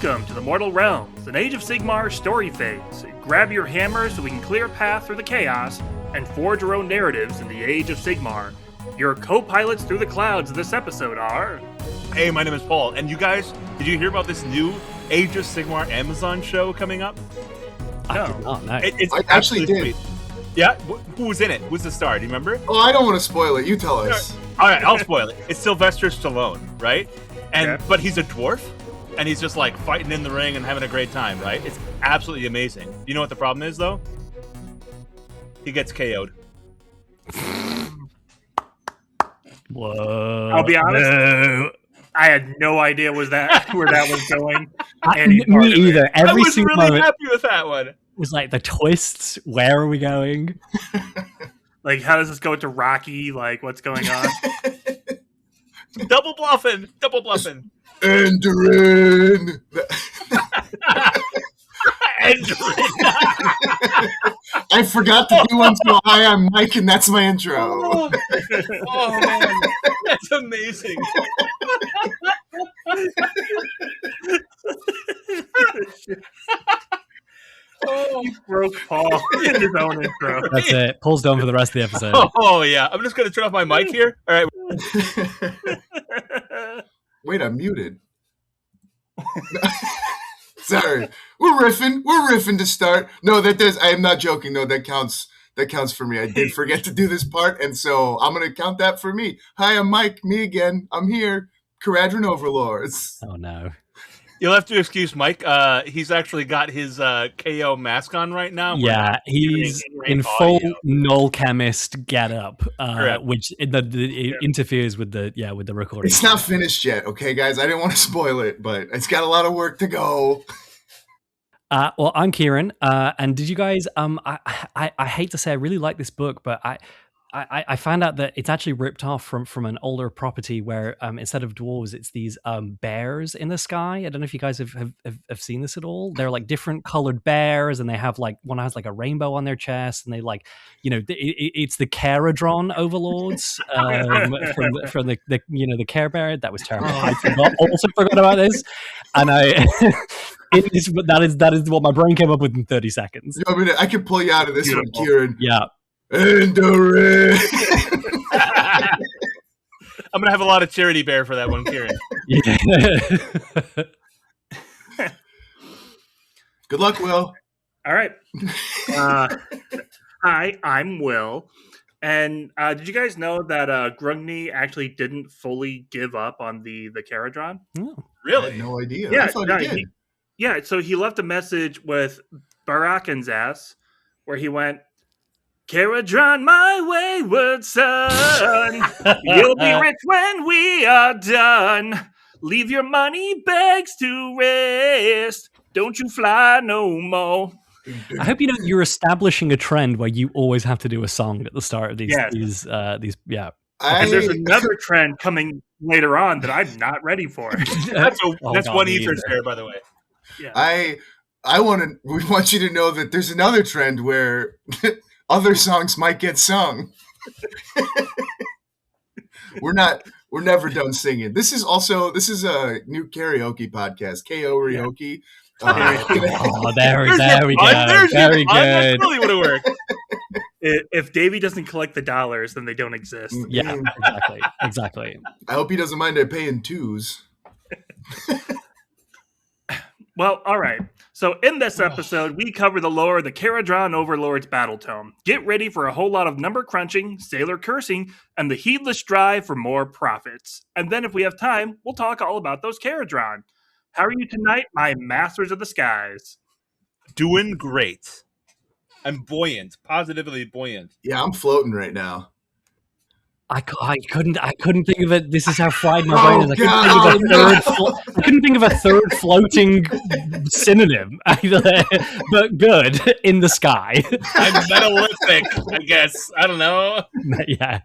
Welcome to the Mortal Realms, an Age of Sigmar story phase. Grab your hammer so we can clear a path through the chaos and forge our own narratives in the Age of Sigmar. Your co-pilots through the clouds of this episode are... Hey, my name is Paul, and you guys, did you hear about this new Age of Sigmar Amazon show coming up? No. I did not know. I actually did. Sweet. Yeah? Who was in it? Who's the star? Do you remember? Oh, I don't want to spoil it. You tell us. All right, I'll spoil it. It's Sylvester Stallone, right? Okay. But he's a dwarf, and he's just like fighting in the ring and having a great time, right? It's absolutely amazing. You know what the problem is, though? He gets KO'd. Whoa. I'll be honest, No. I had no idea where that was going. Me either. I Every was single really moment happy with that one. was like the twists. Where are we going? Like, how does this go to Rocky? Like, what's going on? Double bluffing. Double bluffing. Enderin. I forgot to do one, so hi, I'm Mike, and that's my intro. Oh man, that's amazing. He broke Paul in his own intro. That's it. Paul's done for the rest of the episode. Oh yeah, I'm just gonna turn off my mic here. All right. Wait, I'm muted. Sorry, we're riffing to start. No, that does. I am not joking. No, that counts. That counts for me. I did forget to do this part, and so I'm gonna count that for me. Hi, I'm Mike. Me again. I'm here. Kharadron Overlords. Oh no. You'll have to excuse Mike. He's actually got his KO mask on right now. Yeah, he's in full null chemist getup, which it interferes with the recording. It's not finished yet, okay, guys. I didn't want to spoil it, but it's got a lot of work to go. Well, I'm Kieran, and did you guys? I hate to say I really like this book, but I found out that it's actually ripped off from an older property where instead of dwarves, it's these bears in the sky. I don't know if you guys have seen this at all. They're like different colored bears, and they have like one has like a rainbow on their chest, and they like it's the Kharadron Overlords from the Care Bear. That was terrible. I also forgot about this, and that is what my brain came up with in 30 seconds. I mean, I can pull you out of this Beautiful. one, Kieran. Yeah. Enderin. I'm gonna have a lot of charity bear for that one, Kieran. Yeah. Good luck, Will. All right. Hi, I'm Will. And did you guys know that Grungni actually didn't fully give up on the Kharadron? Oh. I Really? had no idea. Yeah, I thought no, he did. Yeah, so he left a message with Barakan's ass where he went, Kharadron, my wayward son, you'll be rich when we are done. Leave your money bags to rest. Don't you fly no more. I hope you're establishing a trend where you always have to do a song at the start of these. Yes. Yeah. And there's another trend coming later on that I'm not ready for. That's God, one me Ether's either. hair, by the way. Yeah. we want you to know that there's another trend where other songs might get sung. We're never done singing. This is a new karaoke podcast, KO Ryoki. Oh, there we go. There's Very your fun. That's good. really would have worked. If Davey doesn't collect the dollars, then they don't exist. Yeah, exactly. I hope he doesn't mind I pay in twos. Well, all right. So in this episode, we cover the lore of the Kharadron Overlords Battletome. Get ready for a whole lot of number crunching, sailor cursing, and the heedless drive for more profits. And then if we have time, we'll talk all about those Kharadron. How are you tonight, my masters of the skies? Doing great. I'm buoyant, positively buoyant. Yeah, I'm floating right now. I couldn't think of it. This is how fried my brain is. I couldn't think of a third floating synonym, but good in the sky. I'm metallithic, I guess. I don't know. Yeah.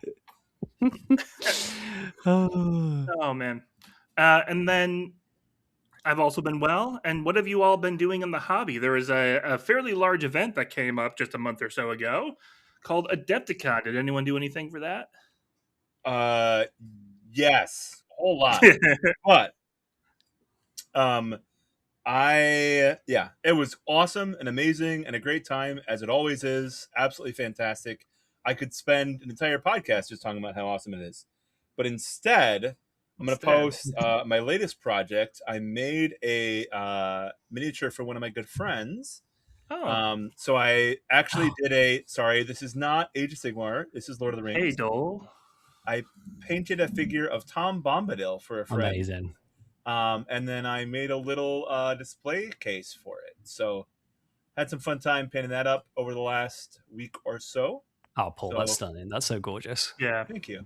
Oh, man. And then I've also been well. And what have you all been doing in the hobby? There was a fairly large event that came up just a month or so ago called Adepticon. Did anyone do anything for that? Yes, a whole lot. But It was awesome and amazing and a great time, as it always is. Absolutely fantastic. I could spend an entire podcast just talking about how awesome it is. But instead, I'm going to post my latest project. I made a miniature for one of my good friends. Oh, So I actually did sorry, this is not Age of Sigmar. This is Lord of the Rings. hey, Dole. I painted a figure of Tom Bombadil for a friend. Amazing. And then I made a little display case for it. So had some fun time painting that up over the last week or so. Oh, Paul, that's stunning. That's so gorgeous. Yeah, Thank you.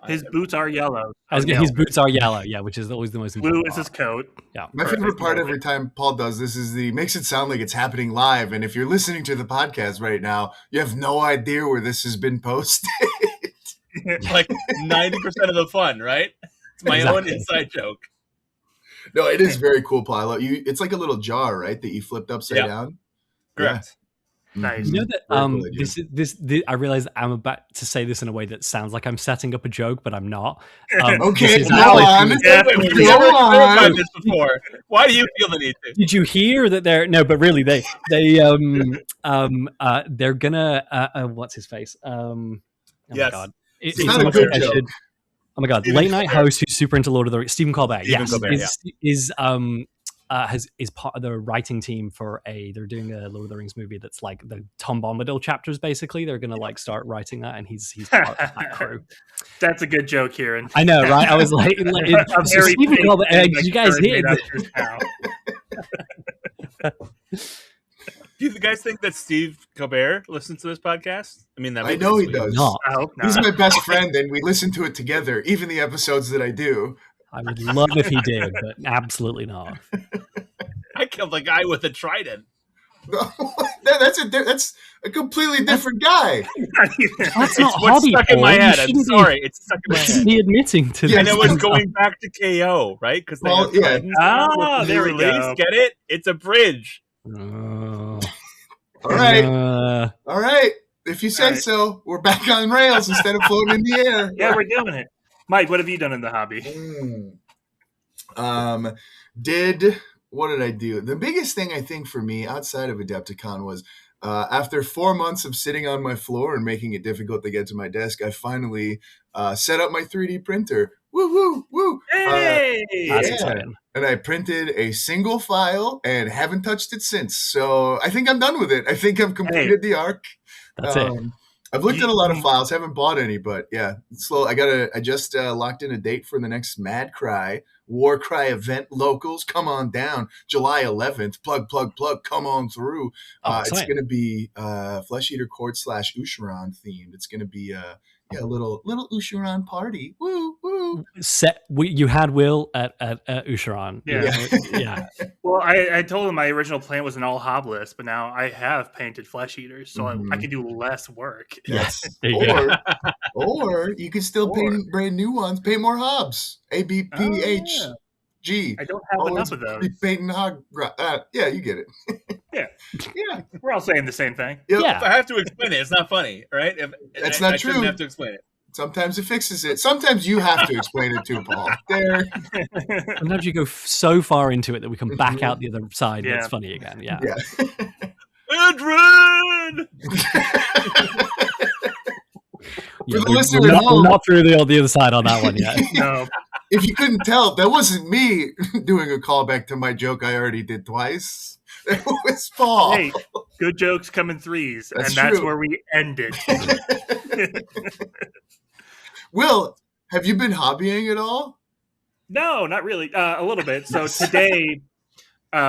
his boots are yellow. His boots are yellow, yeah, which is always the most important Blue is his coat. Yeah. My favorite part every time Paul does this is makes it sound like it's happening live. And if you're listening to the podcast right now, you have no idea where this has been posted. Like 90% of the fun, right? It's my own inside joke. No, it is very cool, Paul. It's like a little jar, right? That you flipped upside down. Correct. Nice. You know that Very cool this I realize I'm about to say this in a way that sounds like I'm setting up a joke, but I'm not. Okay, this is go actually- on. Yeah, we've Go never clarified on. this before. Why do you feel the need to? Did you hear that they're no? But really, they're gonna what's his face? Oh Yes. my god, It's not a almost good like I joke. should- Oh my god, Stephen late night Colbert. host who's super into Lord of the Rings, Stephen Colbert. Stephen Yes, Colbert, is part of the writing team for they're doing a Lord of the Rings movie that's like the Tom Bombadil chapters. Basically, they're gonna like start writing that, and he's part of that crew. That's a good joke, Kieran. I know, right? I was like, A so very Stephen fake Colbert, thing, did you guys Kieran hear? made up just now. Do you guys think that Steve Colbert listens to this podcast? I mean, that I know he does. Not. I hope He's not. my best friend, and we listen to it together, even the episodes that I do. I would love if he did, but absolutely not. I killed a guy with a trident. That's a completely different guy. That's It's not what's hobby. stuck in Paul. my You head. I'm shouldn't sorry. It's stuck in Be, my you shouldn't head. be admitting to Yeah, And this. it was going back to KO, right? Because they Well, have yeah. tridents Ah, with there new we release. go. Get it? It's a bridge. Uh, All right, uh, all right. If you say All right. so, we're back on rails instead of floating in the air. Yeah, we're doing it. Mike, what have you done in the hobby? What did I do? The biggest thing I think for me outside of Adepticon was after 4 months of sitting on my floor and making it difficult to get to my desk, I finally set up my 3D printer. Woo, woo, woo. Hey! that's Yeah. exciting. And I printed a single file and haven't touched it since. So I think I'm done with it. I think I've completed the arc. That's it. I've looked at a lot of files, haven't bought any, but yeah, it's slow. I just locked in a date for the next Mad Cry War Cry event. Locals, come on down, July 11th. Plug, come on through. It's exciting. going to be Flesh Eater Court / Usharan themed. It's going to be a little Usharan party. Woo, woo. You had Will at Usharan. Yeah. Yeah. Well, I told him my original plan was an all hobless, but now I have painted flesh eaters, so I can do less work. Yes. There you go. Or you could still paint brand new ones. Paint more hobs. ABPHG. I don't have enough of Be those. painting hog. Yeah, you get it. Yeah. Yeah. We're all saying the same thing. Yep. Yeah. If I have to explain it, it's not funny, right? That's I not shouldn't true. have to explain it. Sometimes it fixes it. Sometimes you have to explain it too, Paul. There. Sometimes you go so far into it that we can back out the other side. And Yeah. it's funny again. Yeah. Yeah. Adrian! Yeah, the we're listener at not, home- we're not through the other side on that one yet. No. If you couldn't tell, that wasn't me doing a callback to my joke I already did twice. It was Paul. Hey, good jokes come in threes, That's and that's true. where we ended. Will, have you been hobbying at all? No, not really. A little bit. So today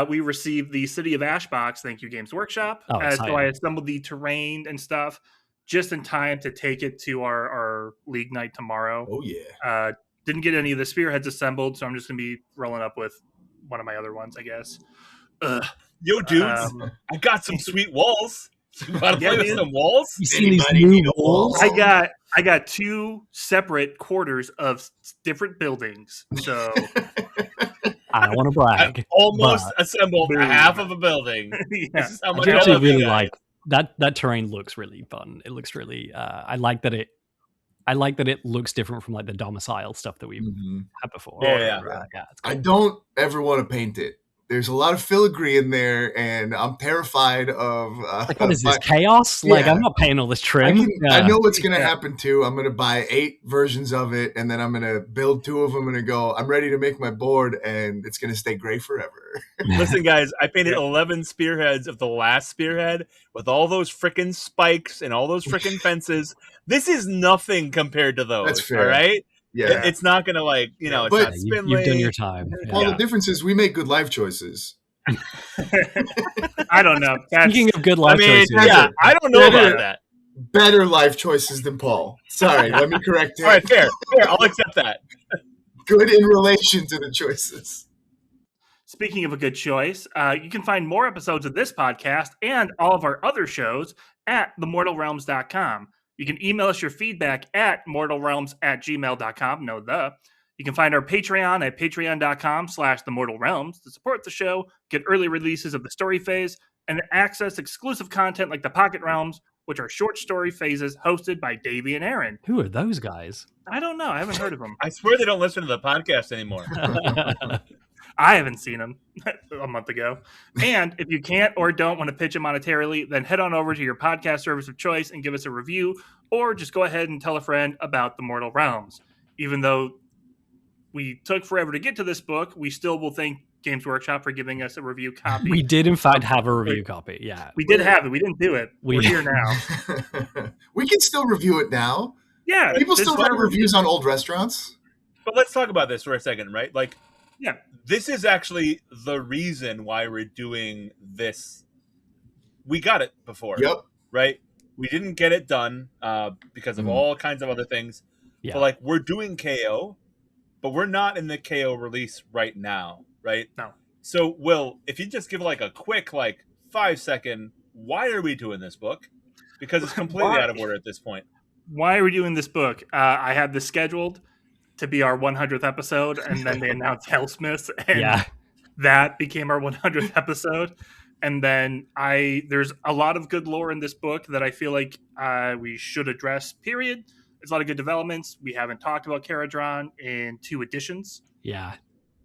we received the City of Ash box. Thank you, Games Workshop. Oh, So exciting. I assembled the terrain and stuff just in time to take it to our league night tomorrow. Oh, yeah. Didn't get any of the spearheads assembled, so I'm just going to be rolling up with one of my other ones, I guess. Ugh. Yo, dudes, I got some sweet walls. You want to Yeah, play with dude. some walls? You see these Anybody new need a wall? walls? I got two separate quarters of different buildings. So I don't want to I brag. almost but- assembled Boom. half of a building. yeah. This is how I much do I actually love you really guys. like that terrain looks really fun. It looks really I like that it looks different from like the domicile stuff that we've Mhm. had before. Yeah, yeah. Yeah, it's I cool. don't ever want to paint it. there's a lot of filigree in there, and I'm terrified of. Like, what is this, chaos? Like, I'm not paying all this trim. I know what's going to happen too. I'm going to buy 8 versions of it, and then I'm going to build 2 of them and go, I'm ready to make my board, and it's going to stay gray forever. Listen, guys, I painted 11 spearheads of the last spearhead with all those frickin' spikes and all those frickin' fences. This is nothing compared to those. That's fair. All right? Yeah. It's not going to, like, you know, it's not spindly. You've done your time. Well, the difference is we make good life choices. I don't know. Speaking of good life choices. Yeah, I don't know about that. Better life choices than Paul. Sorry, let me correct it. All right, fair. I'll accept that. Good in relation to the choices. Speaking of a good choice, you can find more episodes of this podcast and all of our other shows at themortalrealms.com. You can email us your feedback at mortalrealms@gmail.com. You can find our Patreon at patreon.com/themortalrealms to support the show, get early releases of the story phase, and access exclusive content like the Pocket Realms, which are short story phases hosted by Davey and Aaron. Who are those guys? I don't know. I haven't heard of them. I swear they don't listen to the podcast anymore. I haven't seen them a month ago. And if you can't or don't want to pitch it monetarily, then head on over to your podcast service of choice and give us a review, or just go ahead and tell a friend about the Mortal Realms. Even though we took forever to get to this book, we still will thank Games Workshop for giving us a review copy. We did, in fact, have a review copy. Yeah, we did have it. We didn't do it. We're here now. We can still review it now. Yeah, people still write reviews on old restaurants. But let's talk about this for a second, right? Like, yeah, this is actually the reason why we're doing this. We got it before. Yep. Right? We didn't get it done because of all kinds of other things. Yeah. But, like, we're doing KO, but we're not in the KO release right now, right? No. So, Will, if you just give, like, a quick, 5-second, why are we doing this book? Because it's completely out of order at this point. Why are we doing this book? I had this scheduled to be our 100th episode, and then they announced Hellsmiths, and that became our 100th episode. And then there's a lot of good lore in this book that I feel like we should address, period. There's a lot of good developments. We haven't talked about Kharadron in 2 editions. Yeah.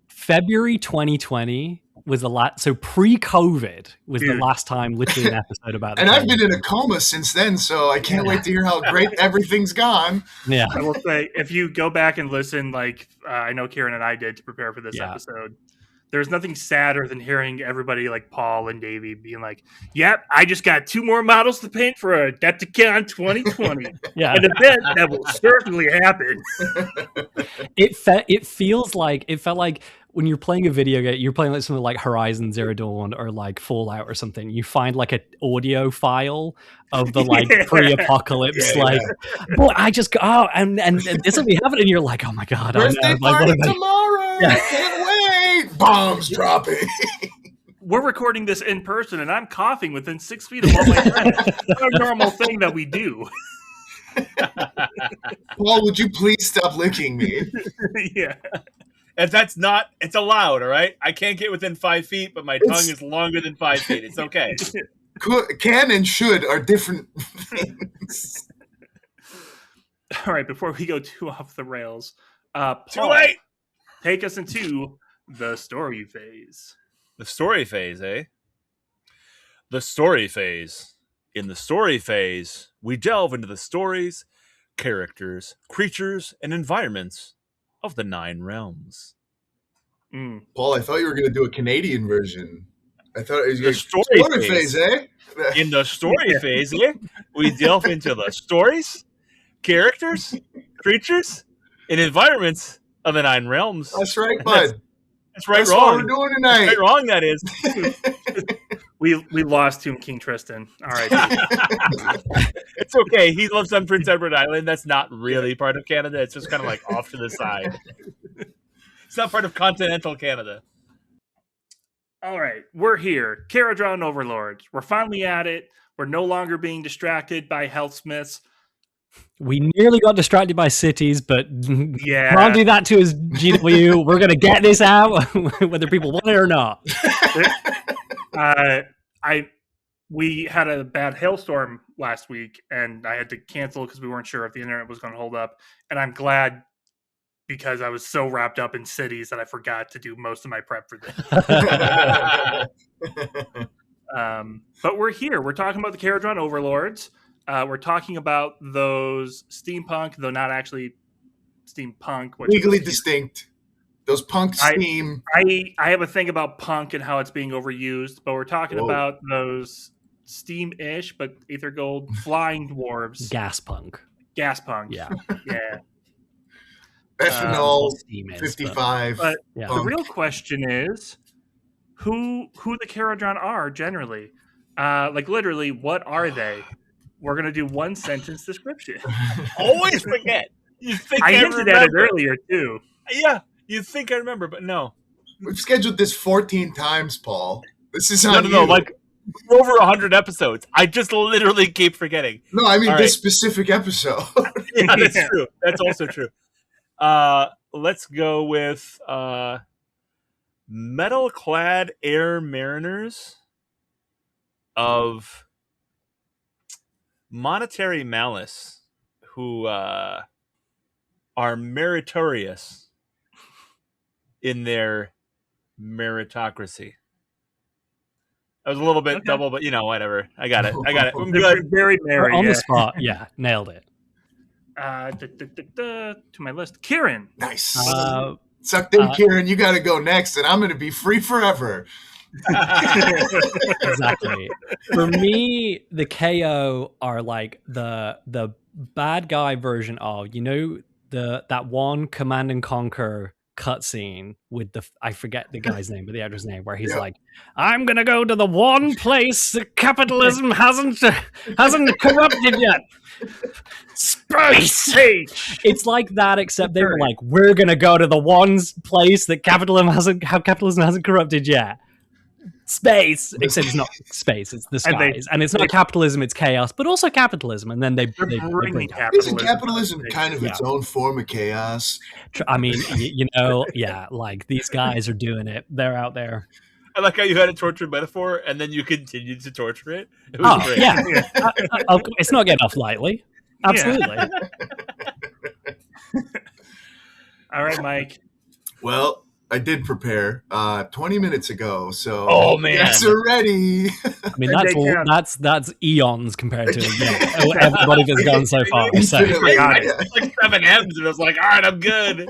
February 2020 was the last, so pre-COVID was the last time literally an episode about and I've been in a coma since then, so I can't wait to hear how great everything's gone. Yeah. I will say, if you go back and listen, I know Kieran and I did to prepare for this episode, there's nothing sadder than hearing everybody like Paul and Davey being like, yep, I just got 2 more models to paint for Adepticon 2020. An event that will certainly happen. It felt like when you're playing a video game, you're playing like something like Horizon Zero Dawn or like Fallout or something, you find like an audio file of the pre-apocalypse, boy, I just go, and this will be happening, and you're like, oh my god, birthday party tomorrow, I can't wait, bombs dropping. We're recording this in person, and I'm coughing within 6 feet of all my friends. It's a normal thing that we do. Paul, would you please stop licking me? Yeah. If that's not, it's allowed, all right? I can't get within 5 feet, but my tongue is longer than 5 feet. It's okay. Can and should are different things. All right, before we go too off the rails, Paul, too late. Take us into the story phase. The story phase, eh? The story phase. In the story phase, we delve into the stories, characters, creatures, and environments of the 9 realms. Paul, I thought you were going to do a Canadian version. I thought it was the story phase, eh? In the story phase, eh? We delve into the stories, characters, creatures, and environments of the 9 realms. That's right, bud. That's right. That's wrong. What we're doing tonight. That's right, wrong. That is. We lost to King Tristan. All right. It's okay. He lives on Prince Edward Island. That's not really part of Canada. It's just kind of like off to the side. It's not part of continental Canada. All right. We're here. Kharadron Overlords. We're finally at it. We're no longer being distracted by Hellsmiths. We nearly got distracted by cities, but can't do that to us, GW. We're going to get this out, whether people want it or not. We had a bad hailstorm last week, and I had to cancel because we weren't sure if the internet was going to hold up. And I'm glad because I was so wrapped up in cities that I forgot to do most of my prep for this. But we're here. We're talking about the Kharadron Overlords. We're talking about those steampunk, though not actually steampunk. Legally distinct. Those punk steam. I have a thing about punk and how it's being overused, but we're talking about those steam-ish, but Aether Gold flying dwarves. Gas punk. Yeah. Ethanol 55. But the real question is who the Kharadron are generally. Like literally, what are they? We're gonna do one sentence description. Always forget. You think I hinted at it earlier too. Yeah, you think I remember, but no. We've scheduled this 14 times, Paul. This is on No, like over 100 episodes. I just literally keep forgetting. No, I mean this specific episode. Yeah, that's true. That's also true. Let's go with metal-clad air mariners of monetary malice who are meritorious in their meritocracy. I was a little bit double, but whatever. I got it. I'm good. Very merry. On the spot. Yeah, nailed it. To my list. Kieran. Nice. Sucked in, Kieran. You got to go next, and I'm going to be free forever. Exactly. For me, the KO are like the bad guy version of that one Command and Conquer cutscene with I forget the guy's name, but the actor's name, where he's like, "I'm gonna go to the one place that capitalism hasn't corrupted yet. Space." It's like that, except they were like, "We're gonna go to the one place that capitalism hasn't corrupted yet." Space, except it's not space, it's the skies, and it's not capitalism, it's chaos, but also capitalism. And then they bring capitalism. Isn't capitalism kind of its own form of chaos? I mean, like these guys are doing it. They're out there. I like how you had a torture metaphor, and then you continued to torture it. It was great. Yeah. It's not getting off lightly. Absolutely. All right, Mike. Well, I did prepare 20 minutes ago, so yes, we're ready. I mean, that's eons compared to everybody that's gone so far. So. Like 7 M's, and I was like, all right, I'm good.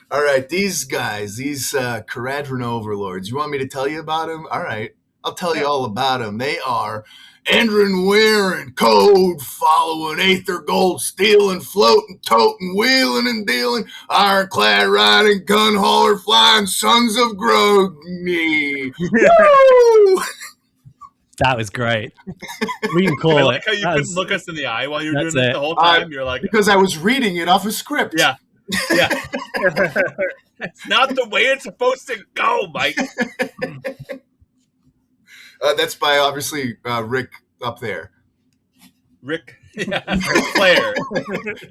All right, these guys, these Kharadron Overlords, you want me to tell you about them? All right, I'll tell you all about them. They are Endrin wearing, code following, Aether Gold stealing, floating, toting, wheeling and dealing, ironclad riding, gun hauler flying, sons of Grogny. Woo! That was great. We can call I like how you couldn't look us in the eye while you were doing it the whole time. You're like, because I was reading it off a script. Yeah. It's not the way it's supposed to go, Mike. That's by obviously Rick up there. Rick Flair.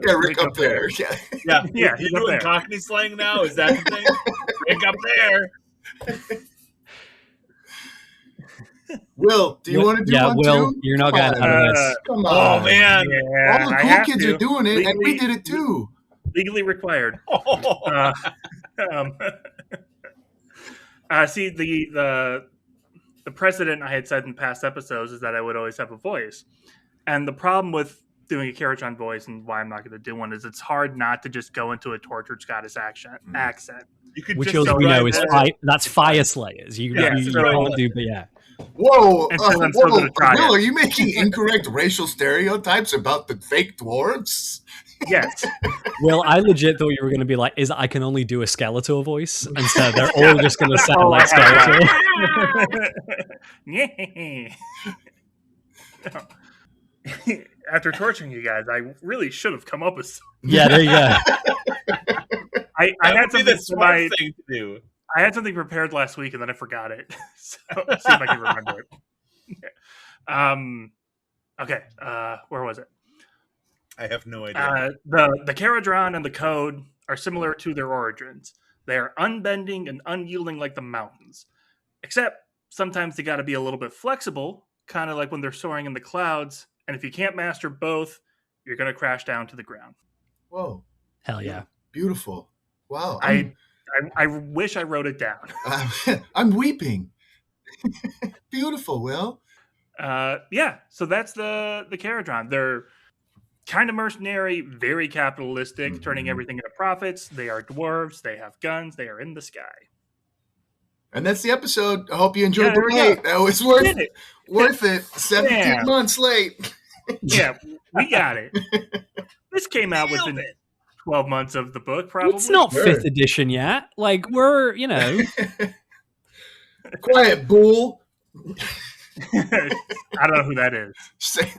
Yeah, Rick up there. Yeah. You doing Cockney slang now? Is that the thing? Rick up there. Will, do you want to do one Will, too? You're not getting out of this. Come on. Oh, man. Yeah, all the cool kids are doing it, and we did it too. Legally required. See, the precedent I had said in past episodes is that I would always have a voice. And the problem with doing a Kharadron voice, and why I'm not going to do one, is it's hard not to just go into a tortured Scottish accent. You could Which just we know is that's Fire Slayers. You can't do, but yeah. Whoa, Will, are you making incorrect racial stereotypes about the fake dwarves? Yes. Well, I legit thought you were going to be like, I can only do a Skeletor voice, and so they're all just going to sound like Skeletor. After torturing you guys, I really should have come up with. Yeah, there you go. I had something thing to do. I had something prepared last week and then I forgot it. So let's see if I can remember it. Okay. Where was it? I have no idea. The Kharadron and the Code are similar to their origins. They are unbending and unyielding like the mountains. Except sometimes they got to be a little bit flexible, kind of like when they're soaring in the clouds. And if you can't master both, you're going to crash down to the ground. Whoa. Hell yeah. Beautiful. Wow. I wish I wrote it down. I'm weeping. Beautiful, Will. Yeah, so that's the Kharadron. They're kind of mercenary, very capitalistic, turning everything into profits. They are dwarves. They have guns. They are in the sky. And that's the episode. I hope you enjoyed there the we wait. go. That was worth it. 17 Yeah. months late. Yeah, we got it. This came out within 12 months of the book, probably. It's not Sure. 5th edition yet. Like, we're, you know. Quiet, bull. I don't know who that is.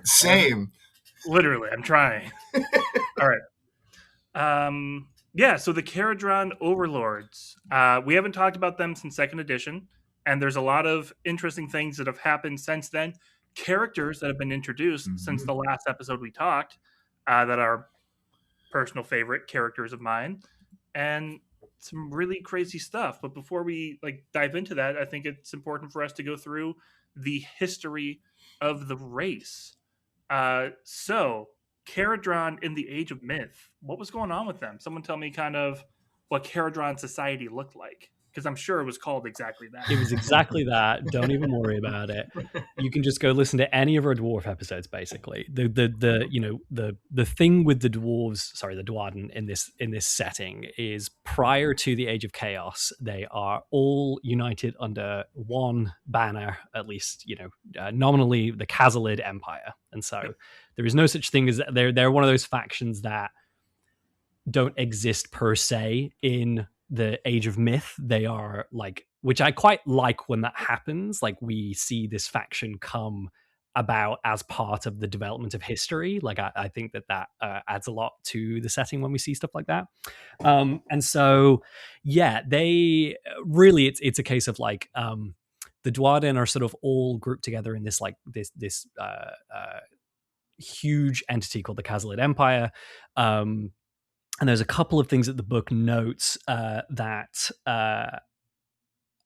Same. Literally, I'm trying. All right. Yeah, so the Kharadron Overlords. We haven't talked about them since 2nd edition, and there's a lot of interesting things that have happened since then. Characters that have been introduced since the last episode we talked that are personal favorite characters of mine, and some really crazy stuff. But before we dive into that, I think it's important for us to go through the history of the race. So Kharadron in the Age of Myth, what was going on with them? Someone tell me kind of what Kharadron society looked like, because I'm sure it was called exactly that. It was exactly that. Don't even worry about it. You can just go listen to any of our dwarf episodes. Basically, the thing with the dwarves, the Dwarden in this setting is prior to the Age of Chaos, they are all united under one banner, at least nominally, the Khazalid Empire, and so there is no such thing as they're one of those factions that don't exist per se in the Age of Myth. They are which I quite like when that happens. Like, we see this faction come about as part of the development of history. I think that adds a lot to the setting when we see stuff like that. And so, yeah, they really, it's a case of the Dwarden are sort of all grouped together in this this huge entity called the Khazalid Empire. And there's a couple of things that the book notes that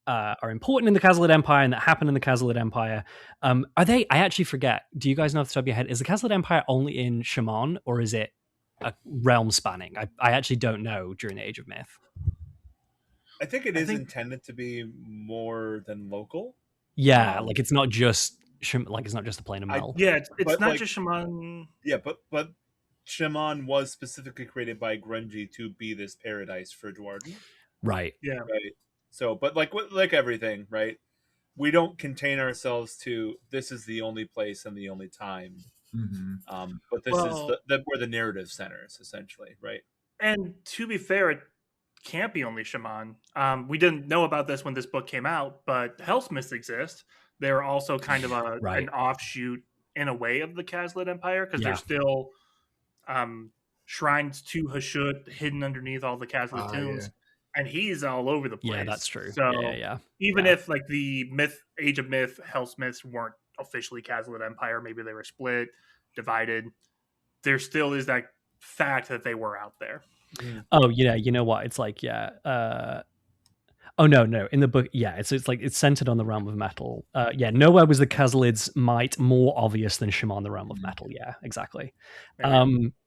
are important in the Khazalid Empire and that happen in the Khazalid Empire. Are they? I actually forget. Do you guys know off the top of your head? Is the Khazalid Empire only in Shaman, or is it a realm spanning? I actually don't know during the Age of Myth. I think it is intended to be more than local. Yeah, it's not just it's not just a plane of metal. It's not just Shaman. Yeah, but Shaman was specifically created by Grungy to be this paradise for Dwarden. Right. Yeah. Right. So, but like everything, right? We don't contain ourselves to this is the only place and the only time. But this is where the narrative centers, essentially, right? And to be fair, it can't be only Shaman. We didn't know about this when this book came out, but Hellsmiths exist. They're also kind of an offshoot in a way of the Khazalid Empire, because they're still shrines to Hashut hidden underneath all the Khazalid tombs, and he's all over the place. Yeah, that's true. So even if the Age of Myth, Hellsmiths weren't officially Khazalid Empire, maybe they were split, divided, there still is that fact that they were out there. Oh yeah, you know what? It's oh no, in the book, it's centered on the realm of metal. Nowhere was the Khazalid's might more obvious than Shaman, the realm of metal. Yeah, exactly.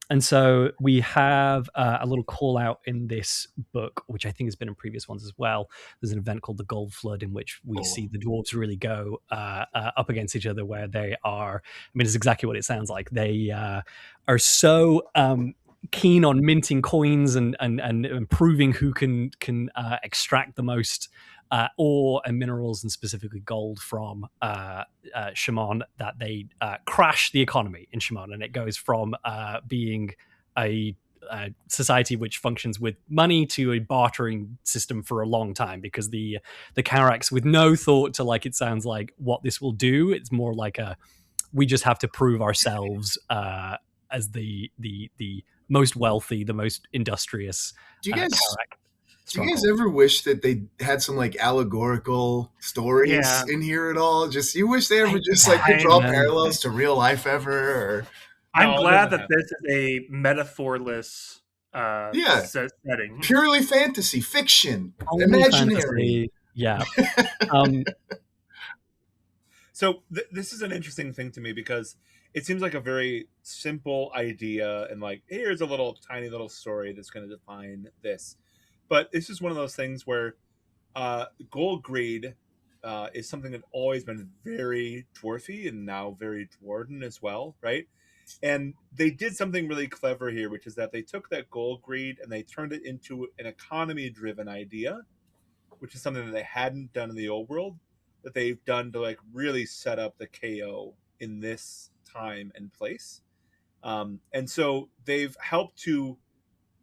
And so we have a little call out in this book, which I think has been in previous ones as well. There's an event called the Gold Flood, in which we see the dwarves really go up against each other, where they are, it's exactly what it sounds like. They are so keen on minting coins and proving who can extract the most ore and minerals, and specifically gold, from Shaman, that they crash the economy in Shaman, and it goes from being a society which functions with money to a bartering system for a long time, because the Karaks, with no thought to it sounds like what this will do, it's more like we just have to prove ourselves as the most wealthy, the most industrious. Do you guys ever wish that they had some allegorical stories in here at all? You wish they ever could draw parallels to real life ever? Or... I'm glad that this is a metaphorless setting. Purely fantasy, fiction, imaginary. Fantasy. Yeah. So this is an interesting thing to me, because it seems like a very simple idea, and like, here's a little tiny little story that's going to define this. But it's just one of those things where gold greed is something that's always been very dwarfy and now very dwarven as well, right? And they did something really clever here, which is that they took that gold greed and they turned it into an economy driven idea, which is something that they hadn't done in the old world, that they've done to like really set up the KO in this time and place. And so they've helped to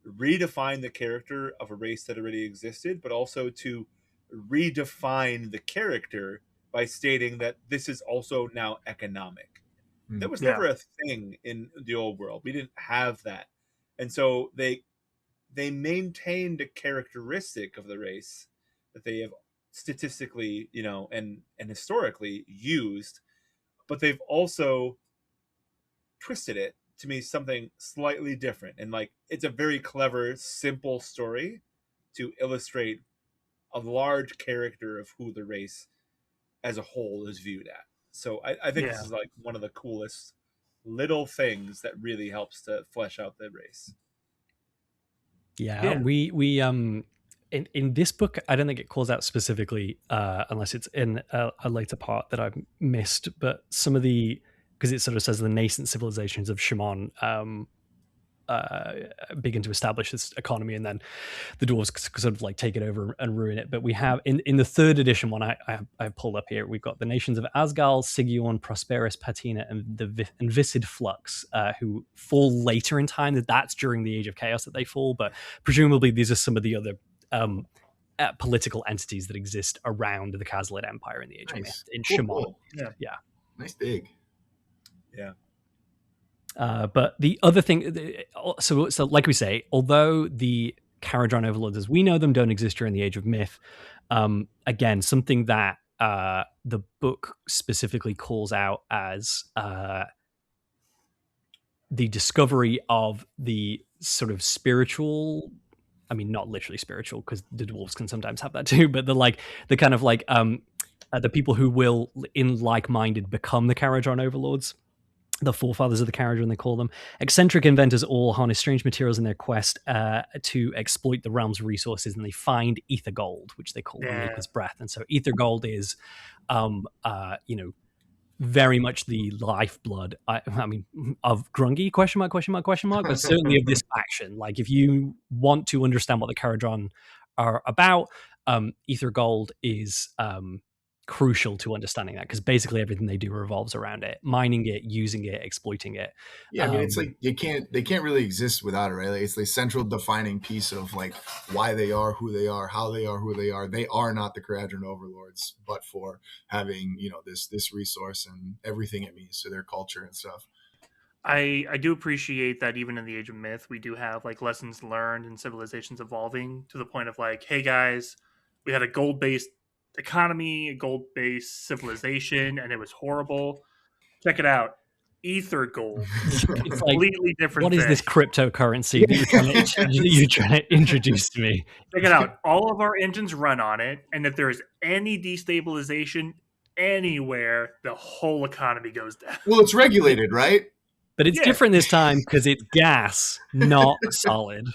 redefine the character of a race that already existed, but also to redefine the character by stating that this is also now economic. That was never a thing in the old world. We didn't have that. And so they maintained a characteristic of the race that they have statistically, and historically used, but they've also twisted it to be something slightly different. And like, it's a very clever, simple story to illustrate a large character of who the race as a whole is viewed at. So I think this is like one of the coolest little things that really helps to flesh out the race. Yeah. We in this book, I don't think it calls out specifically, unless it's in a later part that I've missed, but some of because it sort of says the nascent civilizations of Shimon begin to establish this economy, and then the dwarves sort of like take it over and ruin it. But we have in the third edition one I pulled up here, we've got the nations of Asgal, Sigiorn, Prosperous, Patina, and Viscid Flux, who fall later in time. That's during the Age of Chaos that they fall, but presumably these are some of the other political entities that exist around the Khazlid Empire in the Age of Myth in Shimon. Cool. Yeah. Nice dig. Yeah. But the other thing, so like we say, although the Kharadron Overlords as we know them don't exist during the Age of Myth, again, something that the book specifically calls out as the discovery of the sort of spiritual, I mean, not literally spiritual, because the dwarves can sometimes have that too, but the kind of like the people who will, in like-minded, become the Kharadron Overlords. The forefathers of the Kharadron, they call them. Eccentric inventors all harness strange materials in their quest to exploit the realm's resources, and they find ether gold, which they call the Maker's Breath. And so ether gold is, very much the lifeblood, I mean, of Grungy, question mark, but certainly of this faction. Like, if you want to understand what the Kharadron are about, ether gold is crucial to understanding that, because basically everything they do revolves around it, mining it, using it, exploiting it. Yeah, I mean, it's like they can't really exist without it, right? Like, it's the central defining piece of like why they are who they are, how they are who they are. They are not the Kharadron Overlords, but for having this resource and everything it means to their culture and stuff. I do appreciate that even in the Age of Myth, we do have like lessons learned and civilizations evolving to the point of like, hey guys, we had a gold-based economy, a gold-based civilization, and it was horrible. Check it out. Ether gold. It's completely like, different what thing. is this cryptocurrency that you're trying to introduce to me? Check it out. All of our engines run on it, and if there's any destabilization anywhere, the whole economy goes down. Well, it's regulated, right? But it's different this time because it's gas, not solid.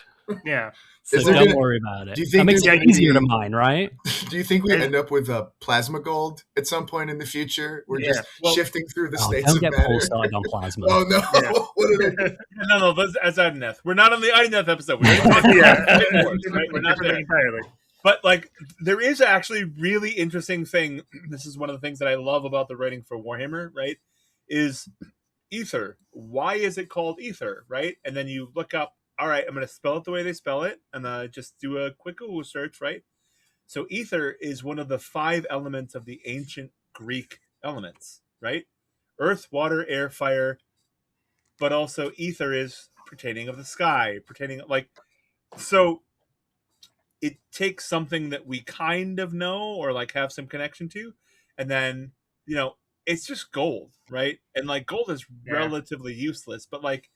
Yeah. So don't worry about it. Do you think that makes it easier to mine, right? Do you think we end up with a plasma gold at some point in the future? We're just shifting through the states of matter. Don't get Paul started on plasma. Oh no! Yeah. What did I do? No, that's Adneth. We're not on the Adneth episode. We're not there entirely. But like, there is actually really interesting thing. This is one of the things that I love about the writing for Warhammer, right? Is ether. Why is it called ether, right? And then you look up, all right, I'm going to spell it the way they spell it, and just do a quick Google search, right? So ether is one of the 5 elements of the ancient Greek elements, right? Earth, water, air, fire, but also ether is pertaining of the sky, pertaining like, so it takes something that we kind of know or like have some connection to, and then, it's just gold, right? And like, gold is relatively useless, but like,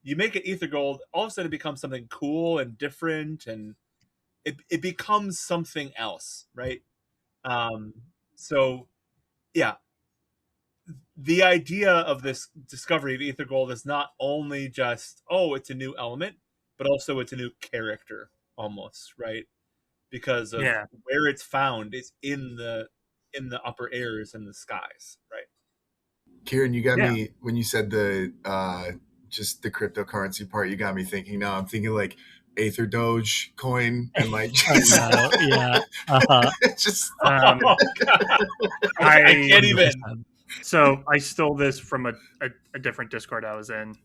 you make it ether gold, all of a sudden it becomes something cool and different, and it becomes something else, right? So yeah, the idea of this discovery of Ether Gold is not only just, oh, it's a new element, but also it's a new character almost, right? Because of where it's found is in the upper airs and the skies, right? Kieran, you got me when you said the just the cryptocurrency part. You got me thinking. Now I'm thinking like Aether Doge coin and like just, just I can't even. So I stole this from a different Discord I was in.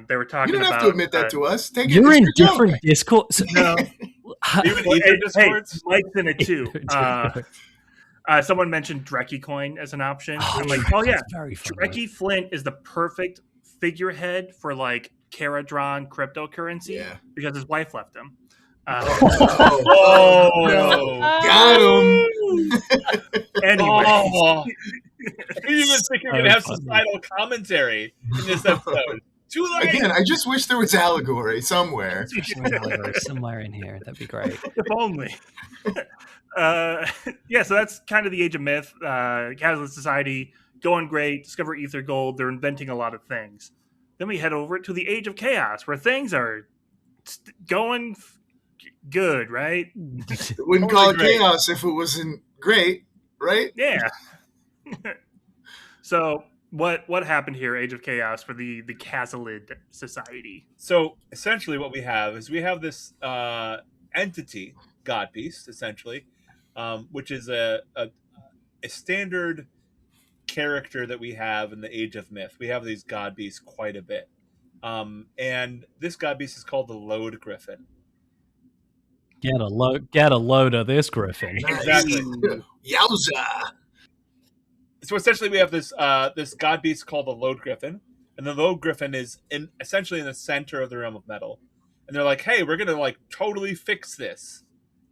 They were talking about. You don't have to admit that to us. Take You're it. in different Discords. No, even Ether Discords. Mike's in it too. Someone mentioned Dreki coin as an option. I'm like, oh yeah, Dreki Flint is the perfect figurehead for like Kharadron cryptocurrency because his wife left him. No. Got him. Anyway, you even think you're gonna have societal commentary in this episode? Too late. Again, I just wish there was allegory somewhere. Somewhere in here, that'd be great. If only. So that's kind of the Age of Myth. Catalyst Society going great. Discover Ether Gold. They're inventing a lot of things. Then we head over to the Age of Chaos, where things are going good, right? Wouldn't call it chaos if it wasn't great, right? Yeah. So what happened here, Age of Chaos, for the Catalyst Society? So essentially what we have is this entity, God Beast, essentially, which is a standard character that we have in the Age of Myth. We have these God Beasts quite a bit. And this God Beast is called the Load Griffin. Get a load of this griffin. Exactly. Yowza. So essentially we have this God Beast called the Load Griffin. And the Load Griffin is essentially in the center of the realm of metal. And they're like, hey, we're going to like totally fix this.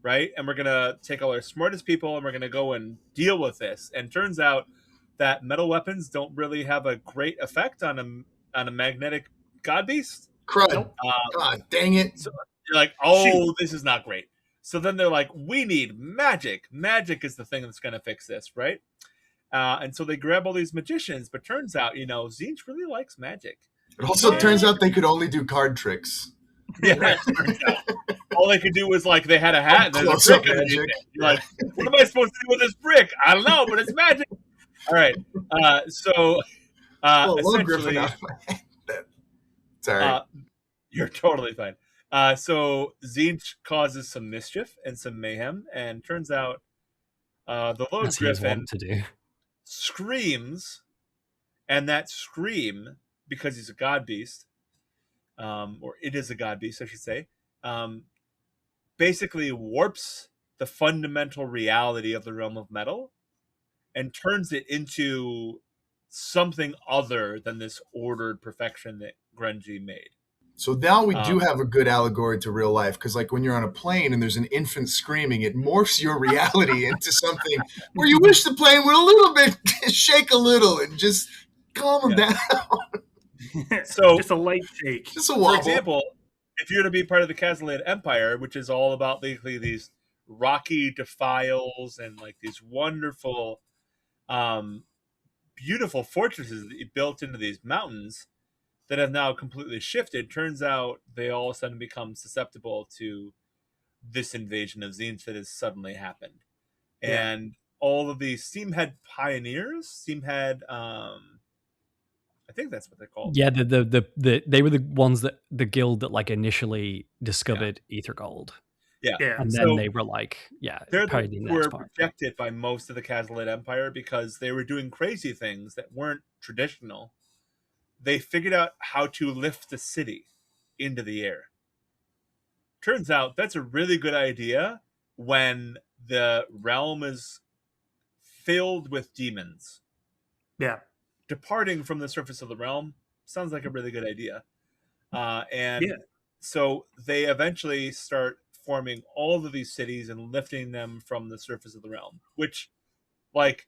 Right? And we're going to take all our smartest people and we're going to go and deal with this. And turns out that metal weapons don't really have a great effect on a magnetic God Beast. Crud. God dang it. So you're like, oh, this is not great. So then they're like, we need magic. Magic is the thing that's going to fix this, right? And so they grab all these magicians, but turns out, Tzeentch really likes magic. It also turns out they could only do card tricks. Yeah, all they could do was like they had a hat and there's a brick. You're like, what am I supposed to do with this brick? I don't know, but it's magic. All right. Essentially, sorry, you're totally fine. So Tzeentch causes some mischief and some mayhem, and turns out the Load Griffin screams, and that scream, because he's a God Beast, or it is a God Beast, I should say, basically warps the fundamental reality of the realm of metal and turns it into something other than this ordered perfection that Grungy made. So now we do have a good allegory to real life, because like when you're on a plane and there's an infant screaming, it morphs your reality into something where you wish the plane would a little bit shake a little and just calm them down. So just a light shake. Just a wobble. For example, if you're to be part of the Kazalid Empire, which is all about basically these rocky defiles and like these wonderful, beautiful fortresses that you built into these mountains that have now completely shifted, turns out they all of a sudden become susceptible to this invasion of Tzeentch that has suddenly happened. Yeah. And all of these Steamhead pioneers, I think that's what they're called. Yeah, they were the ones that the guild that like initially discovered Ether Gold. Yeah. And then they were like, they were rejected by most of the Kazalid Empire because they were doing crazy things that weren't traditional. They figured out how to lift the city into the air. Turns out that's a really good idea when the realm is filled with demons. Yeah. Departing from the surface of the realm sounds like a really good idea. So they eventually start forming all of these cities and lifting them from the surface of the realm, which, like,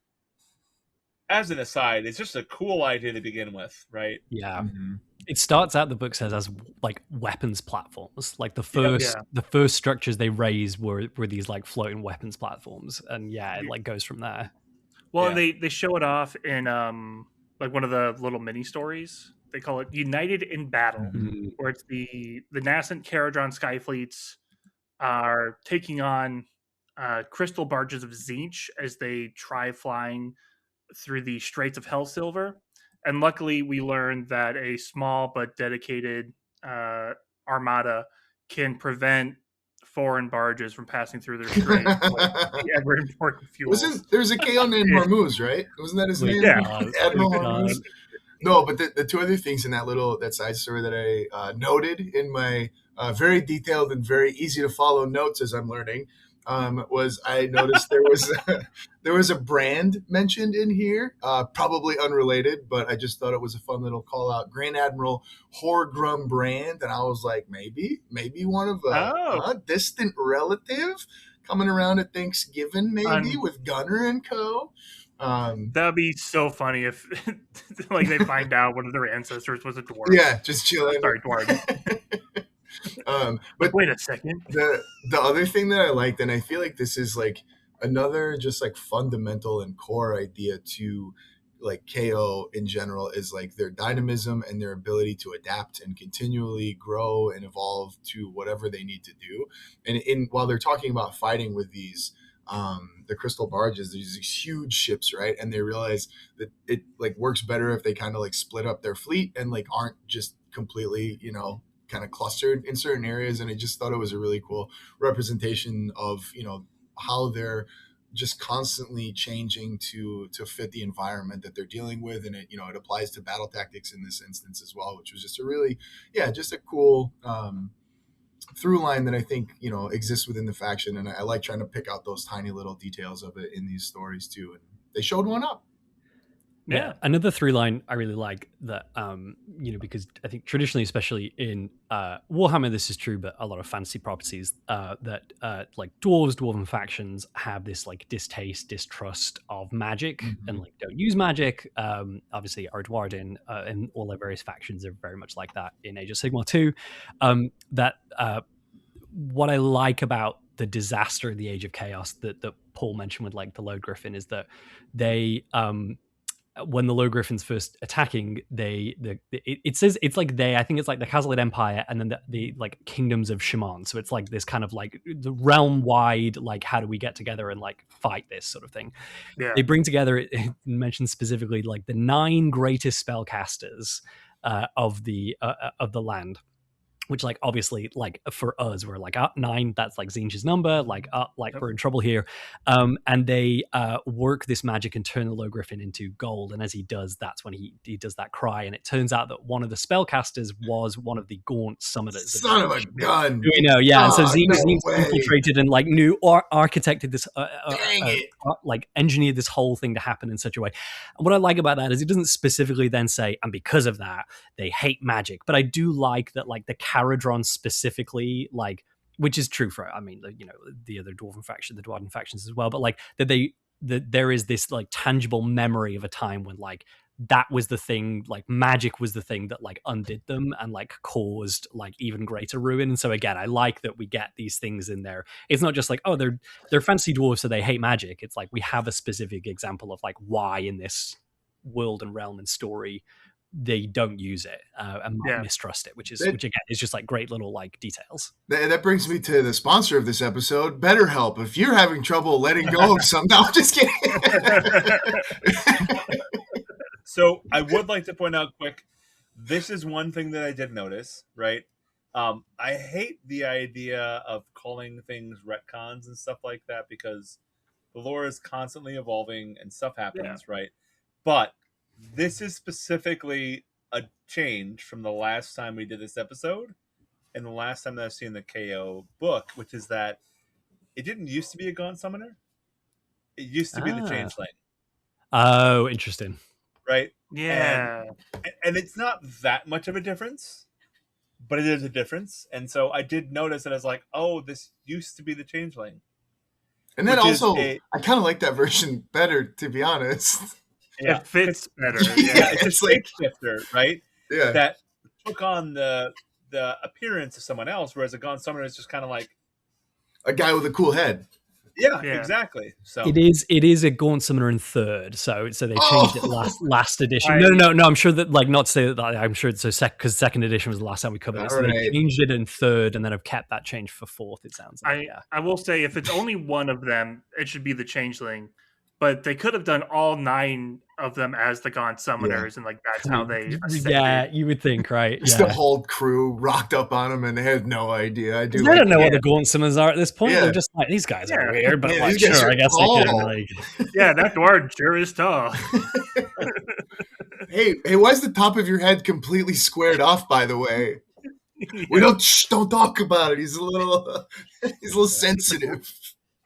as an aside, it's just a cool idea to begin with, right? Yeah. Mm-hmm. It starts out, the book says, as like weapons platforms. Like the first structures they raised were these like floating weapons platforms, and it like goes from there. Well, they show it off in like one of the little mini stories. They call it United in Battle, Mhm. where it's the nascent Kharadron sky fleets are taking on crystal barges of Zinch as they try flying through the Straits of Hellsilver. And luckily, we learned that a small but dedicated uh, armada can prevent foreign barges from passing through their strait with the ever important fuels. There's a KO named It- Hormuz, right? Wasn't that his We name? Yeah. can't. Admiral We Hormuz. can't. No, but the two other things in that side story that I noted in my very detailed and very easy to follow notes as I'm learning was I noticed there was a brand mentioned in here, probably unrelated, but I just thought it was a fun little call out. Grand Admiral Horgrum brand, and I was like, maybe one of a distant relative coming around at Thanksgiving, maybe with Gunner and Co. That'd be so funny if, like, they find out one of their ancestors was a dwarf. Yeah, just chilling. Sorry, dwarf. But wait a second. The other thing that I liked, and I feel like this is like another just like fundamental and core idea to like KO in general, is like their dynamism and their ability to adapt and continually grow and evolve to whatever they need to do. And while they're talking about fighting with these the crystal barges, there's these huge ships, right? And they realize that it like works better if they kind of like split up their fleet and like aren't just completely, kind of clustered in certain areas. And I just thought it was a really cool representation of, how they're just constantly changing to fit the environment that they're dealing with. And it applies to battle tactics in this instance as well, which was just a really, just a cool through line that I think, exists within the faction. And I like trying to pick out those tiny little details of it in these stories too. And they showed one up. Yeah. Another through line I really like that, because I think traditionally, especially in Warhammer, this is true, but a lot of fantasy properties that like dwarven factions have this like distrust of magic and like don't use magic. Obviously, Ardwarden and all their various factions are very much like that in Age of Sigmar too. What I like about the disaster in the Age of Chaos that Paul mentioned with like the Lode Griffin is that they when the Low Griffin's first attacking, it says it's like I think it's like the Khazalid Empire and then the like kingdoms of Shaman. So it's like this kind of like the realm wide, like how do we get together and like fight this sort of thing. Yeah. They bring together, it mentions specifically like the 9 greatest spellcasters of the land. Which, like, obviously, like for us, we're like 9. That's like Zinch's number. Like, we're in trouble here. And they work this magic and turn the Low Griffin into gold. And as he does, that's when he does that cry. And it turns out that one of the spellcasters was one of the Gaunt Summoners. Son of a gun! You know, yeah. And so Zinch no infiltrated and like knew or architected this, Dang it. like engineered this whole thing to happen in such a way. And what I like about that is it doesn't specifically then say, and because of that, they hate magic. But I do like that, like the Kharadron specifically, like, which is true for, I mean, the other Dwarven factions as well, but like that there is this like tangible memory of a time when like that was the thing, like magic was the thing that like undid them and like caused like even greater ruin. And so again, I like that we get these things in there. It's not just like, oh, they're fancy dwarves so they hate magic. It's like we have a specific example of like why in this world and realm and story they don't use it and might mistrust it, which again is just like great little like details. That brings me to the sponsor of this episode, BetterHelp. If you're having trouble letting go of something, no, I'm just kidding. So I would like to point out quick, this is one thing that I did notice, right? I hate the idea of calling things retcons and stuff like that because the lore is constantly evolving and stuff happens, right? But this is specifically a change from the last time we did this episode and the last time that I've seen the KO book, which is that it didn't used to be a Gaunt Summoner. It used to be the Changeling. Oh, interesting. Right? Yeah. And it's not that much of a difference, but it is a difference. And so I did notice that I was like, oh, this used to be the Changeling. And then also, I kind of like that version better, to be honest. Yeah. It fits better. Yeah, it's a shapeshifter, right? Yeah. That took on the appearance of someone else, whereas a Gaunt Summoner is just kind of like a guy with a cool head. Yeah, Yeah. exactly. So It is a Gaunt Summoner in third, so they changed it last edition. I- No. I'm sure that, like, not to say that I'm sure it's because second edition was the last time we covered it, so they Alright. changed it in third and then have kept that change for fourth. It sounds like, yeah. I will say, if it's only one of them, it should be the Changeling. But they could have done all 9 of them as the Gaunt Summoners, and like that's how they ascended. Yeah, you would think, right? Just Yeah. the whole crew rocked up on him and they had no idea. I do. They don't know what the Gaunt Summoners are at this point. Yeah. They're just like, these guys are Yeah. weird, but Yeah, like, these guys sure, are I guess they can. tall. Like, Yeah, that dwarf sure is tall. Hey, why is the top of your head completely squared off? By the way, we don't talk about it. He's a little sensitive.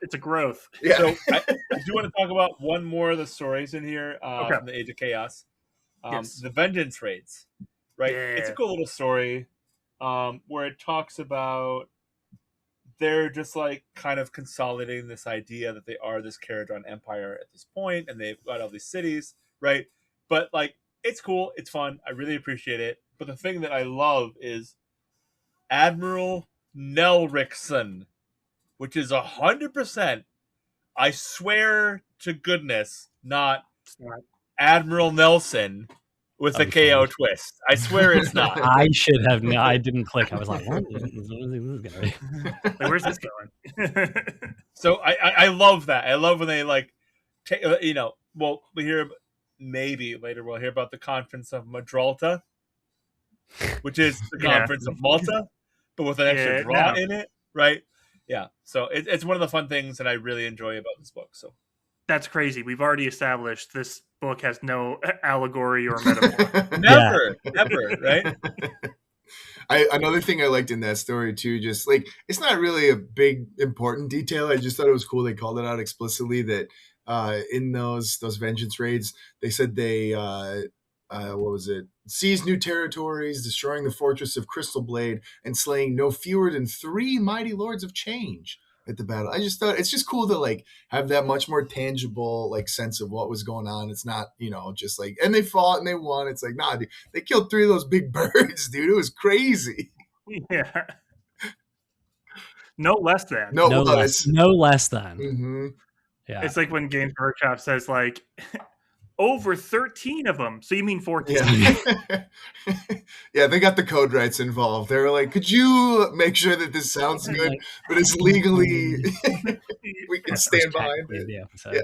It's a growth. Yeah. So I do want to talk about one more of the stories in here Okay. from the Age of Chaos. Yes. The Vengeance Raids, right? Yeah. It's a cool little story where it talks about they're just like kind of consolidating this idea that they are this Kharadron Empire at this point, and they've got all these cities, right? But like, it's cool, it's fun, I really appreciate it. But the thing that I love is Admiral Nelrickson, which is 100%, I swear to goodness, not Admiral Nelson with a KO twist. I swear it's not. I should have. No, I didn't click. I was like, what is this going to be? Like, where's this going? So I love that. I love when they like, well, we hear maybe later we'll hear about the Conference of Madrolta, which is the Conference of Malta, but with an extra draw in it, right? Yeah. So it's one of the fun things that I really enjoy about this book. So That's crazy. We've already established this book has no allegory or metaphor. never, right? Another thing I liked in that story too, just like, it's not really a big important detail. I just thought it was cool they called it out explicitly that in those vengeance raids, they said they what was it? Seized new territories, destroying the fortress of Crystal Blade, and slaying no fewer than 3 mighty lords of change at the battle. I just thought it's just cool to like have that much more tangible like sense of what was going on. It's not, just like, and they fought and they won. It's like, nah, dude, they killed 3 of those big birds, dude. It was crazy. Yeah. No less than. No less than. Mm-hmm. Yeah. It's like when Games Workshop says like over 13 of them. So you mean 14? Yeah. Yeah, they got the code rights involved. They were like, could you make sure that this sounds good, but it's legally we can stand behind it. The episode.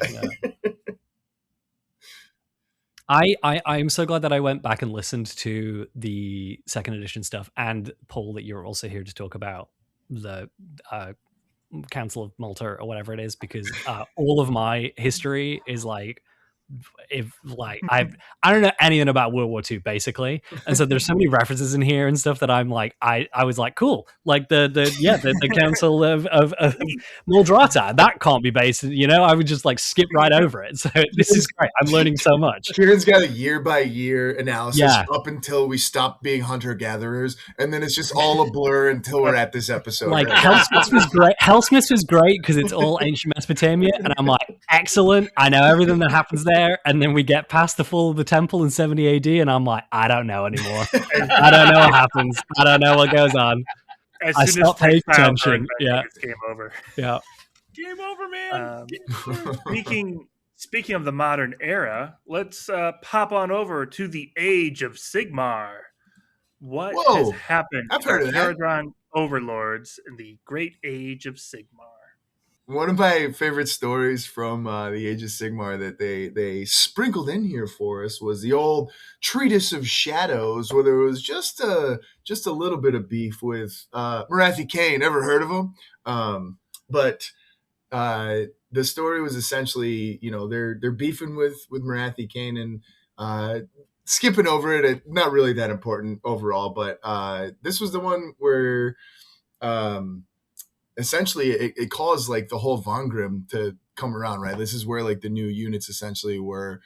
Yeah. I'm so glad that I went back and listened to the second edition stuff, and Paul, that you're also here to talk about the Council of Malta or whatever it is, because all of my history is like, I don't know anything about World War II basically, and so there's so many references in here and stuff that I'm like, I was like, cool, like the Council of Muldrata, that can't be based, I would just like skip right over it. So this is great. I'm learning so much. Kieran's got a year by year analysis up until we stop being hunter gatherers, and then it's just all a blur until we're at this episode. Like Hellsmiths was great. Hellsmiths was great because it's all ancient Mesopotamia, and I'm like, excellent. I know everything that happens there. And then we get past the fall of the temple in 70 AD, and I'm like, I don't know anymore. I don't know what happens. I don't know what goes on. I stopped paying attention. Yeah, it's game over. Yeah, game over, man. Speaking of the modern era, let's pop on over to the Age of Sigmar. What has happened I've to heard of that. Kharadron Overlords in the Great Age of Sigmar? One of my favorite stories from the Age of Sigmar that they sprinkled in here for us was the old Treatise of Shadows, where there was just a little bit of beef with Marathi Kane. Ever heard of him? But the story was essentially, they're beefing with Marathi Kane and skipping over it. Not really that important overall, but this was the one where essentially it caused like the whole Vangrim to come around, right? This is where like the new units essentially were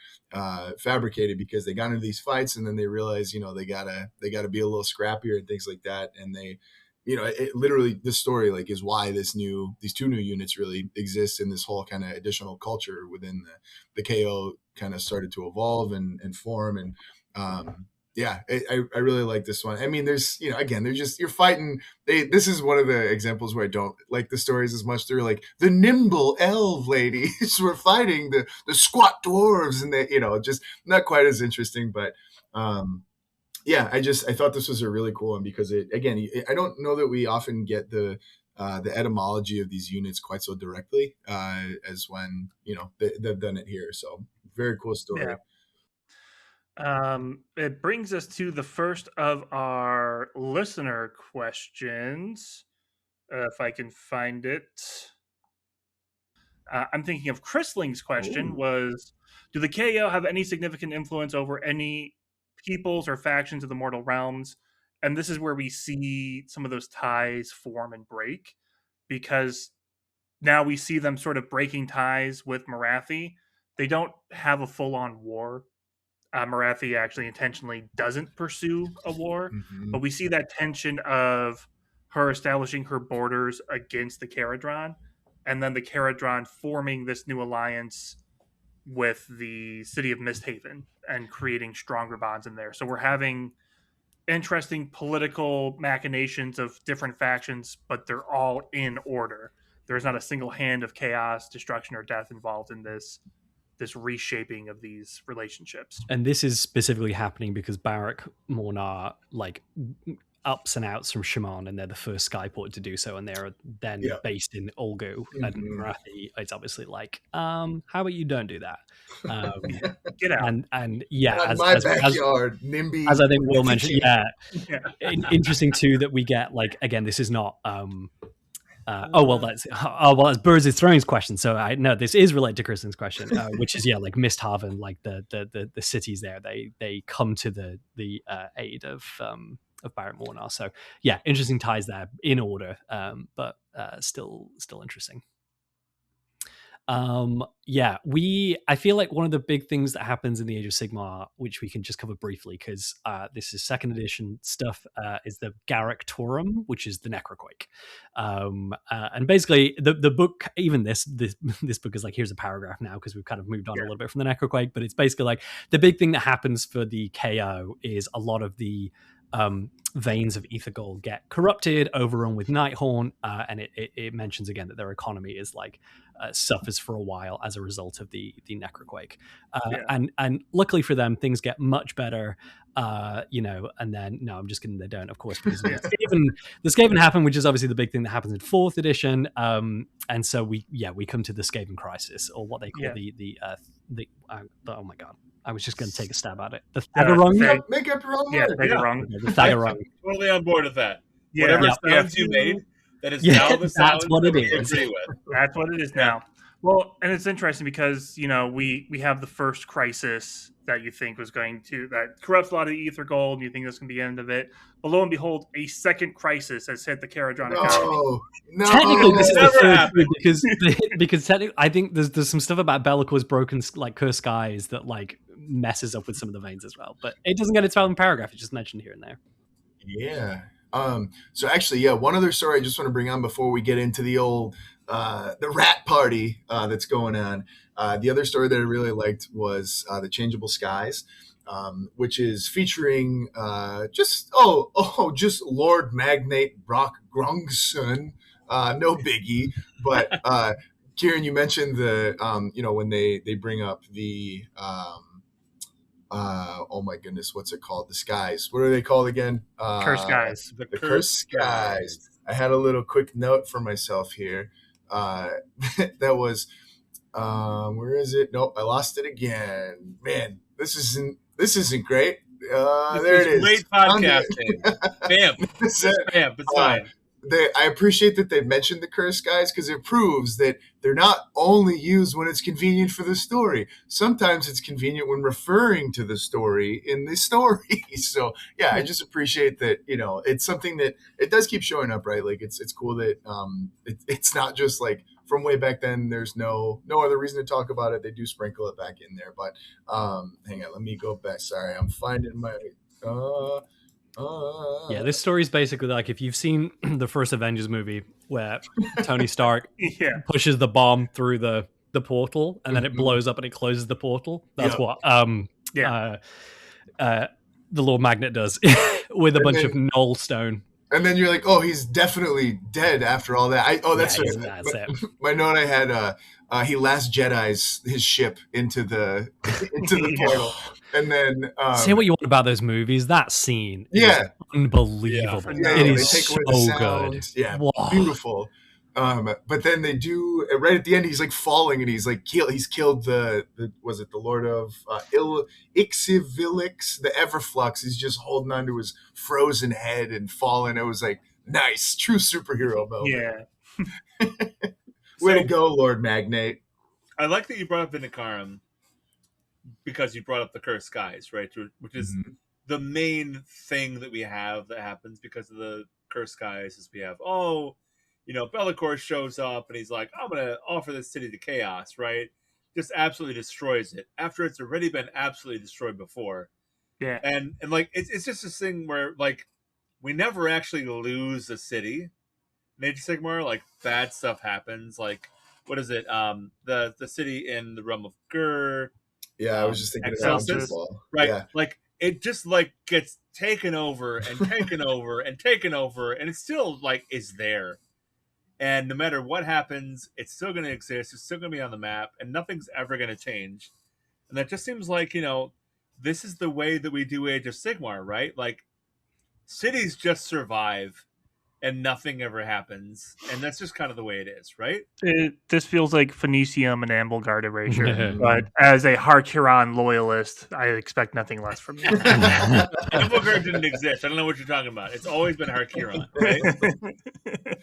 fabricated, because they got into these fights and then they realized, they gotta be a little scrappier and things like that. And they, it literally, this story like is why these 2 new units really exist, in this whole kind of additional culture within the KO kind of started to evolve and form. And yeah, I really like this one. I mean, there's, again, they're just, you're fighting. This is one of the examples where I don't like the stories as much. They're like the nimble elf ladies were fighting the squat dwarves, and they, just not quite as interesting. But yeah, I thought this was a really cool one because I don't know that we often get the etymology of these units quite so directly as when they've done it here. So very cool story. Yeah. It brings us to the first of our listener questions. If I can find it. I'm thinking of Chrisling's question was, do the KO have any significant influence over any peoples or factions of the mortal realms? And this is where we see some of those ties form and break, because now we see them sort of breaking ties with Marathi. They don't have a full-on war. Marathi actually intentionally doesn't pursue a war, but we see that tension of her establishing her borders against the Kharadron, and then the Kharadron forming this new alliance with the city of Misthaven and creating stronger bonds in there. So we're having interesting political machinations of different factions, but they're all in order. There's not a single hand of chaos, destruction, or death involved in this reshaping of these relationships. And this is specifically happening because Barak Mornar ups and outs from Shaman, and they're the first skyport to do so, and they're then based in Olgu and Marathi. It's obviously like, how about you don't do that? Get out. And yeah, as my backyard, NIMBY. As I think Will mentioned, interesting too that we get, like, again, this is not that's Birds of Thrones question. So I know this is related to Kristen's question, which is like Misthaven, like the cities there, they come to the aid of Barak Mornar. So yeah, interesting ties there in order, but still interesting. I feel like one of the big things that happens in the Age of Sigmar, which we can just cover briefly because this is second edition stuff, is the Garrick Torum, which is the Necroquake. And basically the book, even this book is like, here's a paragraph now because we've kind of moved on a little bit from the Necroquake, but it's basically like the big thing that happens for the KO is a lot of the veins of Ethergold get corrupted, overrun with Nighthorn, and it mentions again that their economy is like suffers for a while as a result of the Necroquake. And luckily for them, things get much better, and then, no, I'm just kidding, they don't, of course, because the Skaven happen, which is obviously the big thing that happens in 4th edition. And so we come to the Skaven crisis, or what they call oh my god, I was just going to take a stab at it. The Thagarung? Make up your own word. Thagarung. The Thagarung. Totally on board with that. Yeah. Whatever sounds you made, that is now the sound that's what it we is. agree with. That's what it is now. Well, and it's interesting because, we have the first crisis that you think was that corrupts a lot of the Ether Gold, and you think that's going to be the end of it. But lo and behold, a second crisis has hit the Kharadron economy. No. Technically, this is the third happened. because technically, I think there's some stuff about Be'lakor's broken, like, cursed skies that, like, messes up with some of the veins as well. But it doesn't get its own paragraph. It's just mentioned here and there. Yeah. So actually, one other story I just want to bring on before we get into the old the rat party that's going on. The other story that I really liked was the Changeable Skies, which is featuring just Lord Magnate Brock Grungson. No biggie, but Kieran, you mentioned the when they bring up the oh my goodness, what's it called? The skies. What are they called again? Cursed Skies. The Cursed Skies. I had a little quick note for myself here. That was where is it? Nope, I lost it again. Man, this isn't great. There it is. Great podcasting. Bam. It's fine. I appreciate that they mentioned the Cursed Skies because it proves that they're not only used when it's convenient for the story. Sometimes it's convenient when referring to the story in the story. So yeah, I just appreciate that. It's something that it does keep showing up, right? Like it's cool that it's not just like from way back then. There's no other reason to talk about it. They do sprinkle it back in there, but hang on, let me go back. Sorry, I'm finding my. This story is basically like if you've seen the first Avengers movie where Tony Stark pushes the bomb through the portal and then it blows up and it closes the portal. That's what the Lord Magnet does with a And bunch then- of Knoll stone. And then you're like, oh, he's definitely dead after all that. That's Yeah, right. that's it. My note I had, he last Jedi's his ship into the portal, and then Say what you want about those movies. That scene Yeah. is unbelievable. Yeah, It they is take away the so sound. good. Yeah, Whoa. beautiful. But then they do right at the end. He's like falling, and he's like he's killed the was it the Lord of Ixivilix, the Everflux. He's just holding onto his frozen head and falling. It was like nice, true superhero moment. Yeah. Way So- to go, Lord Magnate. I like that you brought up Vindicarum because you brought up the cursed skies, right? Which is the main thing that we have that happens because of the cursed skies. Is we have Bellicor shows up and he's like, I'm gonna offer this city to chaos, right? Just absolutely destroys it after it's already been absolutely destroyed before. Yeah. And like it's just this thing where like we never actually lose a city. In Age of Sigmar, like bad stuff happens. Like what is it? The city in the realm of Gur, Yeah, I was just thinking Excelsis, of Ball. right? Yeah. Like it just like gets taken over and taken over and taken over, and it still like is there. And no matter what happens, it's still going to exist. It's still going to be on the map, and nothing's ever going to change. And that just seems like this is the way that we do Age of Sigmar, right? Like cities just survive, and nothing ever happens, and that's just kind of the way it is, right? This feels like Phoenicium and Ambleguard erasure, but as a Harkuron loyalist, I expect nothing less from you. Ambleguard didn't exist. I don't know what you're talking about. It's always been Harkuron, right?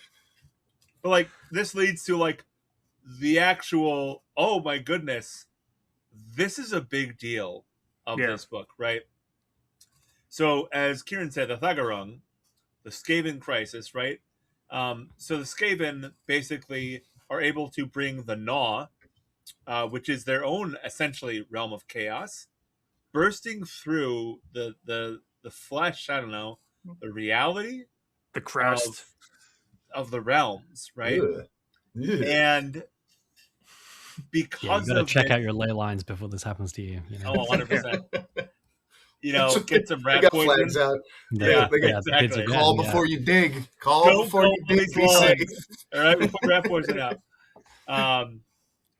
But like this leads to like the actual, oh my goodness, this is a big deal of this book, right? So as Kieran said, the Thagarung, the Skaven crisis, right? So the Skaven basically are able to bring the Gnaw, which is their own essentially realm of chaos, bursting through the flesh, I don't know, the reality, The crust of the realms, right? Yeah. And because Yeah, you got to of check it, out your ley lines before this happens to you. oh, 100%. Get some They rat got poison. flags out. Yeah, they got exactly. kids again, Call yeah. before you dig. Call Don't before go you on dig. these Be lines. safe. All right, we put rat poison out.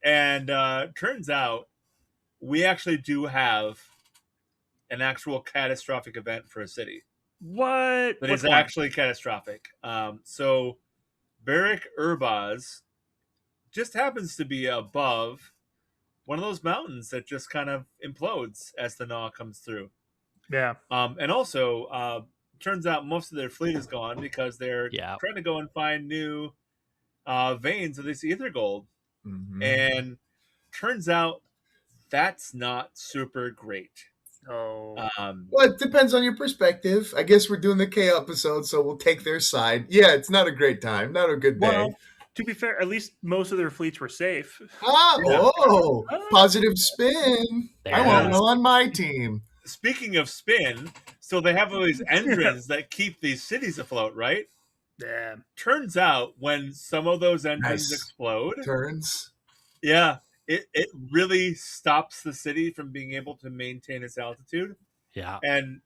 And turns out we actually do have an actual catastrophic event for a city What? that Which is one? actually catastrophic. So Beric Urbaz just happens to be above one of those mountains that just kind of implodes as the Gnaw comes through. Yeah. And also, turns out most of their fleet is gone because they're Yeah. trying to go and find new veins of this ether gold. Mhm. And turns out that's not super great. Oh. Well, it depends on your perspective. I guess we're doing the K episode, so we'll take their side. Yeah, it's not a great time, not a good day. Well, to be fair, at least most of their fleets were safe. Yeah. Positive spin. There I it want is. one on my team. Speaking of spin, so they have all these engines that keep these cities afloat, right? Yeah. Turns out when some of those engines Nice. explode, Turns. yeah, it really stops the city from being able to maintain its altitude. Yeah. And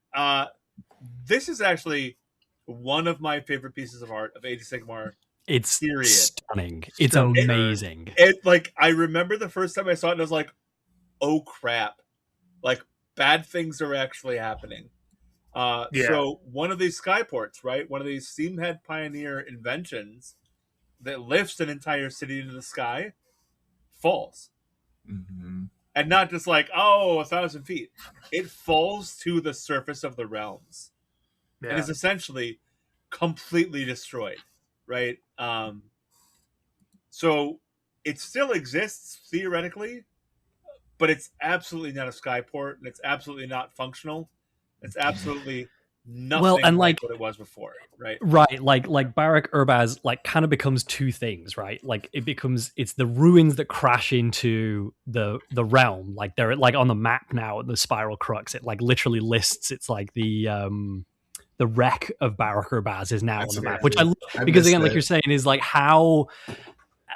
this is actually one of my favorite pieces of art of Age of Sigmar. It's Period. stunning. It's So good. amazing. It like I remember the first time I saw it and I was like, oh crap. Like bad things are actually happening. Yeah. So one of these skyports, right? One of these Steamhead Pioneer inventions that lifts an entire city into the sky falls. Mm-hmm. And not just like, 1,000 feet. It falls to the surface of the realms. Yeah. And is essentially completely destroyed, right? So it still exists theoretically, but it's absolutely not a skyport, and it's absolutely not functional. It's absolutely nothing and like what it was before, right? Right, like Barak Urbaz like kind of becomes two things, right? Like it's the ruins that crash into the realm. Like they're like on the map now at the Spiral Crux. It like literally lists it's like the wreck of Barak Urbaz is now That's on the map, amazing. which I love I because missed again, like that. you're saying, is like how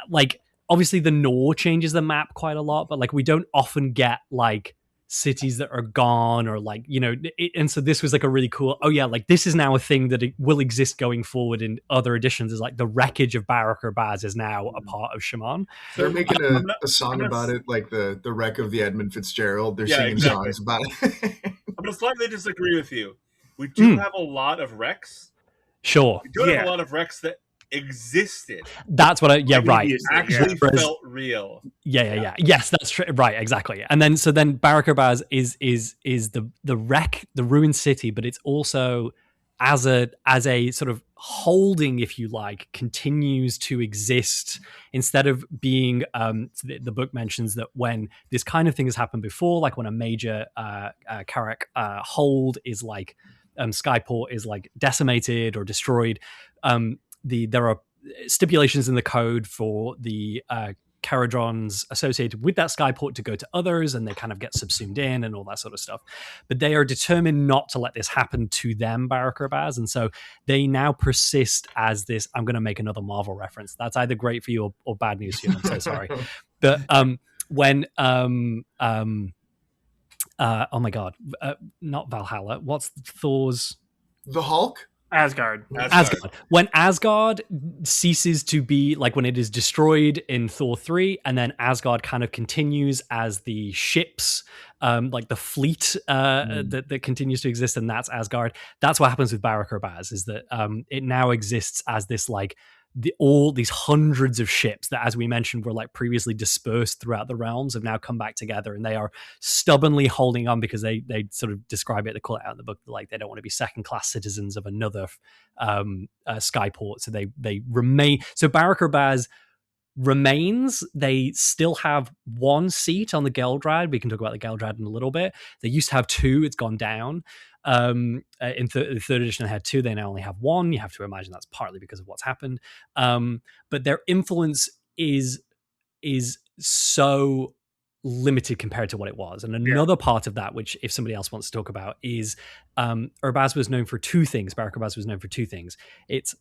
like obviously the Gnaw changes the map quite a lot, but like we don't often get like cities that are gone, or like, you know, and so this was like a really cool, oh yeah, like this is now a thing that it will exist going forward in other editions, is like the wreckage of Barak Urbaz is now a part of Shaman. They're making I'm a song about it, like the wreck of the Edmund Fitzgerald. They're singing exactly. songs about it. I'm going to slightly disagree with you. We do have a lot of wrecks. Sure. We do have a lot of wrecks that existed. That's what right. Actually felt real. Yeah. Yes, that's true. Right, exactly. And then Barak Urbaz is the wreck, the ruined city, but it's also as a sort of holding, if you like, continues to exist instead of being the book mentions that when this kind of thing has happened before, like when a major Karak hold is like Skyport is like decimated or destroyed, there are stipulations in the code for the Kharadrons associated with that Skyport to go to others, and they kind of get subsumed in and all that sort of stuff. But they are determined not to let this happen to them, Barak Urbaz, and so they now persist as this. I'm going to make another Marvel reference. That's either great for you or bad news for you. I'm so sorry. But when oh my god, not Valhalla. What's Thor's? The Hulk? Asgard. When Asgard ceases to be, like when it is destroyed in Thor 3, and then Asgard kind of continues as the ships, like the fleet that continues to exist, and that's Asgard. That's what happens with Barak Urbaz, is that it now exists as this like all these hundreds of ships that, as we mentioned, were like previously dispersed throughout the realms, have now come back together, and they are stubbornly holding on because they sort of describe it, they call it out in the book, like they don't want to be second-class citizens of another Skyport, so they remain. So Barak Urbaz remains. They still have one seat on the Geldrad. We can talk about the Geldrad in a little bit. They used to have two. It's gone down. In the third edition, they had two. They now only have one. You have to imagine that's partly because of what's happened. But their influence is so limited compared to what it was. And another part of that, which if somebody else wants to talk about, is Urbaz was known for two things. Barak Urbaz was known for two things. It's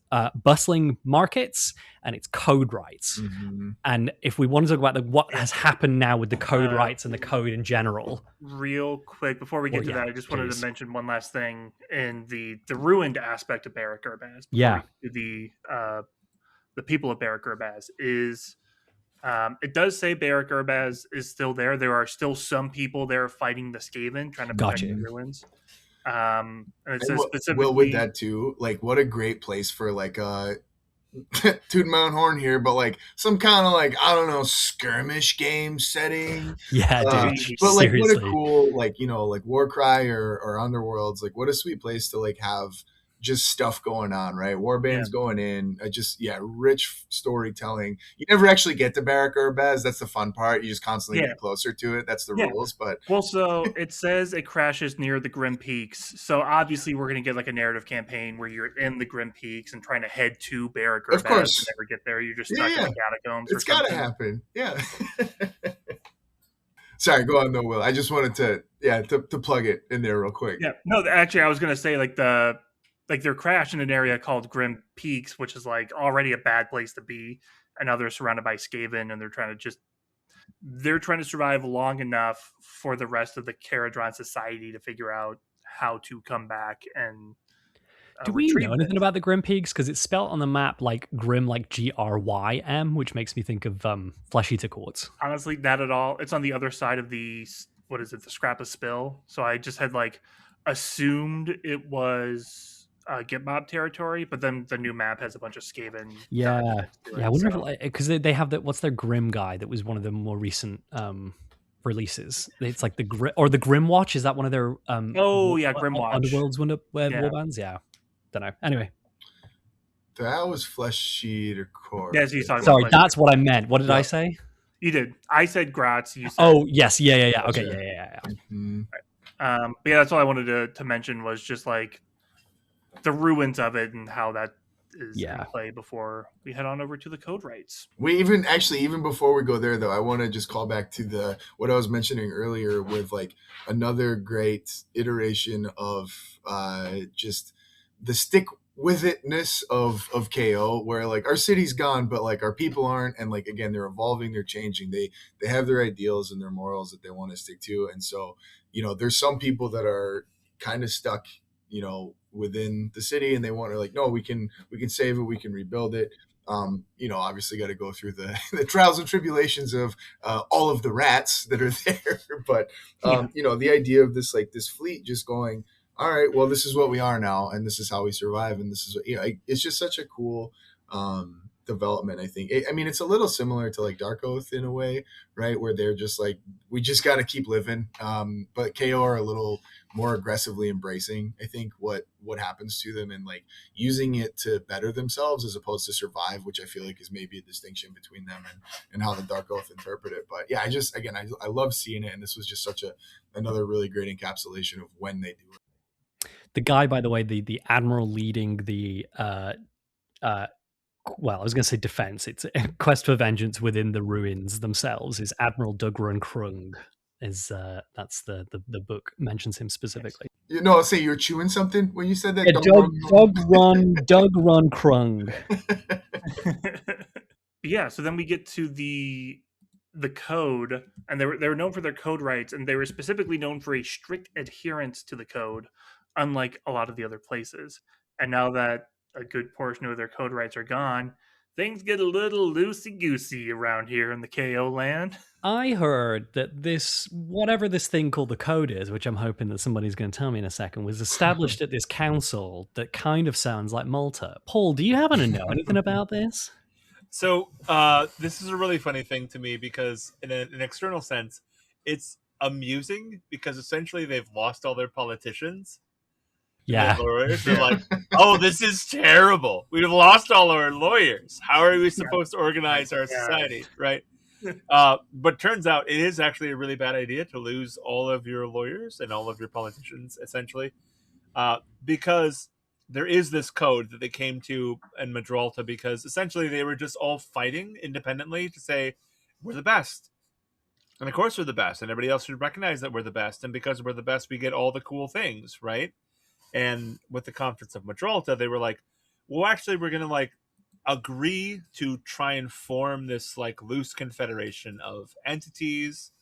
bustling markets and it's code rights. Mm-hmm. And if we want to talk about what has happened now with the code rights and the code in general. Real quick, before we get to that, I just wanted to mention one last thing in the ruined aspect of Barak Urbaz. The people of Barak Urbaz is... it does say Barak Urbaz is still there. There are still some people there fighting the Skaven, trying to protect the ruins. And it says specifically... Well, with that too, like, what a great place for, like, tooting my own horn here, but, like, some kind of, like, I don't know, skirmish game setting. Yeah, dude. But, like, seriously, what a cool, like, you know, like, Warcry or Underworlds, like, what a sweet place to, like, have just stuff going on, right? Warbands going in, rich storytelling. You never actually get to Barak Urbaz. That's the fun part. You just constantly get closer to it. That's the rules. But so it says it crashes near the Grim Peaks. So obviously we're going to get like a narrative campaign where you're in the Grim Peaks and trying to head to Barak Urbaz. Of course, and never get there. You're just stuck in the catacombs. It's got to happen. Yeah. Sorry, go on though, Will. I just wanted to plug it in there real quick. Yeah. No, actually, I was going to say they're crashed in an area called Grim Peaks, which is like already a bad place to be. And now they're surrounded by Skaven, and they're trying to survive long enough for the rest of the Kharadron society to figure out how to come back and do we know anything about the Grim Peaks? Because it's spelled on the map like Grim, like Grym, which makes me think of Flesh Eater Courts. Honestly, not at all. It's on the other side of the Scrap of Spill. So I just had like assumed it was Gitmob territory, but then the new map has a bunch of Skaven. I wonder if, because they have what's their Grim guy that was one of the more recent releases. It's like the Grim Watch. Is that one of their Grim Watch Underworld's warbands? Yeah, don't know. Anyway, that was Flesh Eater Court. Yes, you talking sorry, that's what I meant. What did I say? You did. I said Gratz. You said. Oh yes, yeah. Okay, yeah. Mm-hmm. But that's all I wanted to mention was just like the ruins of it and how that is in play before we head on over to the code rights. We even before we go there though, I want to just call back to what I was mentioning earlier with like another great iteration of just the stick with itness of KO, where like our city's gone, but like our people aren't, and like again, they're evolving, they're changing, they have their ideals and their morals that they want to stick to, and so there's some people that are kind of stuck, within the city, and they want to like, no, we can save it, we can rebuild it. Obviously got to go through the trials and tribulations of all of the rats that are there, but the idea of this fleet just going, all right, well, this is what we are now, and this is how we survive, and this is it's just such a cool development. I think. I mean, it's a little similar to like Dark Oath in a way, right? Where they're just like, we just got to keep living. But KO are a little more aggressively embracing, I think, what happens to them and like using it to better themselves as opposed to survive, which I feel like is maybe a distinction between them and how the Dark Oath interpret it. But yeah, I love seeing it, and this was just such another really great encapsulation of when they do it. The guy, by the way, the admiral leading the well, I was going to say defense. It's a quest for vengeance within the ruins themselves. Is Admiral Dugran Krung? Is that's the book mentions him specifically. Say you were chewing something when you said that. Yeah, Doug Run Krung. Yeah, so then we get to the code, and they were known for their code rights, and they were specifically known for a strict adherence to the code, unlike a lot of the other places. And now that a good portion of their code rights are gone, things get a little loosey-goosey around here in the KO land. I heard that whatever this thing called the code is, which I'm hoping that somebody's going to tell me in a second, was established at this council that kind of sounds like Malta. Paul, do you happen to know anything about this? So this is a really funny thing to me because in an external sense, it's amusing because essentially they've lost all their politicians. Yeah. Lawyers. They're like, oh, this is terrible. We've lost all our lawyers. How are we supposed to organize our society? Right. But turns out it is actually a really bad idea to lose all of your lawyers and all of your politicians, essentially, because there is this code that they came to in Madrolta because essentially they were just all fighting independently to say, we're the best. And of course we're the best. And everybody else should recognize that we're the best. And because we're the best, we get all the cool things, right? And with the Conference of Madrolta, they were like, well, actually, we're going to like agree to try and form this like loose confederation of entities.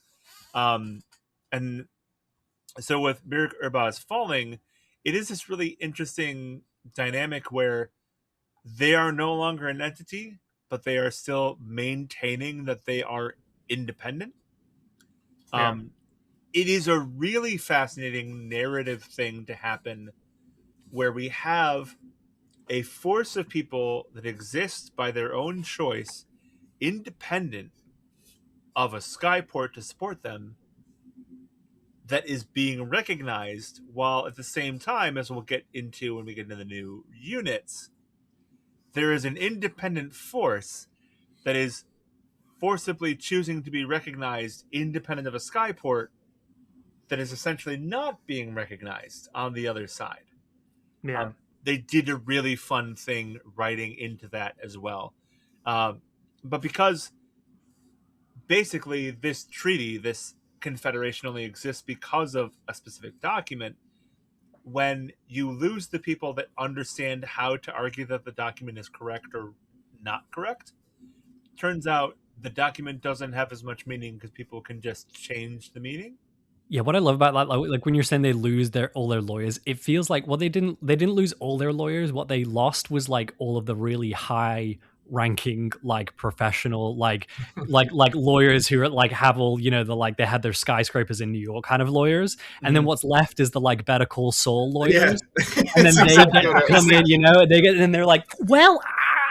And so with Bir Urbaz falling, it is this really interesting dynamic where they are no longer an entity, but they are still maintaining that they are independent. Yeah. It is a really fascinating narrative thing to happen where we have a force of people that exists by their own choice, independent of a skyport to support them, that is being recognized, while at the same time, as we'll get into when we get into the new units, there is an independent force that is forcibly choosing to be recognized independent of a skyport that is essentially not being recognized on the other side. Yeah. They did a really fun thing writing into that as well. But because basically this treaty, this confederation only exists because of a specific document, when you lose the people that understand how to argue that the document is correct or not correct, turns out the document doesn't have as much meaning because people can just change the meaning. Yeah, what I love about that, like when you're saying they lose all their lawyers, it feels like, well, they didn't lose all their lawyers. What they lost was like all of the really high ranking, like professional, like lawyers who are like have all, they had their skyscrapers in New York kind of lawyers, and then what's left is the like Better Call Saul lawyers, and then they come in, and they're like, well,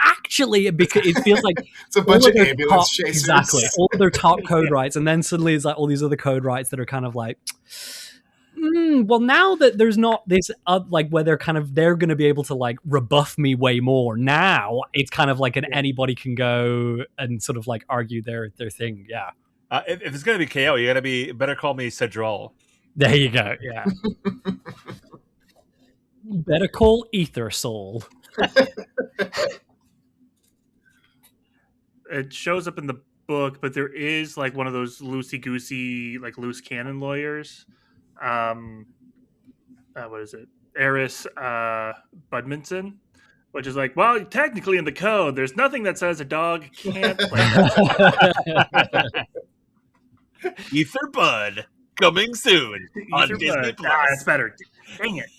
actually, because it feels like it's a bunch of ambulance chasers. Exactly, all of their top code rights, and then suddenly it's like all these other code rights that are kind of like, well, now that there's not this like where they're going to be able to like rebuff me way more. Now it's kind of like anybody can go and sort of like argue their thing. Yeah. If it's going to be KO, you got to be better call me Cedral. There you go. Yeah. Better call Ether Soul. It shows up in the book, but there is like one of those loosey-goosey, like loose cannon lawyers. What is it? Eris Budmanson, which is like, well, technically in the code, there's nothing that says a dog can't play. Ether Bud coming soon on Ether Disney Bud. Plus. It's better. Dang it.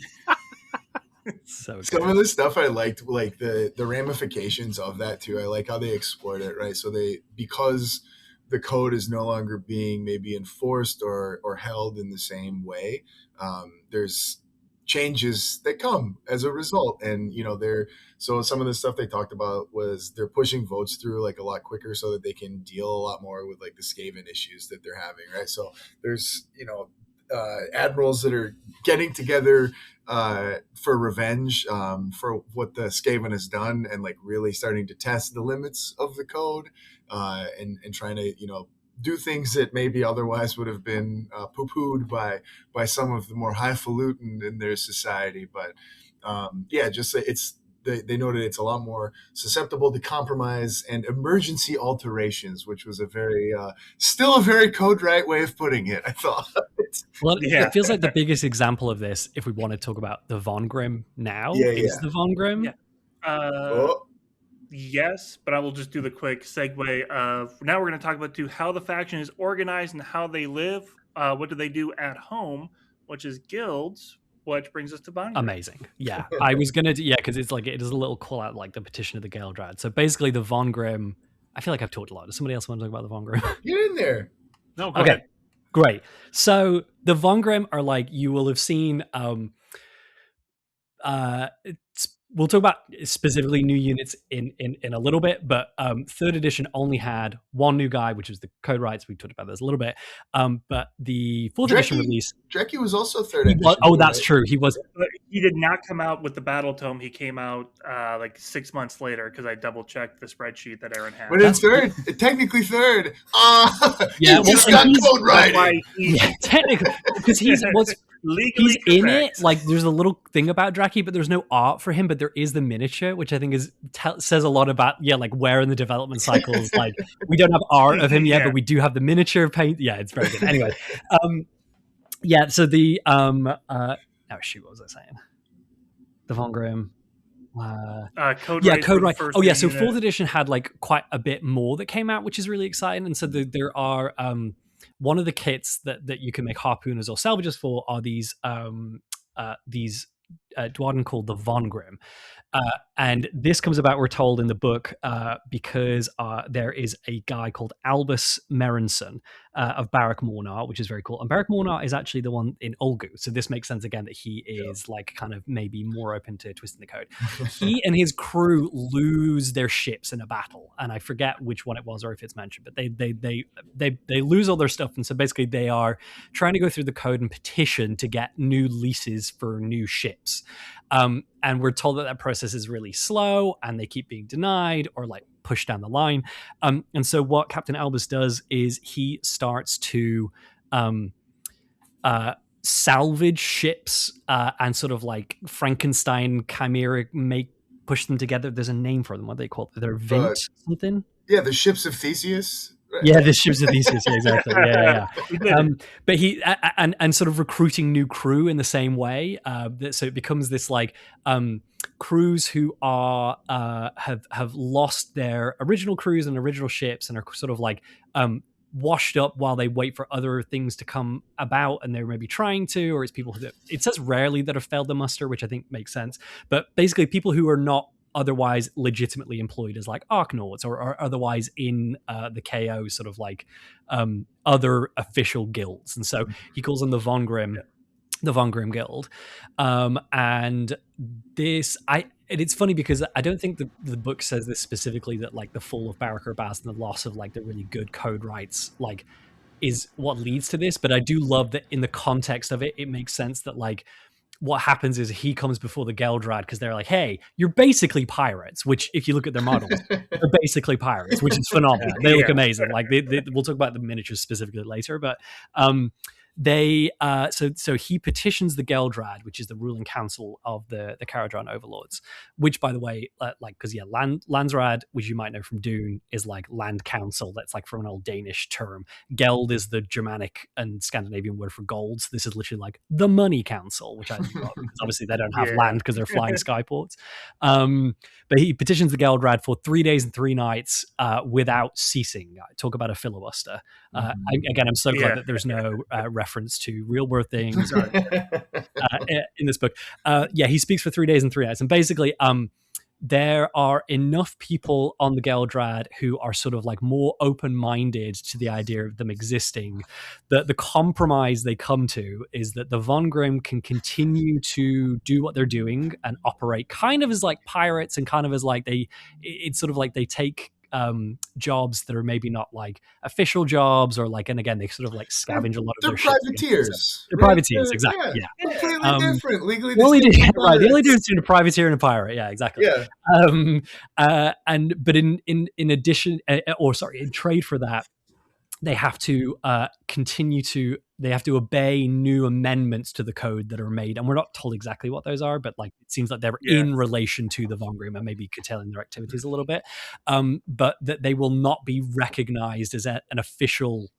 So Some good. of the stuff I liked, like the ramifications of that too. I like how they explored it, right? So because the code is no longer being maybe enforced or held in the same way, there's changes that come as a result. And so some of the stuff they talked about was they're pushing votes through like a lot quicker so that they can deal a lot more with like the Skaven issues that they're having, right? So there's admirals that are getting together for revenge for what the Skaven has done, and like really starting to test the limits of the code and trying to do things that maybe otherwise would have been poo-pooed by some of the more highfalutin in their society. But they noted it's a lot more susceptible to compromise and emergency alterations, which was still a very code right way of putting it, I thought. Well, it feels like the biggest example of this, if we want to talk about the Von Grimm now, is the Von Grimm. Yeah. Yes, but I will just do the quick segue of now we're going to talk about how the faction is organized and how they live. What do they do at home, which is guilds, which brings us to Von Grimm. Amazing. Yeah. I was going to because it's like it is a little call out like the petition of the Gaeldrad. So basically the Von Grimm, I feel like I've talked a lot. Does somebody else want to talk about the Von Grimm? Get in there. No, go ahead. Great. So the Von Grimm are like, you will have seen we'll talk about specifically new units in a little bit, but third edition only had one new guy, which was the code rights. We talked about this a little bit. But the fourth edition release, Dreki was also third edition. That's true. He was. But he did not come out with the Battletome. He came out like 6 months later because I double checked the spreadsheet that Aaron had. But it's third. Technically third. Yeah, just got code right. Yeah, technically, because he's in it. Like, there's a little thing about Dreki, but there's no art for him. But there is the miniature, which I think says a lot about like where in the development cycles. Like, we don't have art of him yet, but we do have the miniature paint. Yeah, it's very good. Anyway, so the what was I saying? The Von Grimm. Code right. Oh yeah, so unit. fourth edition had like quite a bit more that came out, which is really exciting. And so there are one of the kits that you can make harpooners or salvagers for are these Dwarden called the Von Grimm. And this comes about, we're told in the book, because there is a guy called Albus Merenson of Barak Mornar, which is very cool. And Barak Mornar is actually the one in Olgu. So this makes sense again that he is like kind of maybe more open to twisting the code. He and his crew lose their ships in a battle. And I forget which one it was or if it's mentioned, but they lose all their stuff. And so basically they are trying to go through the code and petition to get new leases for new ships. And we're told that process is really slow and they keep being denied or like pushed down the line. And so what Captain Albus does is he starts to salvage ships and sort of like Frankenstein chimera push them together. There's a name for them. What they call it? They're Vint something? Yeah, the ships of Theseus. Yeah, the ships of Theseus. Yeah, exactly. Yeah. But he and sort of recruiting new crew in the same way. So it becomes this like crews who are have lost their original crews and original ships and are sort of like washed up while they wait for other things to come about, and they're maybe trying to, or it's people who it says rarely that have failed the muster, which I think makes sense. But basically, people who are not otherwise legitimately employed as like Arkanauts or otherwise in the KO sort of like other official guilds. And so he calls them the Von Grimm, the Von Grimm Guild. And it's funny because I don't think the book says this specifically, that like the fall of Barak Urbaz and the loss of like the really good code rights like is what leads to this. But I do love that in the context of it, it makes sense that like what happens is he comes before the Gaeldrad because they're like, hey, you're basically pirates, which if you look at their models, they're basically pirates, which is phenomenal. They look amazing. Like we'll talk about the miniatures specifically later, but they so he petitions the Geldrad, which is the ruling council of the Kharadron Overlords, which, by the way, like, because Landsraad, which you might know from Dune, is like land council. That's like from an old Danish term. Geld is the Germanic and Scandinavian word for gold. So this is literally like the money council, which I love, because obviously they don't have land because they're flying skyports. But he petitions the Geldrad for 3 days and 3 nights without ceasing. Talk about a filibuster. Again, I'm so glad that there's no reference to real world things in this book. He speaks for 3 days and 3 nights, and basically there are enough people on the Geldrad who are sort of like more open-minded to the idea of them existing, that the compromise they come to is that the Von Grimm can continue to do what they're doing and operate kind of as like pirates, and kind of as like it's sort of like they take jobs that are maybe not like official jobs, or like, and again, they sort of like scavenge a lot of their privateers. They're privateers, exactly. Yeah. Completely different, legally the only distinct. Right, the only difference between a privateer and a pirate. Yeah, exactly. Yeah. But in addition, in trade for that, they have to they have to obey new amendments to the code that are made, and we're not told exactly what those are, but like it seems like they're in relation to the Von Grimm and maybe curtailing their activities a little bit, but that they will not be recognized as an official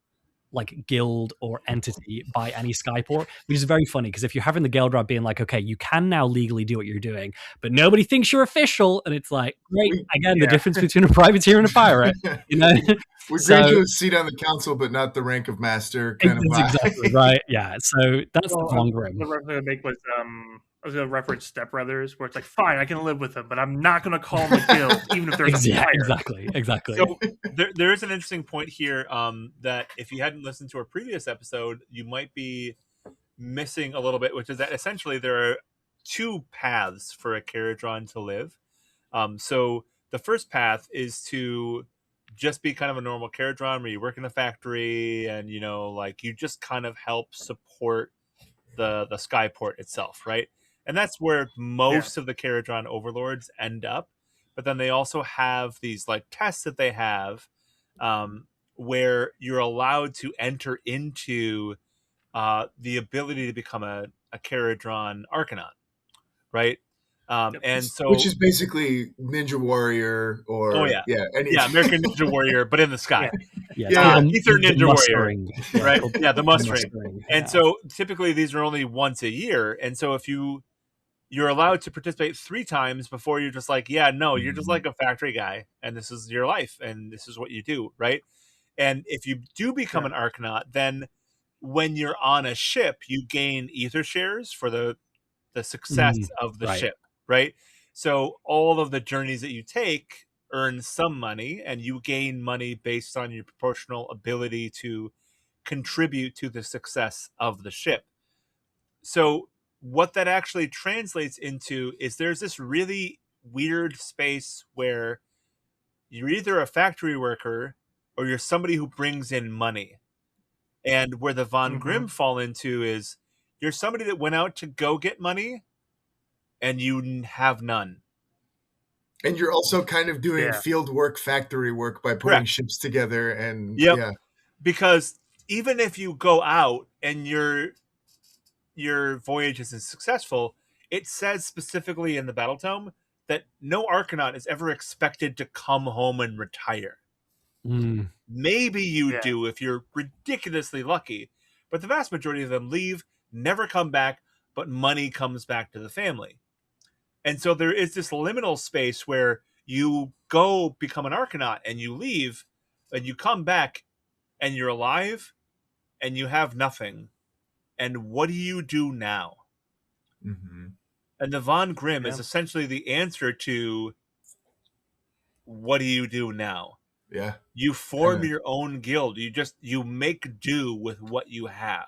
like guild or entity by any Skyport, which is very funny, because if you're having the Geldrad being like, okay, you can now legally do what you're doing, but nobody thinks you're official, and it's like, great, again, the difference between a privateer and a pirate, you know. We grant you a seat on the council, but not the rank of master. Kind of exactly right. Yeah. So that's the Von Grimm. The reference I make was I was going to reference Step Brothers, where it's like, fine, I can live with them, but I'm not going to call them a guild, even if there's a fire. Exactly. So there is an interesting point here that if you hadn't listened to our previous episode, you might be missing a little bit, which is that essentially there are 2 paths for a Kharadron to live. So the first path is to just be kind of a normal Kharadron, where you work in a factory and, you know, like you just kind of help support the Skyport itself, right? And that's where most of the Kharadron Overlords end up. But then they also have these like tests that they have where you're allowed to enter into the ability to become a Kharadron Arcanaut, right? And so, which is basically Ninja Warrior, or American Ninja Warrior, but in the sky. Ether Ninja Warrior, right? The must ring. And so typically these are only once a year, and so if you're allowed to participate 3 times before you're just like, you're just like a factory guy, and this is your life, and this is what you do, right? And if you do become an Arcanaut, then when you're on a ship, you gain ether shares for the success of the ship, right? So all of the journeys that you take earn some money, and you gain money based on your proportional ability to contribute to the success of the ship. So what that actually translates into is there's this really weird space where you're either a factory worker or you're somebody who brings in money. And where the Von Grimm fall into is you're somebody that went out to go get money and you have none. And you're also kind of doing field work, factory work by putting ships together. And because even if you go out and your voyage isn't successful, it says specifically in the Battletome that no Arcanaut is ever expected to come home and retire. Maybe you do if you're ridiculously lucky, but the vast majority of them leave, never come back, but money comes back to the family. And so there is this liminal space where you go become an Arcanaut and you leave, and you come back and you're alive and you have nothing. And what do you do now? And the Von Grimm is essentially the answer to what do you do now? Yeah. You form your own guild. You make do with what you have,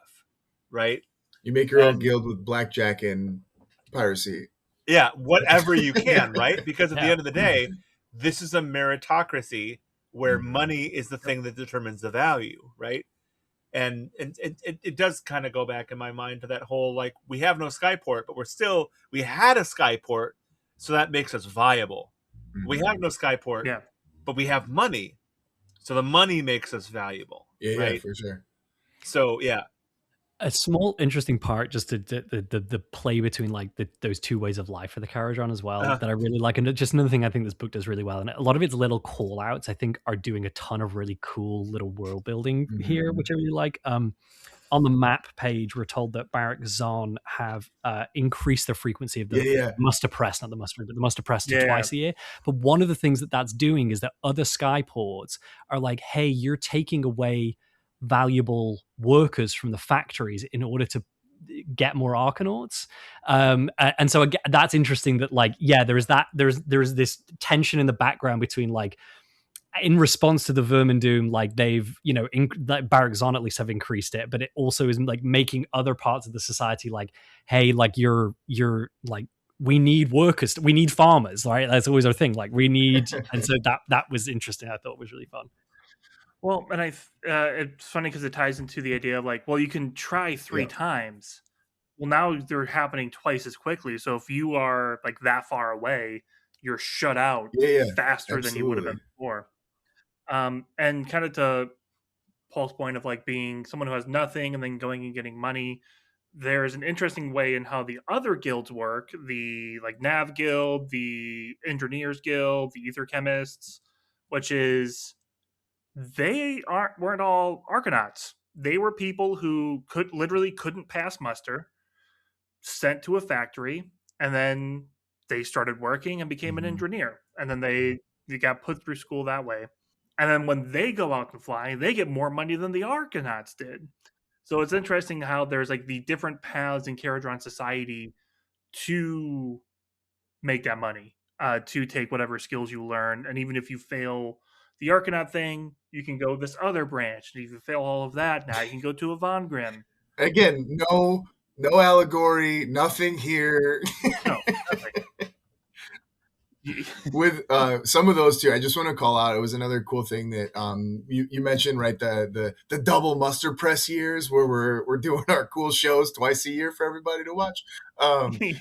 right? You make your own guild with blackjack and piracy. Yeah, whatever you can, right? Because at the end of the day, this is a meritocracy where money is the thing that determines the value, right? And it does kind of go back in my mind to that whole, like, we have no Skyport, but we had a Skyport, so that makes us viable. We have no Skyport, but we have money, so the money makes us valuable. Yeah, for sure. So, A small interesting part, just to the play between like those two ways of life for the Kharadron as well, that I really like. And just another thing I think this book does really well, and a lot of its little call outs I think are doing a ton of really cool little world building here, which I really like. On the map page, we're told that Barak Zahn have increased the frequency of the muster press, not the muster, but the muster press to twice a year. But one of the things that that's doing is that other skyports are like, hey, you're taking away valuable workers from the factories in order to get more Arcanauts. And so again, that's interesting that like, yeah, there's this tension in the background between like, in response to the Vermin Doom, like they've, like Barak Zahn at least have increased it, but it also is like making other parts of the society like, hey, like you're like, we need workers, we need farmers, right? That's always our thing. Like we need, and so that was interesting. I thought was really fun. Well, and it's funny because it ties into the idea of like, well, you can try 3 times. Well, now they're happening twice as quickly. So if you are like that far away, you're shut out faster than you would have been before. And kind of to Paul's point of like being someone who has nothing and then going and getting money, there's an interesting way in how the other guilds work, the like Nav Guild, the Engineers Guild, the Ether Chemists, which is they weren't all Arcanauts. They were people who couldn't pass muster, sent to a factory, and then they started working and became an engineer. And then they got put through school that way. And then when they go out and fly, they get more money than the Arcanauts did. So it's interesting how there's like the different paths in Kharadron society to make that money, to take whatever skills you learn. And even if you fail the Arcanaut thing, you can go this other branch. And if you fail all of that, now you can go to Avangrim. Again, no allegory, nothing here. No, nothing. With some of those two, I just want to call out. It was another cool thing that you mentioned, right? The double muster press years where we're doing our cool shows twice a year for everybody to watch.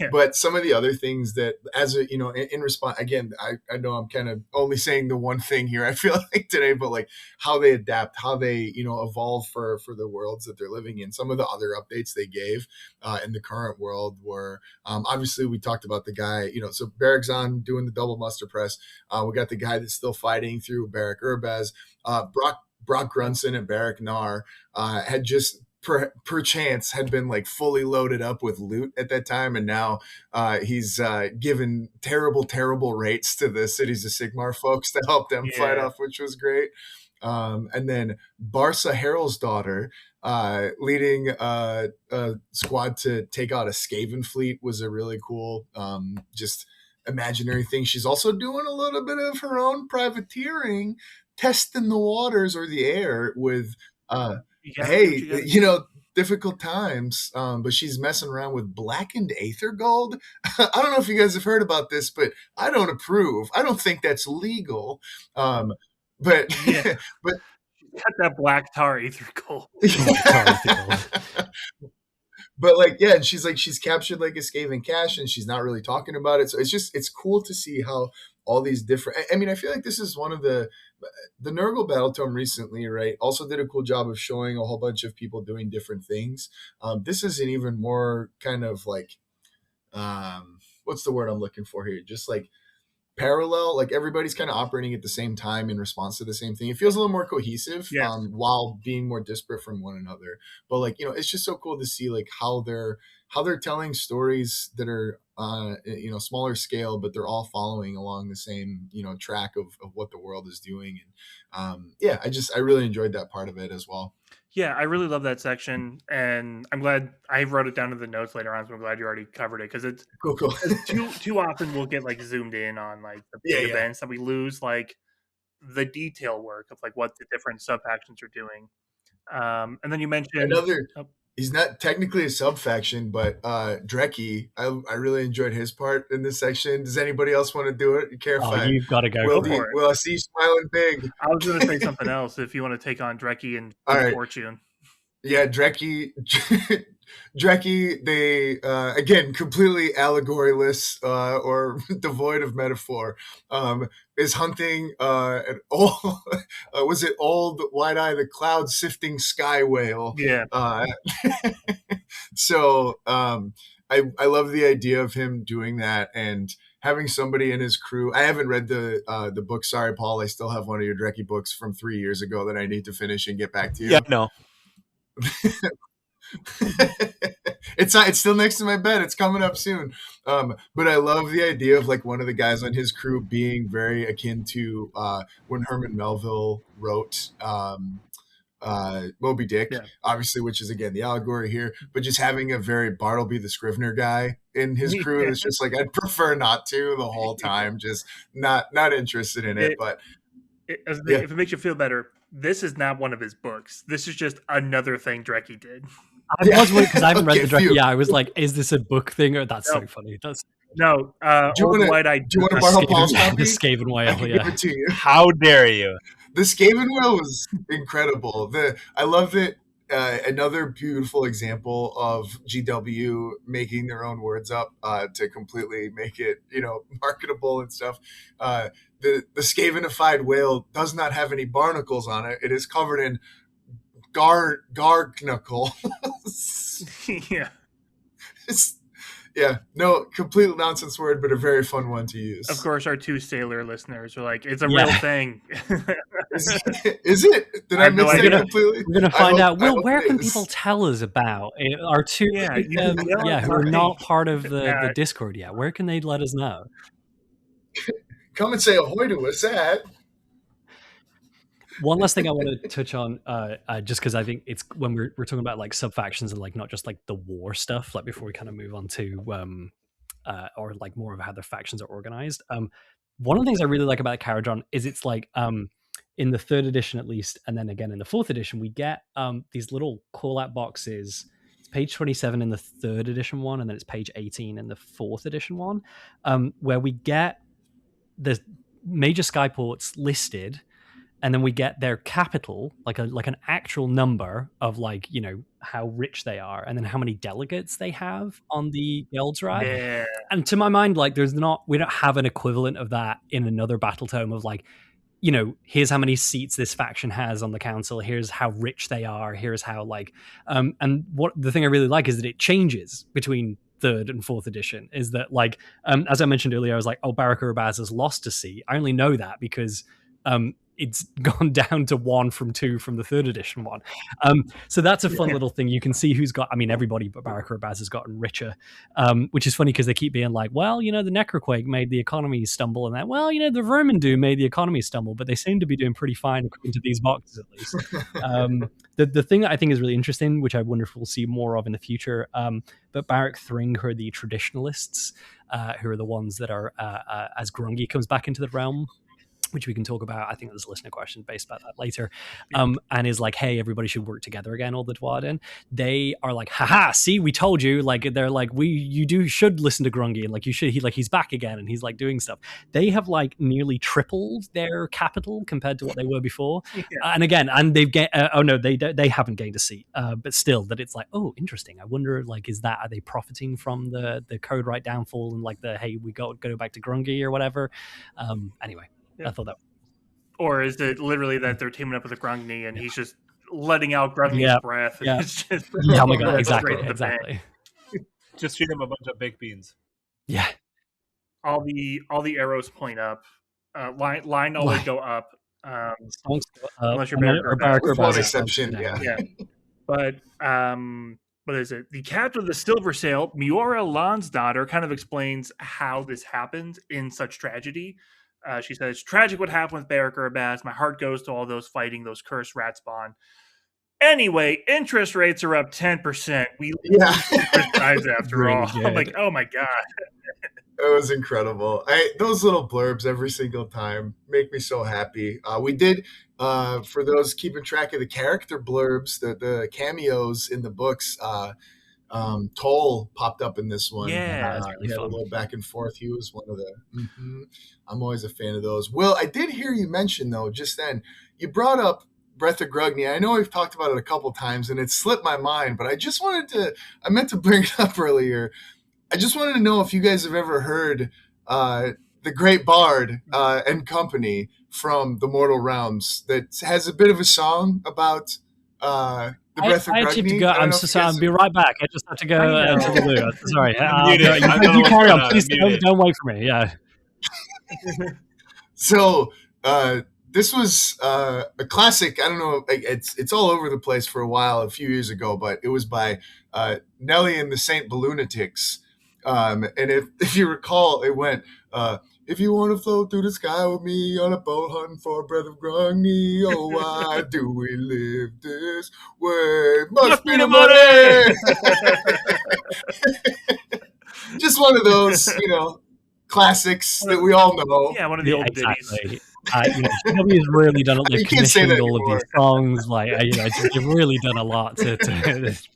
But some of the other things that, as a in response, again, I know I'm kind of only saying the one thing here. I feel like today, but like how they adapt, how they evolve for the worlds that they're living in. Some of the other updates they gave in the current world were obviously we talked about the guy, so Barak Zahn doing the double muster press. We got the guy that's still fighting through Barak Urbaz. Brock Grunson and Barak Nar had just perchance had been like fully loaded up with loot at that time, and now he's given terrible rates to the Cities of Sigmar folks to help them fight off, which was great. And then Barca Harrell's daughter leading a squad to take out a Skaven fleet was a really cool just imaginary thing. She's also doing a little bit of her own privateering, testing the waters or the air with difficult times, but she's messing around with blackened aether gold. I don't know if you guys have heard about this, but I don't approve. I don't think that's legal. But but got that black tar aether gold. But like, yeah, and she's captured like a Skaven cache, and she's not really talking about it. So it's cool to see how all these different. I mean, I feel like this is one of the Nurgle Battletome recently, right? Also did a cool job of showing a whole bunch of people doing different things. This is an even more kind of like, what's the word I'm looking for here? Just like parallel, like everybody's kind of operating at the same time in response to the same thing. It feels a little more cohesive while being more disparate from one another. But like, it's just so cool to see like how they're telling stories that are smaller scale, but they're all following along the same track of what the world is doing. And I really enjoyed that part of it as well. Yeah, I really love that section, and I'm glad I wrote it down in the notes later on. So I'm glad you already covered it, because it's cool. Too often we'll get like zoomed in on like the big events that we lose like the detail work of like what the different sub factions are doing. And then you mentioned he's not technically a sub faction, but Dreki, I really enjoyed his part in this section. Does anybody else want to do it? You've got to go for it. Well, I see you smiling big. I was going to say something else if you want to take on Dreki and Fortune. Yeah, Dreki Dreki, they again completely allegoryless or devoid of metaphor, is hunting an old was it old Wide Eye the cloud sifting sky whale? Yeah. So I love the idea of him doing that and having somebody in his crew. I haven't read the book. Sorry, Paul. I still have one of your Dreki books from 3 years ago that I need to finish and get back to you. Yeah, no. It's still next to my bed. It's coming up soon. But I love the idea of like one of the guys on his crew being very akin to when Herman Melville wrote Moby Dick, Yeah. obviously, which is again the allegory here, but just having a very Bartleby the Scrivener guy in his crew Yeah. is just like I'd prefer not to the whole time, just not interested in it. But if it makes you feel better, this is not one of his books. This is just another thing Dreki did. I was waiting because I haven't read the Dreki. phew. Yeah, I was like, is this a book thing? Or that's No. so funny. That's No, Do you Old wanna- Wide-Eyed do you want to borrow Paul's the copy? Skaven I whale. can Yeah. give it to you. How dare you? The Skaven whale was incredible. I love that. Another beautiful example of GW making their own words up to completely make it, marketable and stuff. The Skavenified whale does not have any barnacles on it. It is covered in garnacles. Yeah. No, complete nonsense word, but a very fun one to use. Of course, our two sailor listeners are like, it's a Yeah. real thing. Is it? Did I I have no miss that idea. completely? We're gonna I find hope- out. I Will, hope where it can is. people tell us about our two? Yeah, you can yell who are at not me. part of the Yeah. Discord yet. Where can they let us know? Come and say ahoy to us at. One last thing I want to touch on, just because I think it's when we're talking about like sub factions and like not just like the war stuff, like before we kind of move on to or like more of how the factions are organized. One of the things I really like about Kharadron is it's like in the 3rd edition at least, and then again in the 4th edition, we get these little call out boxes. It's page 27 in the 3rd edition one, and then it's page 18 in the 4th edition one, where we get the major skyports listed. And then we get their capital, like an actual number of like, how rich they are, and then how many delegates they have on the Geldsrad. Yeah. And to my mind, like we don't have an equivalent of that in another Battletome of like, here's how many seats this faction has on the council, here's how rich they are, here's how like and what the thing I really like is that it changes between 3rd and 4th edition. Is that like as I mentioned earlier, I was like, Barak Urbaz has lost a seat. I only know that because it's gone down to 1 from 2 from the 3rd edition one. So that's a fun little thing. You can see who's got, everybody but Barak Urbaz has gotten richer, which is funny because they keep being like, well, the Necroquake made the economy stumble, and that, well, the Vermindu made the economy stumble, but they seem to be doing pretty fine according to these boxes at least. The thing that I think is really interesting, which I wonder if we'll see more of in the future, but Barak Thring, who are the traditionalists, who are the ones that are, as Grungy comes back into the realm, which we can talk about. I think there's a listener question based about that later. And is like, hey, everybody should work together again, all the Dwarden. They are like, haha, see, we told you. Like, they're like, you should listen to Grungy, and like you should, he's back again and he's like doing stuff. They have like nearly tripled their capital compared to what they were before. Yeah. And again, and they've they haven't gained a seat, but still that it's like, oh, interesting. I wonder, like, are they profiting from the code right downfall and like hey, we go back to Grungy or whatever. Anyway. Yeah. I thought that. Or is it literally that they're teaming up with a Grungy and he's just letting out Grungy's breath? And it's just Oh my god, straight in the bank. exactly. Just feed him a bunch of baked beans. Yeah. All the arrows point up. Line always go up. Unless you're Barak With one Urbaz. exception, yeah. Yeah. But what is it? The captain of the Silver Sail, Miora Lansdottir, kind of explains how this happened in such tragedy. She says, tragic what happened with Barak Urbaz. My heart goes to all those fighting those cursed rat spawn. Anyway, interest rates are up 10%. We guys after Really all. good. I'm like, oh my god. It was incredible. Those little blurbs every single time make me so happy. We did, for those keeping track of the character blurbs, the cameos in the books, Toll popped up in this one. Yeah, we had a little back and forth. He was one of the. I'm always a fan of those. Will, I did hear you mention though just then. You brought up Breath of Grugni. I know we've talked about it a couple times, and it slipped my mind, but I meant to bring it up earlier. I just wanted to know if you guys have ever heard the Great Bard and Company from the Mortal Realms that has a bit of a song about the Breath of I actually have to Grugni. go. I don't I'm know so if you sorry. guys I'll be right back. I just have to go to the loo. Sorry. muted. I don't know You what's carry going on. on. Please I'm muted. don't wait for me. Yeah. So this was a classic. I don't know. It's all over the place for a while, a few years ago, but it was by Nelly and the Saint Balloonatics. And if you recall, it went, if you want to float through the sky with me on a boat hunting for a breath of Grugni, oh, why do we live this way? Must be the money! Just one of those, classics that we all know. Yeah, one of the old ditties. Exactly. CW has really done it. They've You can't say that commissioned all of anymore. these songs. Like, they've really done a lot to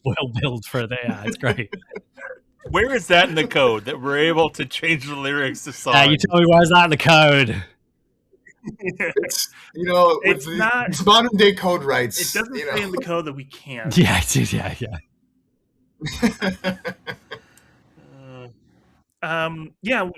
well build for the. Yeah, it's great. Where is that in the code that we're able to change the lyrics to songs? You tell me where's that in the code? It's It's not- it's modern day code rights. It doesn't say in the code that we can't. Yeah, it is. Yeah.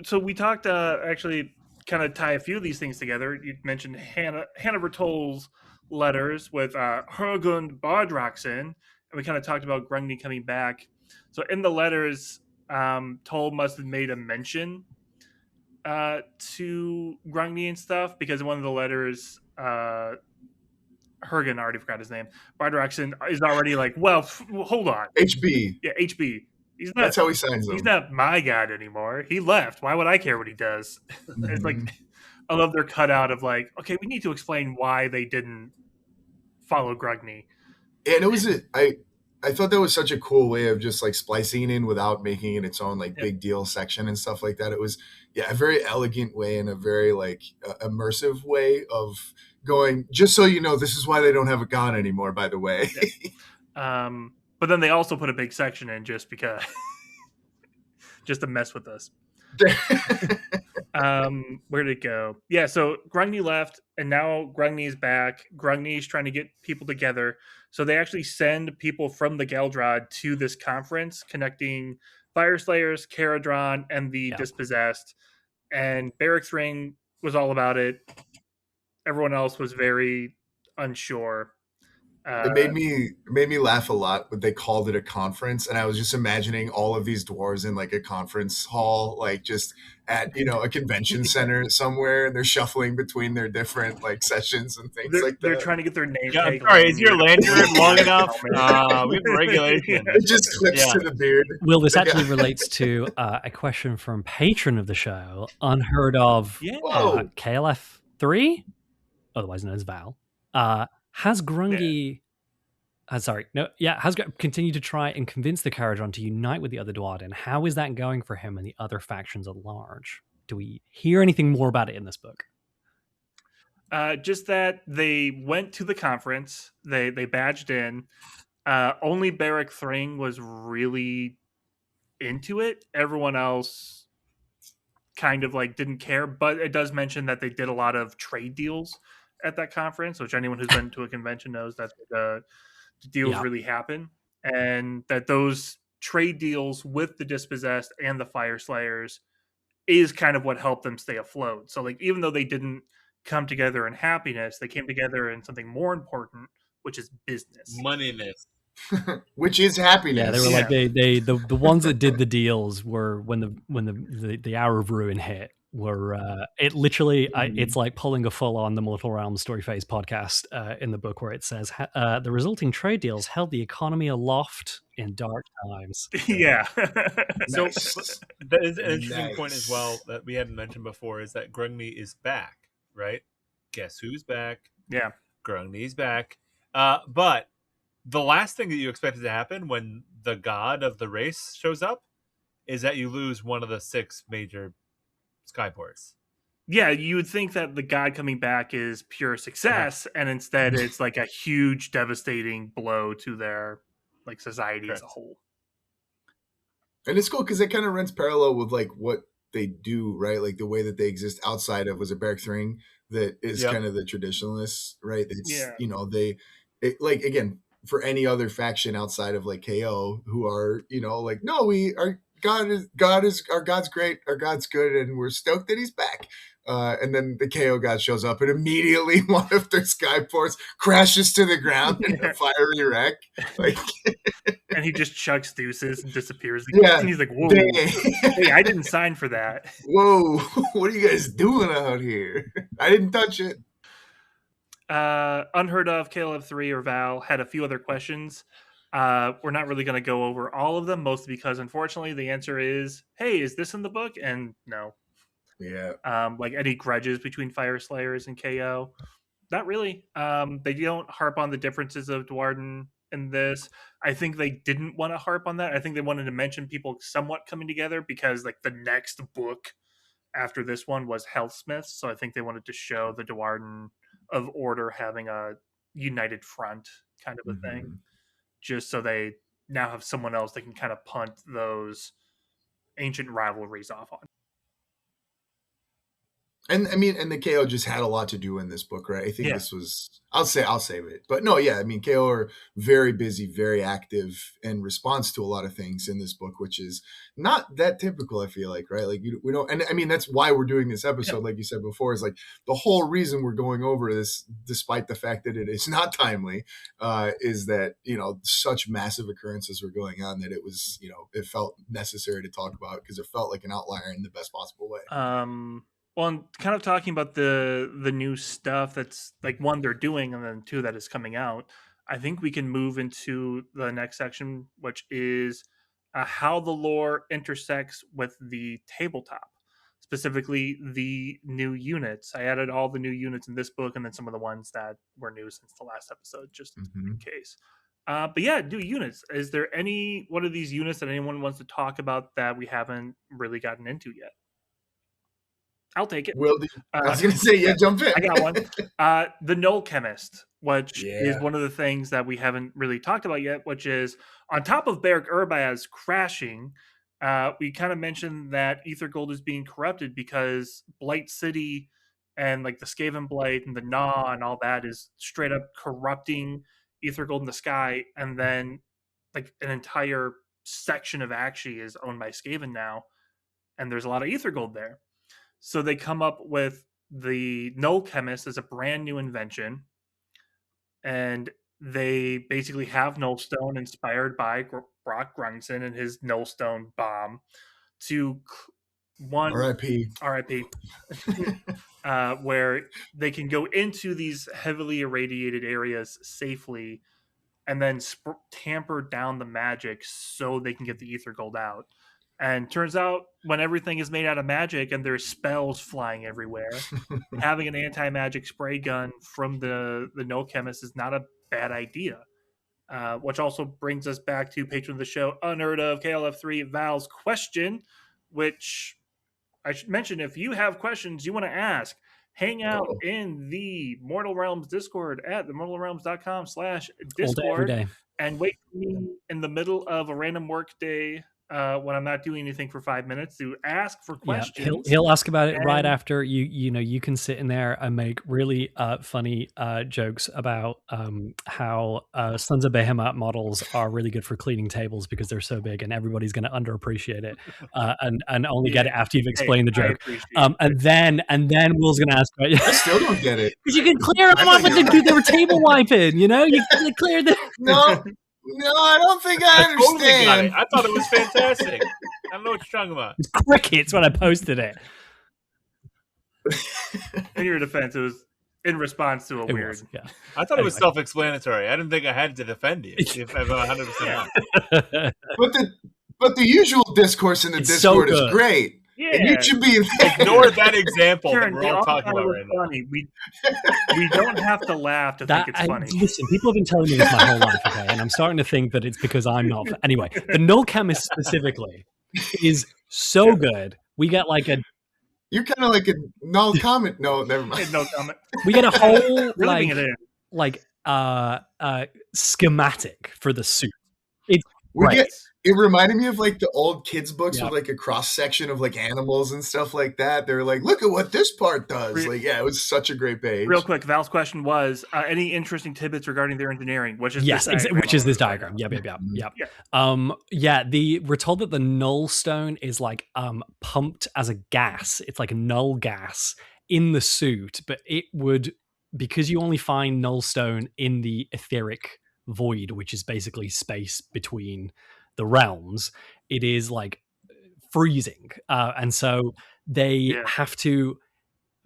So we talked, actually kind of tie a few of these things together. You mentioned Hannah Bertol's letters with Hergund Bardraxen, and we kind of talked about Grungni coming back. So in the letters, Toll must have made a mention to Grungni and stuff, because in one of the letters, Hergen, I already forgot his name, Bardraxen is already like, well, hold on. HB. Yeah, HB. That's how he signs them. He's not my god anymore. He left. Why would I care what he does? It's like, I love their cutout of like, okay, we need to explain why they didn't follow Grugni. And it was I thought that was such a cool way of just like splicing in without making it its own like big deal section and stuff like that. It was a very elegant way and a very like immersive way of going, just so you know, this is why they don't have a god anymore, by the way. But then they also put a big section in just because, just to mess with us. Where'd it go? Yeah, so Grungni left, and now Grungni's back. Grungni's trying to get people together. So they actually send people from the Galdrod to this conference connecting Fyreslayers, Kharadron, and the Dispossessed. And Barrack's Ring was all about it. Everyone else was very unsure. It made me laugh a lot when they called it a conference, and I was just imagining all of these dwarves in like a conference hall, like just at a convention center somewhere, and they're shuffling between their different like sessions and things like that. They're trying to get their name. Yeah, I'm sorry, is your lanyard long enough? We have a regulation. It just clips to the beard. Will, this actually relates to a question from patron of the show, unheard of, KLF3, otherwise known as Val. Has Grungy... has continued to try and convince the Kharadron to unite with the other Dwarden. How is that going for him and the other factions at large? Do we hear anything more about it in this book? Just that they went to the conference. They badged in. Only Barrack Thring was really into it. Everyone else kind of like didn't care. But it does mention that they did a lot of trade deals at that conference, which anyone who's been to a convention knows that the deals really happen, and that those trade deals with the Dispossessed and the Fyreslayers is kind of what helped them stay afloat. So like, even though they didn't come together in happiness, they came together in something more important, which is business. Moneyness. Which is happiness. Yeah, they were like the ones that did the deals were when the hour of ruin hit. Were it literally? It's like pulling a full on the Mortal Realms Story Phase podcast in the book, where it says the resulting trade deals held the economy aloft in dark times. Yeah. So that is an interesting point as well that we hadn't mentioned before, is that Grungni is back, right? Guess who's back? Yeah, Grungni's back. But the last thing that you expected to happen when the god of the race shows up is that you lose one of the 6 major Skyports. Yeah, you would think that the god coming back is pure success, and instead it's like a huge, devastating blow to their society as a whole. And it's cool because it kind of runs parallel with like what they do, right? Like the way that they exist outside of, was it Bergthring, that is kind of the traditionalists, right? It's, like, again, for any other faction outside of like KO, who are, like, no, God's great, our God's good, and we're stoked that he's back. And then the KO god shows up, and immediately one of their skyports crashes to the ground in a fiery wreck. Like, and he just chucks deuces and disappears again. Yeah, and he's like, "Whoa, hey, I didn't sign for that." Whoa, what are you guys doing out here? I didn't touch it. Unheard of, KLF3 or Val had a few other questions. We're not really going to go over all of them, mostly because, unfortunately, the answer is, hey, is this in the book? And no. Yeah. Like any grudges between Fire Slayers and KO? Not really. They don't harp on the differences of Duarden in this. I think they didn't want to harp on that. I think they wanted to mention people somewhat coming together because, like, the next book after this one was Healthsmiths, so I think they wanted to show the Duarden of Order having a united front kind of a thing, just so they now have someone else they can kind of punt those ancient rivalries off on. And I mean, and the KO just had a lot to do in this book, right? I think this was, I'll save it. But no, yeah, I mean, KO are very busy, very active in response to a lot of things in this book, which is not that typical, I feel like, right? Like, we don't, and I mean, that's why we're doing this episode, like you said before, is like the whole reason we're going over this, despite the fact that it is not timely, is that, such massive occurrences were going on that it was, it felt necessary to talk about because it felt like an outlier in the best possible way. Well, and kind of talking about the new stuff that's, like, one, they're doing, and then two, that is coming out, I think we can move into the next section, which is how the lore intersects with the tabletop, specifically the new units. I added all the new units in this book and then some of the ones that were new since the last episode, just in case. But yeah, new units. Is there any one of these units that anyone wants to talk about that we haven't really gotten into yet? I'll take it. I was going to say, jump in. I got one. The Null Chemist, which is one of the things that we haven't really talked about yet, which is on top of Beric Urbaz crashing, we kind of mentioned that Aethergold is being corrupted because Blight City and, like, the Skaven Blight and the Gnaw and all that is straight up corrupting Aethergold in the sky. And then, like, an entire section of Akshi is owned by Skaven now. And there's a lot of Aethergold there. So they come up with the Null Chemist as a brand new invention, and they basically have Nullstone inspired by Brock Grunson and his Nullstone bomb to R.I.P. where they can go into these heavily irradiated areas safely and then tamper down the magic so they can get the Aethergold out. And turns out, when everything is made out of magic and there's spells flying everywhere, having an anti-magic spray gun from the Null Chemist is not a bad idea. Which also brings us back to patron of the show, Unheard of, KLF3, Val's question, which I should mention, if you have questions you want to ask, hang out in the Mortal Realms Discord at themortalrealms.com/Discord and wait for me in the middle of a random work day when I'm not doing anything for 5 minutes to ask for questions. He'll ask about it right after you can sit in there and make really funny jokes about how Sons of Behemoth models are really good for cleaning tables because they're so big and everybody's going to underappreciate it and only get it after you've explained the joke. And then Will's going to ask about I still don't get it. because you can clear them up when they were table wiping, you can clear them. No, I don't think I understand. I thought it was fantastic. I don't know what you're talking about. It's crickets when I posted it. In your defense, it was in response to a weird. I thought it was self-explanatory. I didn't think I had to defend you. If I'm 100% honest. But the usual discourse in the Discord is great. Yeah. And you should be there. Ignore that example Karen, that we're all talking about right now. We don't have to laugh to think it's funny. Listen, people have been telling me this my whole life, okay? And I'm starting to think that it's because I'm not. Anyway, the Null Chemist specifically is so good. We get like a... You're kind of like a null comment. No, never mind. No comment. We get a whole schematic for the suit. It reminded me of like the old kids books Yeah. with like a cross section of like animals and stuff like that. They're like, look at what this part does. Like, yeah, it was such a great page. Real quick, Val's question was any interesting tidbits regarding their engineering, which is yes, which is this diagram. Yep. We're told that the null stone is like pumped as a gas. It's like a null gas in the suit, but it would, because you only find null stone in the etheric void, which is basically space between the realms, it is like freezing, and so they have to,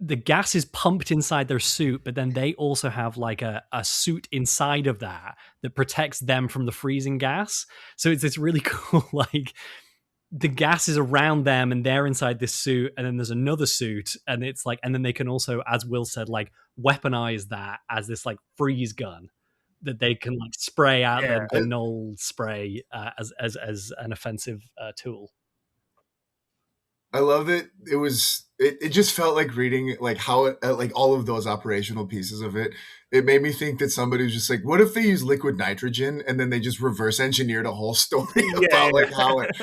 the gas is pumped inside their suit, but then they also have like a suit inside of that protects them from the freezing gas. So it's this really cool, like the gas is around them and they're inside this suit, and then there's another suit, and it's like, and then they can also, as Will said, like weaponize that as this like freeze gun that they can like spray out the null spray as an offensive tool. I love it. It just felt like reading like how it, like all of those operational pieces of it. It made me think that somebody was just like, what if they use liquid nitrogen and then they just reverse engineered a whole story about like how it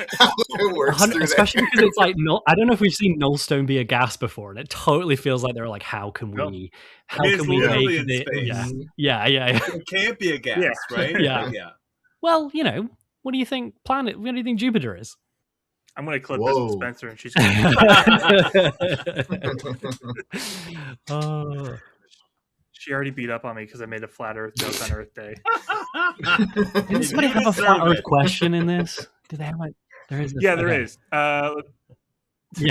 works through especially there. because it's like I don't know if we've seen nullstone be a gas before, and it totally feels like they're like, how can we make it? Yeah. It can't be a gas, right? Yeah. Well, what do you think planet? What do you think Jupiter is? I'm going to clip this with Spencer, and she's going She already beat up on me because I made a flat Earth joke on Earth Day. Did somebody have a flat Earth question in this? Do they have like? There is. There is.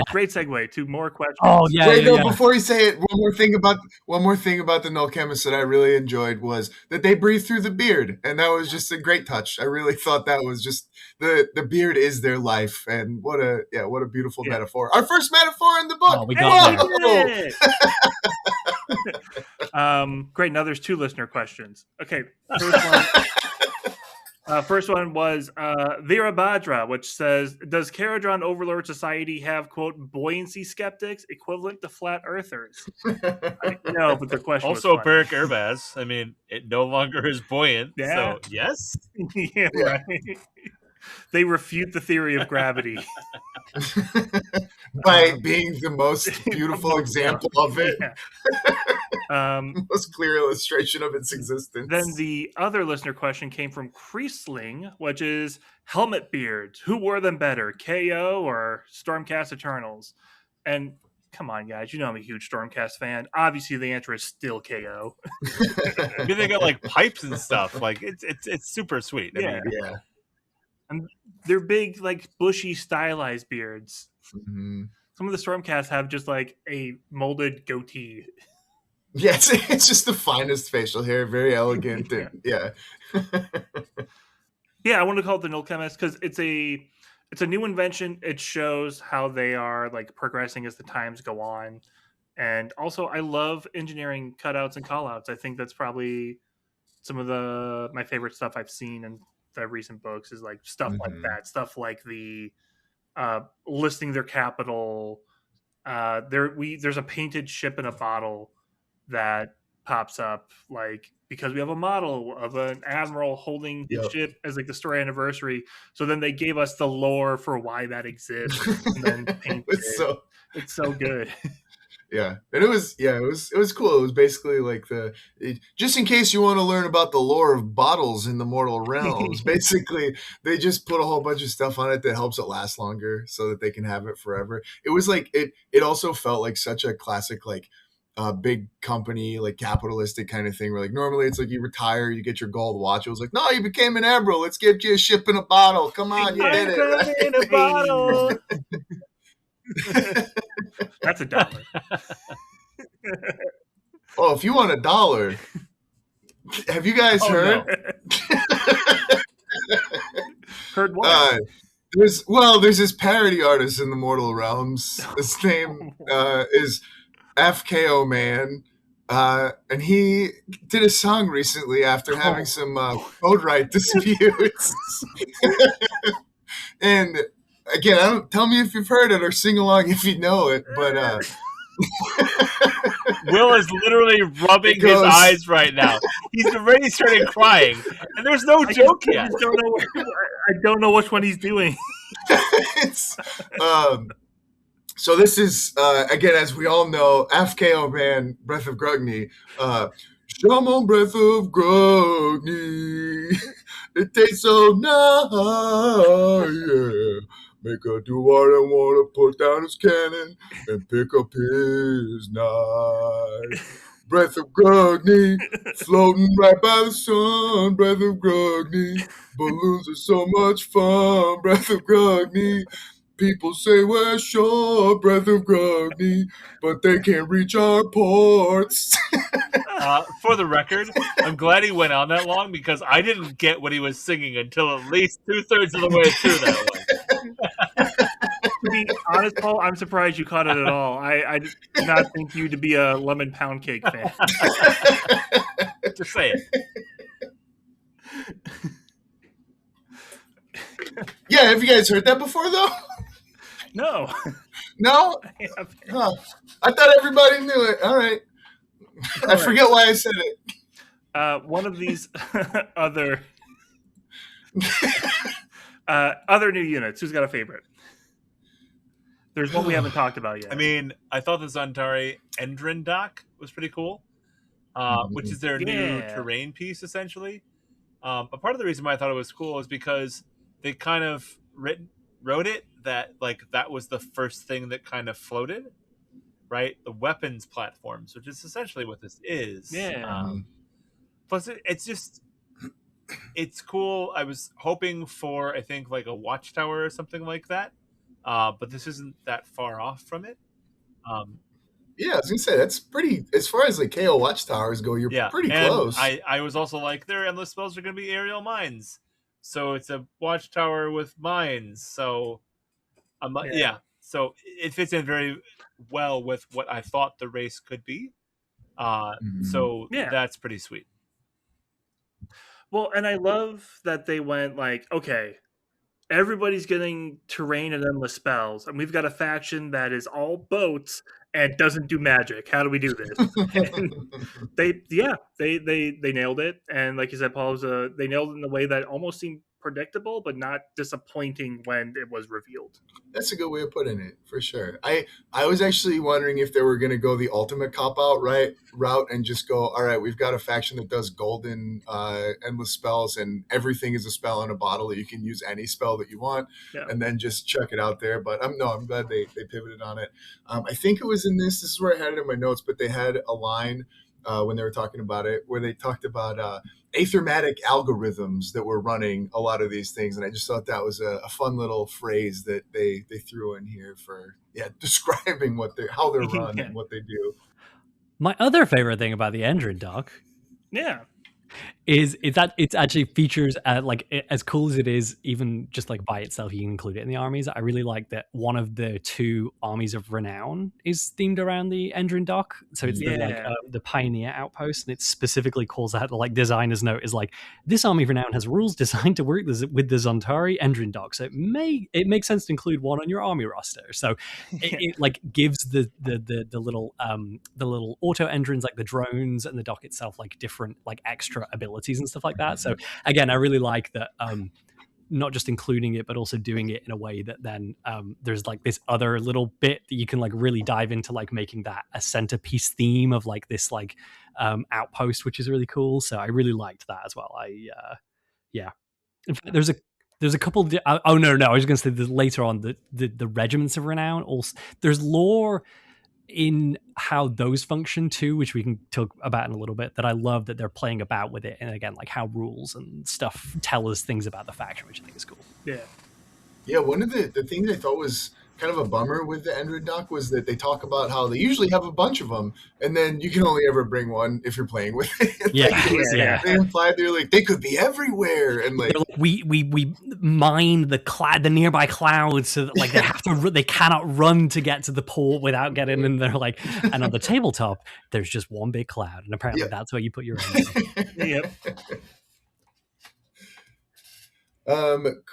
Great segue to more questions. Oh yeah. Wait, before you say it, one more thing about the Null Chemist that I really enjoyed was that they breathe through the beard, and that was just a great touch. I really thought that was just the beard is their life, and what a beautiful metaphor. Our first metaphor in the book. Oh, we got it. Great. Now there's 2 listener questions. Okay, first one was Virabhadra, which says, does Kharadron Overlord Society have, quote, buoyancy skeptics equivalent to flat earthers? No, but the question also was Beric Urbaz. I mean, it no longer is buoyant, so yes? Right. They refute the theory of gravity. By being the most beautiful example of it. Most clear illustration of its existence. Then the other listener question came from Creasling, which is helmet beards. Who wore them better, KO or Stormcast Eternals? And come on, guys, I'm a huge Stormcast fan. Obviously, the answer is still KO. I mean, they got like pipes and stuff. Like it's super sweet. I mean, and they're big, like bushy, stylized beards. Mm-hmm. Some of the Stormcasts have just like a molded goatee. Yes, it's just the finest facial hair, very elegant. And, I want to call it the Null Chemist because it's a new invention. It shows how they are like progressing as the times go on, and also I love engineering cutouts and callouts. I think that's probably some of my favorite stuff I've seen in the recent books is like stuff like that. Stuff like the listing their capital. There's a painted ship in a bottle that pops up, like because we have a model of an admiral holding the ship as like the story anniversary. So then they gave us the lore for why that exists, and then painted it's so good. Yeah, and it was cool. It was basically like just in case you want to learn about the lore of bottles in the mortal realms. Basically, they just put a whole bunch of stuff on it that helps it last longer, so that they can have it forever. It was like it also felt like such a classic like big company like capitalistic kind of thing. Where like normally it's like you retire, you get your gold watch. It was like, no, you became an admiral. Let's get you a ship in a bottle. Come on, you did it. Right? In a bottle. That's $1. Oh, if you want $1, have you guys heard? No. Heard what? There's this parody artist in the mortal realms. His name is FKO Man. And he did a song recently after having some code right disputes. And again, tell me if you've heard it or sing along if you know it. But Will is literally rubbing his eyes right now. He's already started crying, and there's no joke yet. I don't know which one he's doing. So this is, again, as we all know, FKO Man, Breath of Grogny. Shaman Breath of Grogny. It tastes so nice, yeah. Make her do what I want to, put down his cannon and pick up his knife. Breath of Grogny, floating right by the sun. Breath of Grogny, balloons are so much fun. Breath of Grogny, people say we're short. Breath of Grogny, but they can't reach our ports. For the record, I'm glad he went on that long because I didn't get what he was singing until at least 2/3 of the way through that one. To be honest, Paul, I'm surprised you caught it at all. I did not think you to be a lemon pound cake fan. Just say it. Yeah, have you guys heard that before, though? No. No? Huh. I thought everybody knew it. All right. I forget why I said it. One of these other new units. Who's got a favorite? There's one we haven't talked about yet. I mean, I thought the Zantari Endrin dock was pretty cool, which is their new terrain piece, essentially. But part of the reason why I thought it was cool is because they kind of wrote it that that was the first thing that kind of floated, right? The weapons platforms, which is essentially what this is. Yeah. Plus, it's cool. I was hoping for, I think, like a watchtower or something like that. But this isn't that far off from it. Yeah, I was gonna say that's pretty. As far as like KO watchtowers go, you're pretty close. I was also like, their endless spells are gonna be aerial mines, so it's a watchtower with mines. So I'm like, so it fits in very well with what I thought the race could be. So that's pretty sweet. Well, and I love that they went like, okay, everybody's getting terrain and endless spells, and we've got a faction that is all boats and doesn't do magic. How do we do this? And they nailed it. And like you said, Paul, they nailed it in a way that almost seemed predictable, but not disappointing when it was revealed. That's a good way of putting it, for sure. I was actually wondering if they were going to go the ultimate cop-out route and just go, all right, we've got a faction that does golden endless spells, and everything is a spell in a bottle that you can use any spell that you want, and then just chuck it out there. But I'm glad they pivoted on it. I think it was in this is where I had it in my notes, but they had a line when they were talking about it, where they talked about aethermatic algorithms that were running a lot of these things. And I just thought that was a fun little phrase that they threw in here for describing how they're run and what they do. My other favorite thing about the Endrin dock is that it actually features like as cool as it is, even just like by itself, you can include it in the armies. I really like that one of the two armies of renown is themed around the Endrin dock. So it's the Pioneer outpost, and it specifically calls out the designer's note is like, this army of renown has rules designed to work with the Zantari Endrin dock. So it makes sense to include one on your army roster. So it like gives the little auto Endrins, like the drones and the dock itself, like different like extra abilities and stuff like that. So again, I really like that, not just including it, but also doing it in a way that then there's like this other little bit that you can like really dive into, like making that a centerpiece theme of like this like outpost, which is really cool. So I really liked that as well. In fact, there's a couple I was going to say that later on the regiments of renown also, there's lore in how those function too, which we can talk about in a little bit, that I love that they're playing about with it. And again, like how rules and stuff tell us things about the faction, which I think is cool. Yeah, one of the things I thought was kind of a bummer with the Endrin dock was that they talk about how they usually have a bunch of them, and then you can only ever bring one if you're playing with it. They implied they're like, they could be everywhere, and like we mine the nearby clouds so that like they cannot run to get to the port without getting in there. Like, and on the tabletop, there's just one big cloud, and apparently that's where you put your own.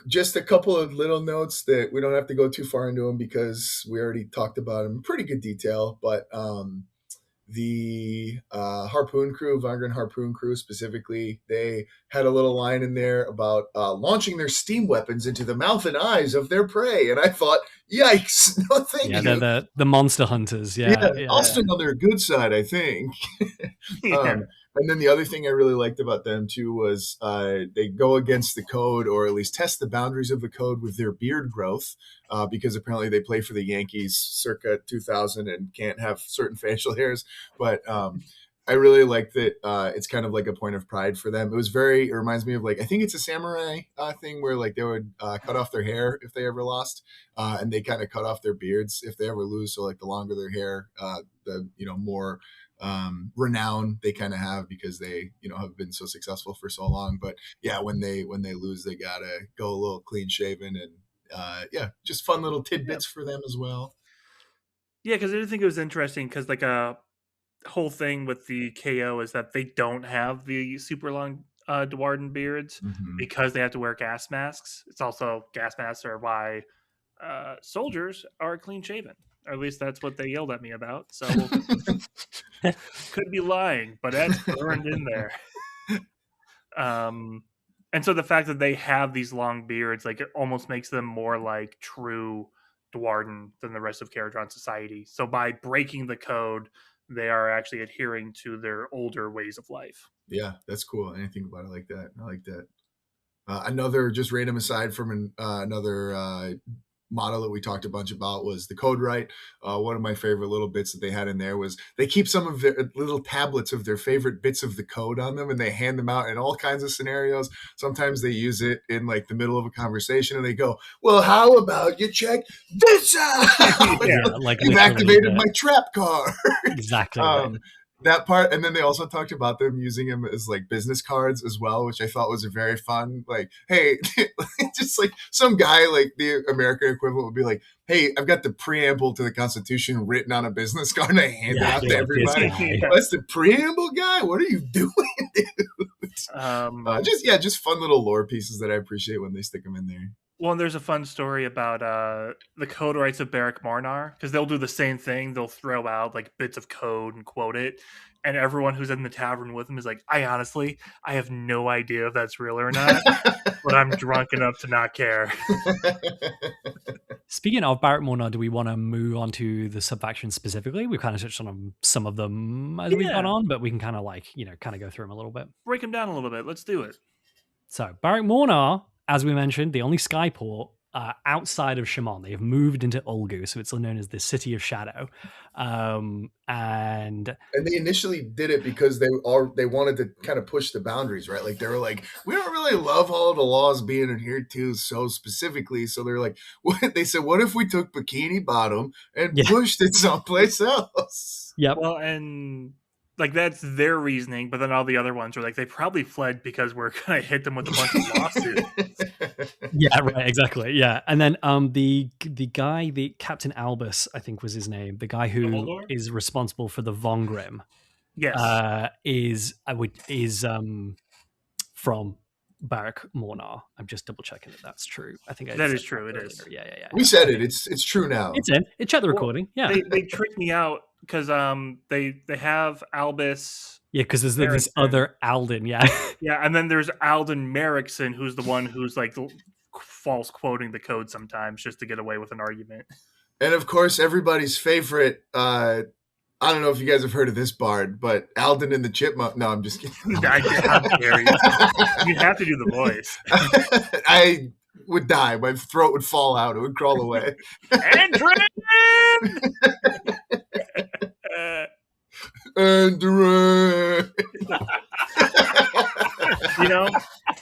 Just a couple of little notes that we don't have to go too far into them because we already talked about them in pretty good detail. But the harpoon crew, Vangren harpoon crew specifically, they had a little line in there about launching their steam weapons into the mouth and eyes of their prey, and I thought, yikes, no thank you. They're the monster hunters. I'll stand on their good side, I think. And then the other thing I really liked about them too was they go against the code, or at least test the boundaries of the code with their beard growth, because apparently they play for the Yankees circa 2000 and can't have certain facial hairs. But I really like that it's kind of like a point of pride for them. It reminds me of, like, I think it's a samurai thing where, like, they would cut off their hair if they ever lost, and they kind of cut off their beards if they ever lose. So, like, the longer their hair, the more renown they kind of have, because they have been so successful for so long. But yeah, when they lose, they gotta go a little clean shaven, and just fun little tidbits for them as well. Yeah, because I did think it was interesting, because like a whole thing with the KO is that they don't have the super long Dwarden beards because they have to wear gas masks. It's also, gas masks are why soldiers are clean shaven. Or at least that's what they yelled at me about. So could be lying, but that's burned in there. And so the fact that they have these long beards, like, it almost makes them more like true Dwarden than the rest of Kharadron society. So by breaking the code, they are actually adhering to their older ways of life. Yeah, that's cool. I didn't think about it like that. I like that. Another just random aside from another model that we talked a bunch about was the code right. One of my favorite little bits that they had in there was they keep some of their little tablets of their favorite bits of the code on them, and they hand them out in all kinds of scenarios. Sometimes they use it in, like, the middle of a conversation, and they go, well, how about you check this out? Like, you've activated my trap card. Exactly. That part. And then they also talked about them using them as, like, business cards as well, which I thought was a very fun, like, hey, just like some guy, like the American equivalent would be like, hey, I've got the preamble to the Constitution written on a business card, and I hand it out to everybody. That's the preamble guy? What are you doing, dude? Just fun little lore pieces that I appreciate when they stick them in there. Well, and there's a fun story about the code rights of Beric Mornar, because they'll do the same thing. They'll throw out, like, bits of code and quote it, and everyone who's in the tavern with them is like, I have no idea if that's real or not, but I'm drunk enough to not care. Speaking of Beric Mornar, do we want to move on to the subfactions specifically? We've kind of touched on some of them as we've gone on, but we can kind of, like, kind of go through them a little bit. Break them down a little bit. Let's do it. So Beric Mornar, as we mentioned, the only skyport outside of Shimon. They have moved into Ulgu, so it's known as the City of Shadow. And they initially did it because they wanted to kind of push the boundaries, right? Like, they were like, we don't really love all the laws being adhered to so specifically. So they're like, they said, what if we took Bikini Bottom and pushed it someplace else? Yep. Well, and, like, that's their reasoning, but then all the other ones are like, they probably fled because we're gonna hit them with a bunch of lawsuits. Yeah, right, exactly. Yeah, and then the guy, the Captain Albus, I think was his name, the guy who is responsible for the Vongrim. Yes, is from Beric Mornar. I'm just double checking that that's true. I think that is true. It is. Yeah. We said it. It's true now. It's in. It checked the recording. Yeah, they tricked me out. Because they have Albus. Yeah, because there's this other Alden, yeah. Yeah, and then there's Alden Merrickson, who's the one who's, like, false quoting the code sometimes just to get away with an argument. And, of course, everybody's favorite, I don't know if you guys have heard of this bard, but Alden and the Chipmunk. No, I'm just kidding. How dare you? You have to do the voice. I would die. My throat would fall out. It would crawl away. Andrew!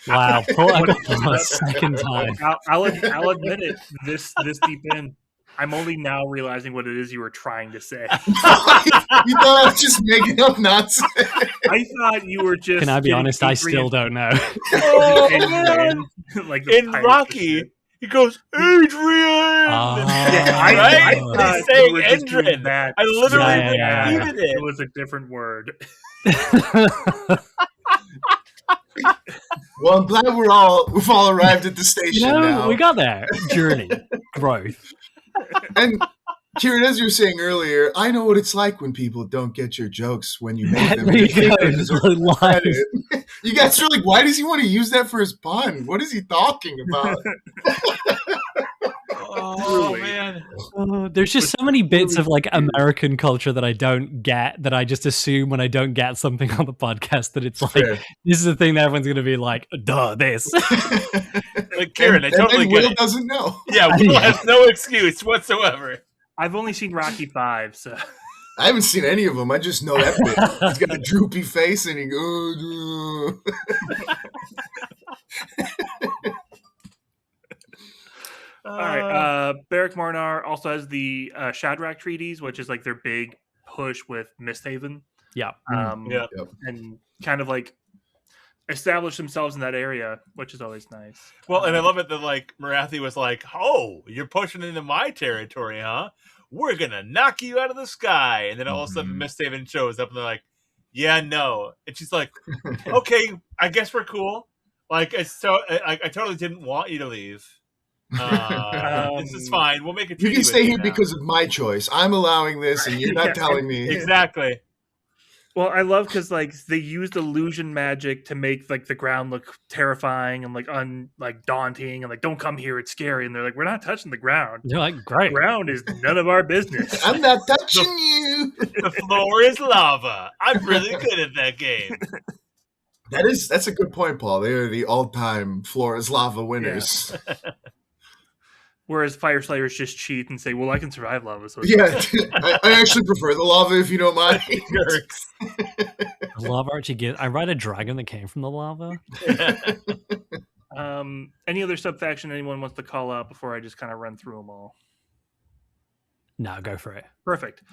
Wow, pull out for a second time. I'll admit it. This deep in, I'm only now realizing what it is you were trying to say. You thought I was just making up nonsense. I thought you were just. Can I be honest? I still don't know. Like in Rocky. He goes, Adrian! I thought saying Adrian. I literally repeated it. It was a different word. Well, I'm glad we've all arrived at the station now. We got there. Journey. Growth. And Kieran, as you were saying earlier, I know what it's like when people don't get your jokes when you make them. There you go. They deserve Lies. credit. You guys are like, why does he want to use that for his pun? What is he talking about? Oh man. There's just so many bits of like American culture that I don't get, that I just assume when I don't get something on the podcast that it's like, Fair. this is the thing that everyone's going to be like, duh, this. Like Kieran, I totally and get Will it. doesn't know. Yeah, Will has no excuse whatsoever. I've only seen Rocky 5, so I haven't seen any of them. I just know that bit. He's got a droopy face and he goes. all right. Beric Marnar also has the Shadrach treaties, which is like their big push with Misthaven. Yeah. Yeah. And kind of like establish themselves in that area, which is always nice. Well, and I love it that like Marathi was like, "Oh, you're pushing into my territory, huh? We're gonna knock you out of the sky." And then all of a sudden, Misthaven shows up, and they're like, "Yeah, no." And she's like, "Okay, I guess we're cool. Like, I totally didn't want you to leave. This is fine. We'll make a You treaty can with stay here now." because of my choice. I'm allowing this, and you're not Yeah, telling me. Exactly. Well, I love because like they used illusion magic to make like the ground look terrifying and like daunting and like don't come here, it's scary. And they're like, we're not touching the ground. You're like, The great. ground is none of our business. I'm not touching you. The floor is lava. I'm really good at that game. That's a good point, Paul. They are the all-time floor is lava winners. Whereas Fire Slayers just cheat and say, well, I can survive lava. So it's Yeah, I actually prefer the lava if you don't mind. Jerks. The lava actually gives. I ride a dragon that came from the lava. Any other sub-faction anyone wants to call out before I just kind of run through them all? No, go for it. Perfect.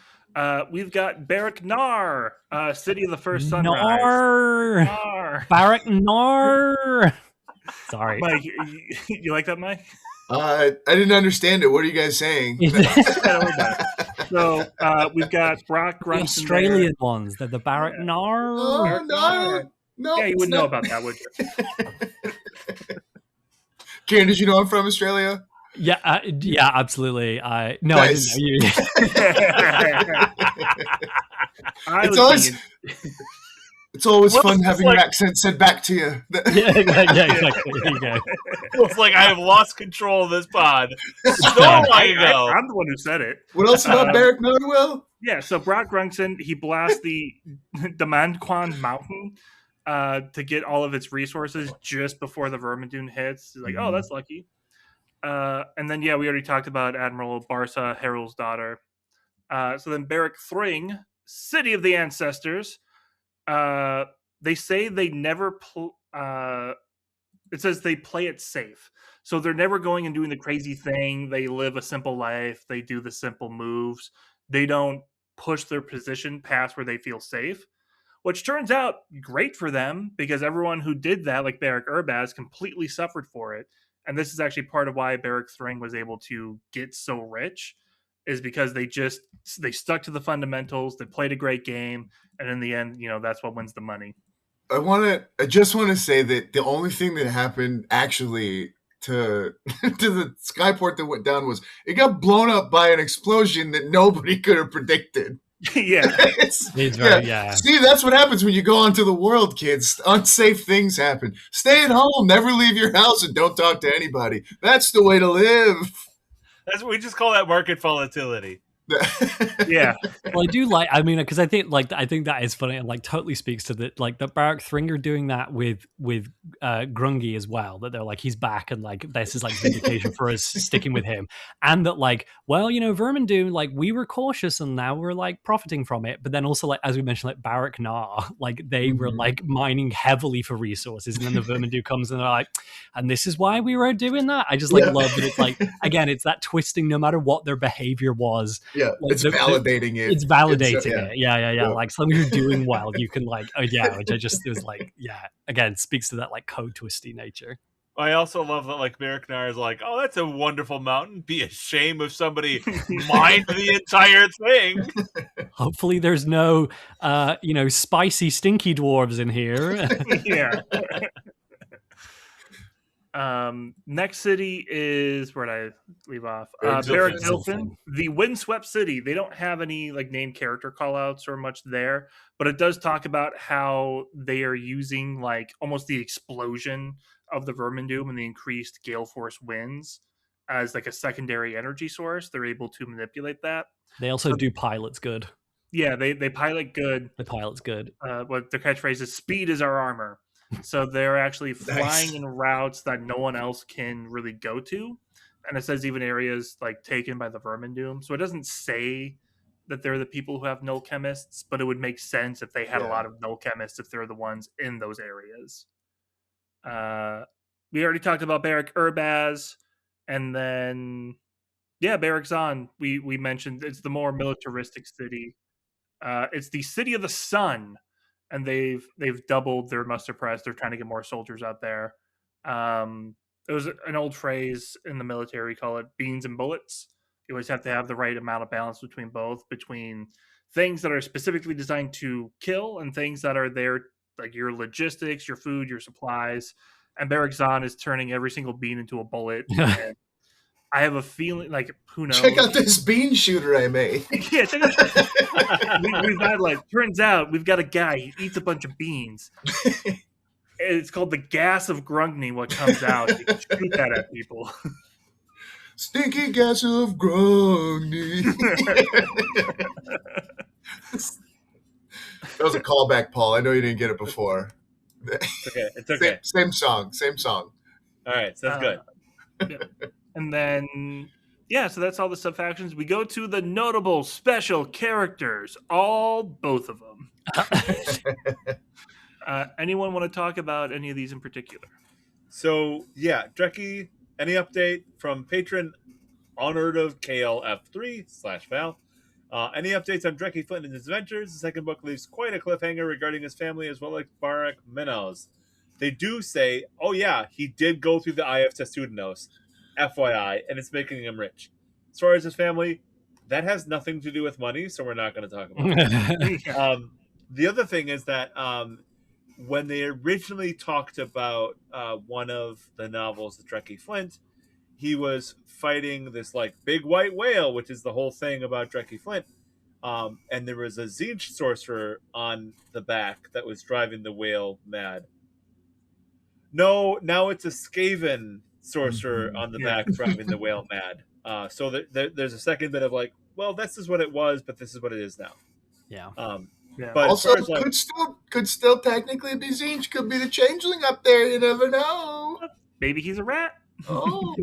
We've got Beric Nar, City of the First Sunrise. Nar! Nar. Barack Nar! Sorry. Mike, you like that, Mike? I didn't understand it. What are you guys saying? So we've got Brock The Grunson Australian ones. They're the Barack Nar. Oh, no. Yeah, you wouldn't know no. about that, would you? Karen, did you know I'm from Australia? Yeah, yeah, absolutely. No, Nice. I didn't know you. It's always Well, fun it's having like- your accent said back to you. yeah, exactly. There you go. It's like I have lost control of this pod so long ago. I'm the one who said it. What else about Beric Norwell? Yeah, so Brock Grunson, he blasts the Mandquan Mountain to get all of its resources just before the Vermindune hits. He's like, oh, that's lucky. And then, yeah, we already talked about Admiral Barsa, Herald's daughter. So then Beric Thring, City of the Ancestors. They say they never... it says they play it safe. So they're never going and doing the crazy thing. They live a simple life. They do the simple moves. They don't push their position past where they feel safe, which turns out great for them because everyone who did that, like Beric Urbaz, completely suffered for it. And this is actually part of why Beric Thring was able to get so rich, is because they stuck to the fundamentals. They played a great game. And in the end, that's what wins the money. I just want to say that the only thing that happened actually to the skyport that went down was it got blown up by an explosion that nobody could have predicted. Yeah. It's very, yeah. See, that's what happens when you go onto the world, kids. Unsafe things happen. Stay at home, never leave your house, and don't talk to anybody. That's the way to live. We just call that market volatility. Yeah. Well, I do like. I mean, because I think that is funny and totally speaks to the Barack Thringer doing that with Grungy as well. That they're like he's back and this is vindication for us sticking with him, and that Vermindune, we were cautious and now we're profiting from it. But then also as we mentioned, Barack Nar, they were mining heavily for resources, and then the Vermindune comes and they're like, and this is why we were doing that. I just love that it's again, it's that twisting. No matter what their behavior was. Yeah, it's validating it. It's validating it. Yeah. Yeah. As long as you're doing well, you can which I just was again, speaks to that code twisty nature. I also love that Beric Nar is oh, that's a wonderful mountain. Be a shame if somebody mined the entire thing. Hopefully there's no spicy stinky dwarves in here. Yeah. Next city is where did I leave off? Barrack Barrack Zilfin. Zilfin, the windswept city. They don't have any like named character callouts or much there, but it does talk about how they are using like almost the explosion of the Vermindoom and the increased gale force winds as like a secondary energy source. They're able to manipulate that. They also do pilots good. Yeah, they pilot good. The pilot's good. What their catchphrase is: "Speed is our armor." So they're actually flying in routes that no one else can really go to, and it says even areas like taken by the Vermindoom. So it doesn't say that they're the people who have null chemists, but it would make sense if they had a Yeah. lot of null chemists if they're the ones in those areas. We already talked about Barrack Urbaz, and then Barrack Zon. We mentioned it's the more militaristic city. It's the City of the Sun, and they've doubled their muster press. They're trying to get more soldiers out there. It was an old phrase in the military. We call it beans and bullets. You always have to have the right amount of balance between both, between things that are specifically designed to kill and things that are there, like your logistics, your food, your supplies. And Barrack Zon is turning every single bean into a bullet. And I have a feeling, like, who knows? Check out this bean shooter I made. Yeah, check out we've had like, turns out we've got a guy, he eats a bunch of beans. It's called the gas of Grungni. What comes out, you can shoot that at people. Stinky gas of Grungni. That was a callback, Paul. I know you didn't get it before. It's okay. Same song. All right, so that's good. Yeah. And then, so that's all the sub factions. We go to the notable special characters, both of them. Anyone want to talk about any of these in particular? So, Drekkie, any update from patron Honored of KLF3/Val? Any updates on Drekkie Flint and his adventures? The second book leaves quite a cliffhanger regarding his family as well as Barak Minos. They do say, he did go through the Eye of Testudinos, FYI, and it's making him rich. As far as his family, that has nothing to do with money, so we're not going to talk about it. The other thing is that when they originally talked about one of the novels, the Drekkie Flint, he was fighting this like big white whale, which is the whole thing about Drekkie Flint. And there was a Tzeentch sorcerer on the back that was driving the whale mad. No, now it's a Skaven sorcerer on the back driving the whale mad. So there's a second bit of like, well, this is what it was, but this is what it is now. Yeah. But also, as far as, could still technically be Tzeentch. Could be the changeling up there. You never know. Maybe he's a rat. Oh,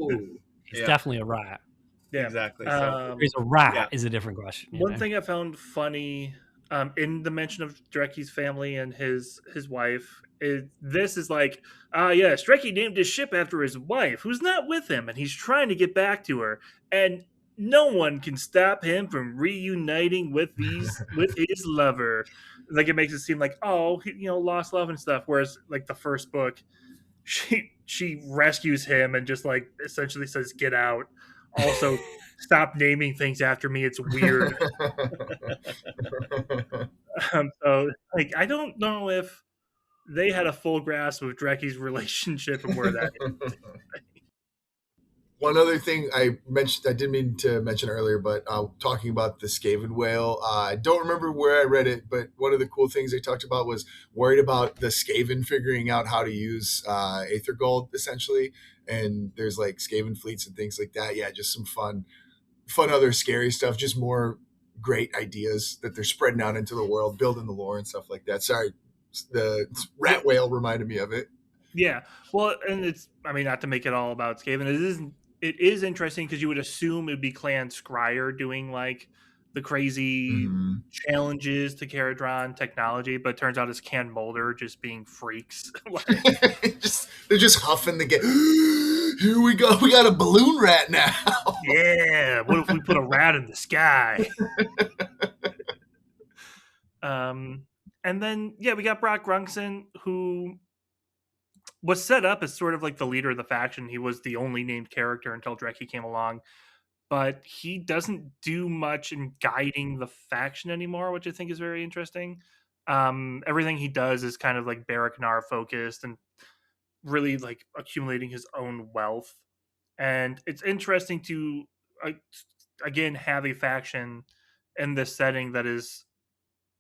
He's definitely a rat. Yeah, exactly. So, He's a rat is a different question. One thing I found funny in the mention of Drekkie's family and his wife is like, yes, Drekkie named his ship after his wife, who's not with him, and he's trying to get back to her, and no one can stop him from reuniting with his lover. Like, it makes it seem like, lost love and stuff. Whereas, like, the first book, she rescues him and just like essentially says, "Get out." Also, stop naming things after me. It's weird. So, like, I don't know if they had a full grasp of Drekkie's relationship and where that is. One other thing I didn't mean to mention earlier, but talking about the Skaven whale, I don't remember where I read it, but one of the cool things they talked about was worried about the Skaven figuring out how to use Aether Gold, essentially. And there's like Skaven fleets and things like that. Yeah, just some fun other scary stuff, just more great ideas that they're spreading out into the world, building the lore and stuff like that. Sorry, the rat whale reminded me of it. Yeah, well, and it's, I mean, not to make it all about Skaven, it is interesting because you would assume it would be Clan Scryer doing like the crazy challenges to Kharadron technology, but it turns out it's Can Mulder just being freaks. They're just huffing the game. Here we go. We got a balloon rat now. Yeah. What if we put a rat in the sky? And then, we got Brock Grungson, who was set up as sort of like the leader of the faction. He was the only named character until Drekkie came along, but he doesn't do much in guiding the faction anymore, which I think is very interesting. Everything he does is kind of like Barrack Nar focused, and really like accumulating his own wealth. And it's interesting to again have a faction in this setting that is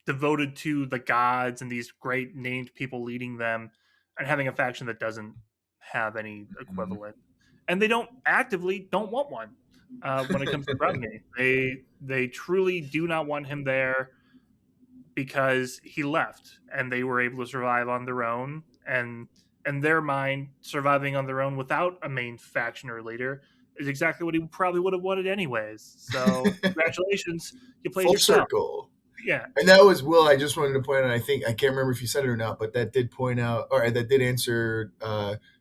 devoted to the gods and these great named people leading them, and having a faction that doesn't have any equivalent, and they don't want one. When it comes to Brumney, they truly do not want him there because he left, and they were able to survive on their own. And in their mind, surviving on their own without a main faction or leader is exactly what he probably would have wanted anyways. So congratulations, you played Full yourself. circle. Yeah. And that was Will. I just wanted to point out, I can't remember if you said it or not, but that did point out, or that did answer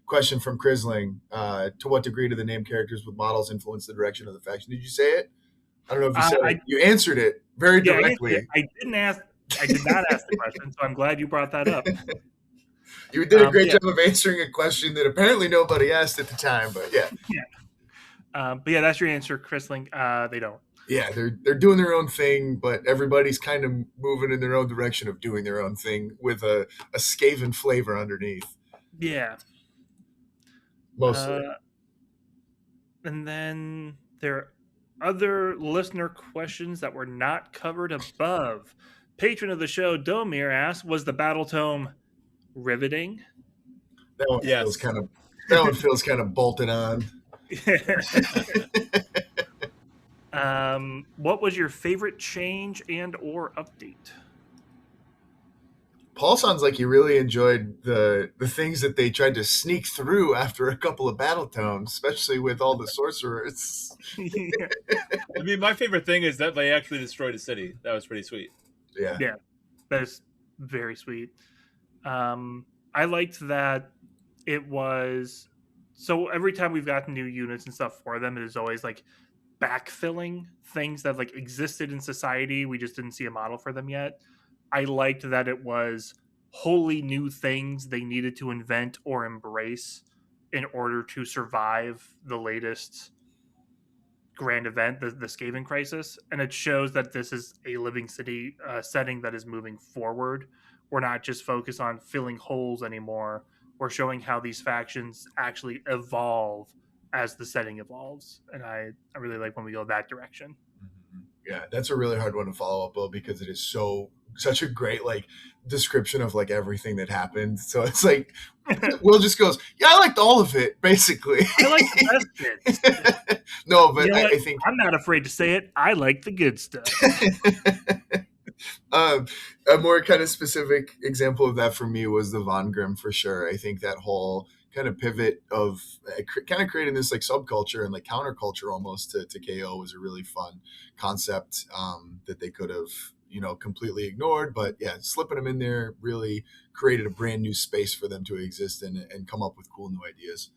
question from Crisling. To what degree do the named characters with models influence the direction of the faction? Did you say it? I don't know if you said it. You answered it very directly. I did not ask the question, so I'm glad you brought that up. You did a great job of answering a question that apparently nobody asked at the time, but yeah. But yeah, that's your answer, Crisling. They don't. Yeah, they're doing their own thing, but everybody's kind of moving in their own direction of doing their own thing with a Skaven flavor underneath. Yeah. Mostly. And then there are other listener questions that were not covered above. Patron of the show, Domir, asks, was the Battletome riveting? That one feels kind of bolted on. What was your favorite change and or update? Paul sounds like he really enjoyed the things that they tried to sneak through after a couple of Battletomes, especially with all the sorcerers. I mean, my favorite thing is that they actually destroyed a city. That was pretty sweet. Yeah, that is very sweet. I liked that it was so every time we've gotten new units and stuff for them, it is always like backfilling things that like existed in society. We just didn't see a model for them yet. I liked that it was wholly new things they needed to invent or embrace in order to survive the latest grand event, the Skaven crisis. And it shows that this is a living city setting that is moving forward. We're not just focused on filling holes anymore. We're showing how these factions actually evolve as the setting evolves. And I really like when we go that direction. Yeah, that's a really hard one to follow up, Will, because it is such a great like description of like everything that happened. So it's like Will just goes, yeah, I liked all of it, basically. I like the best bits. No, but you know I think I'm not afraid to say it. I like the good stuff. A more kind of specific example of that for me was the Von Grimm, for sure. I think that whole kind of pivot of kind of creating this like subculture and like counterculture almost to KO was a really fun concept that they could have, completely ignored. But yeah, slipping them in there really created a brand new space for them to exist and come up with cool new ideas.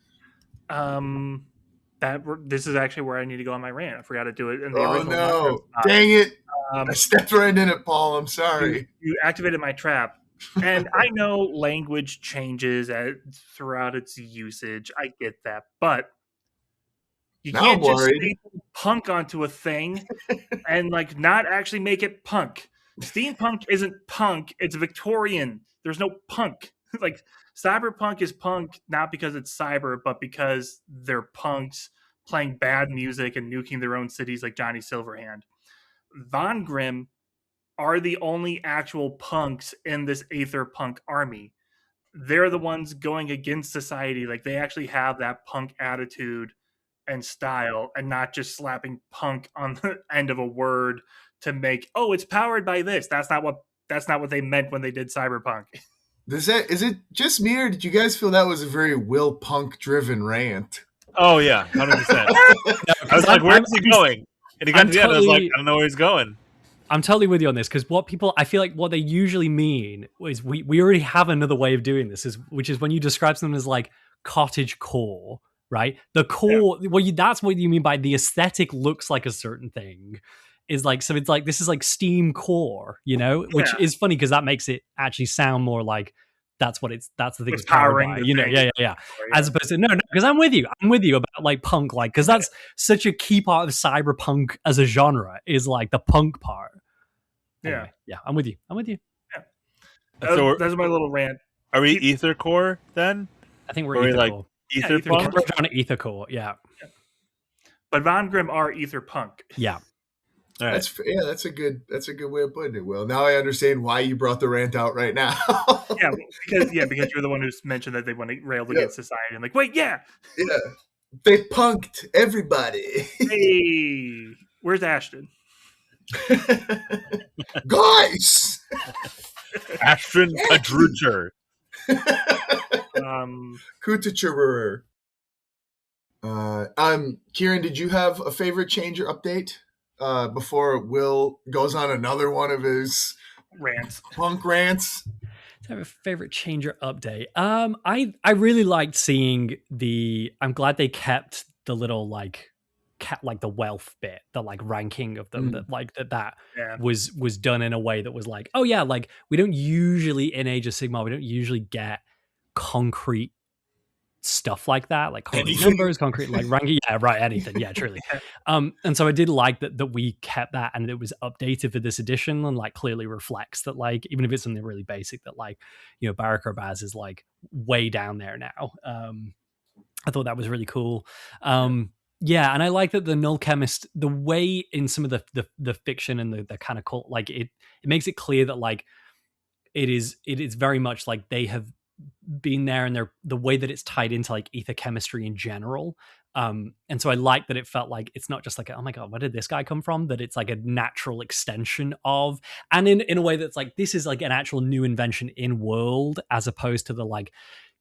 This is actually where I need to go on my rant. I forgot to do it in the original. Oh no! Dang it! I stepped right in it, Paul. I'm sorry. You activated my trap. And I know language changes throughout its usage. I get that. But you can't just staple punk onto a thing and like not actually make it punk. Steampunk isn't punk. It's Victorian. There's no punk. Like cyberpunk is punk not because it's cyber, but because they're punks playing bad music and nuking their own cities like Johnny Silverhand. Von Grimm are the only actual punks in this Aether punk army. They're the ones going against society. Like they actually have that punk attitude and style, and not just slapping punk on the end of a word to make, oh, it's powered by this. That's not what they meant when they did cyberpunk. Is it just me, or did you guys feel that was a very Will Punk driven rant? Oh yeah, 100%. I was like, where's he going? And he got to the end, I was like, I don't know where he's going. I'm totally with you on this, because I feel like what they usually mean is we already have another way of doing this, which is when you describe something as like cottage core, right? The core, that's what you mean by the aesthetic looks like a certain thing. Is like, so it's like, this is like steam core, which is funny because that makes it actually sound more like that's the thing it's powering by, yeah. As opposed to no, because I'm with you about like punk, like, because that's such a key part of cyberpunk as a genre is like the punk part. Anyway, yeah, I'm with you. Yeah. So that's my little rant. Are we Aether core then? I think we're Or ether like core. ether ether punk? We're on ether core. Yeah. But Von Grimm are ether punk. Yeah. All right. That's a good way of putting it, Will. Now I understand why you brought the rant out right now. Because you're the one who's mentioned that they want to rail against society. I'm like, wait, yeah. They punked everybody. Hey, where's Ashton? Guys! Ashton Kutcher. Kutcher. Kieran, did you have a favorite change or update before Will goes on another one of his rants? Punk rants. I have a favorite changer update. I really liked seeing I'm glad they kept the little like the wealth bit, the like ranking of them, that was done in a way that was like, oh yeah, like we don't usually in Age of Sigmar, we don't usually get concrete stuff like that, like concrete numbers, concrete like ranking, anything, truly. And so I did like that we kept that, and it was updated for this edition, and like clearly reflects that, like, even if it's something really basic, that like, you know, Barak Urbaz is like way down there now. I thought that was really cool. Yeah, and I like that the Null Chemist, the way in some of the fiction and the kind of cult, like it makes it clear that like it is very much like they have been there, and the way that it's tied into like ether chemistry in general. And so I like that it felt like it's not just like, oh my god, where did this guy come from? That it's like a natural extension of, and in a way that's like, this is like an actual new invention in world, as opposed to the like,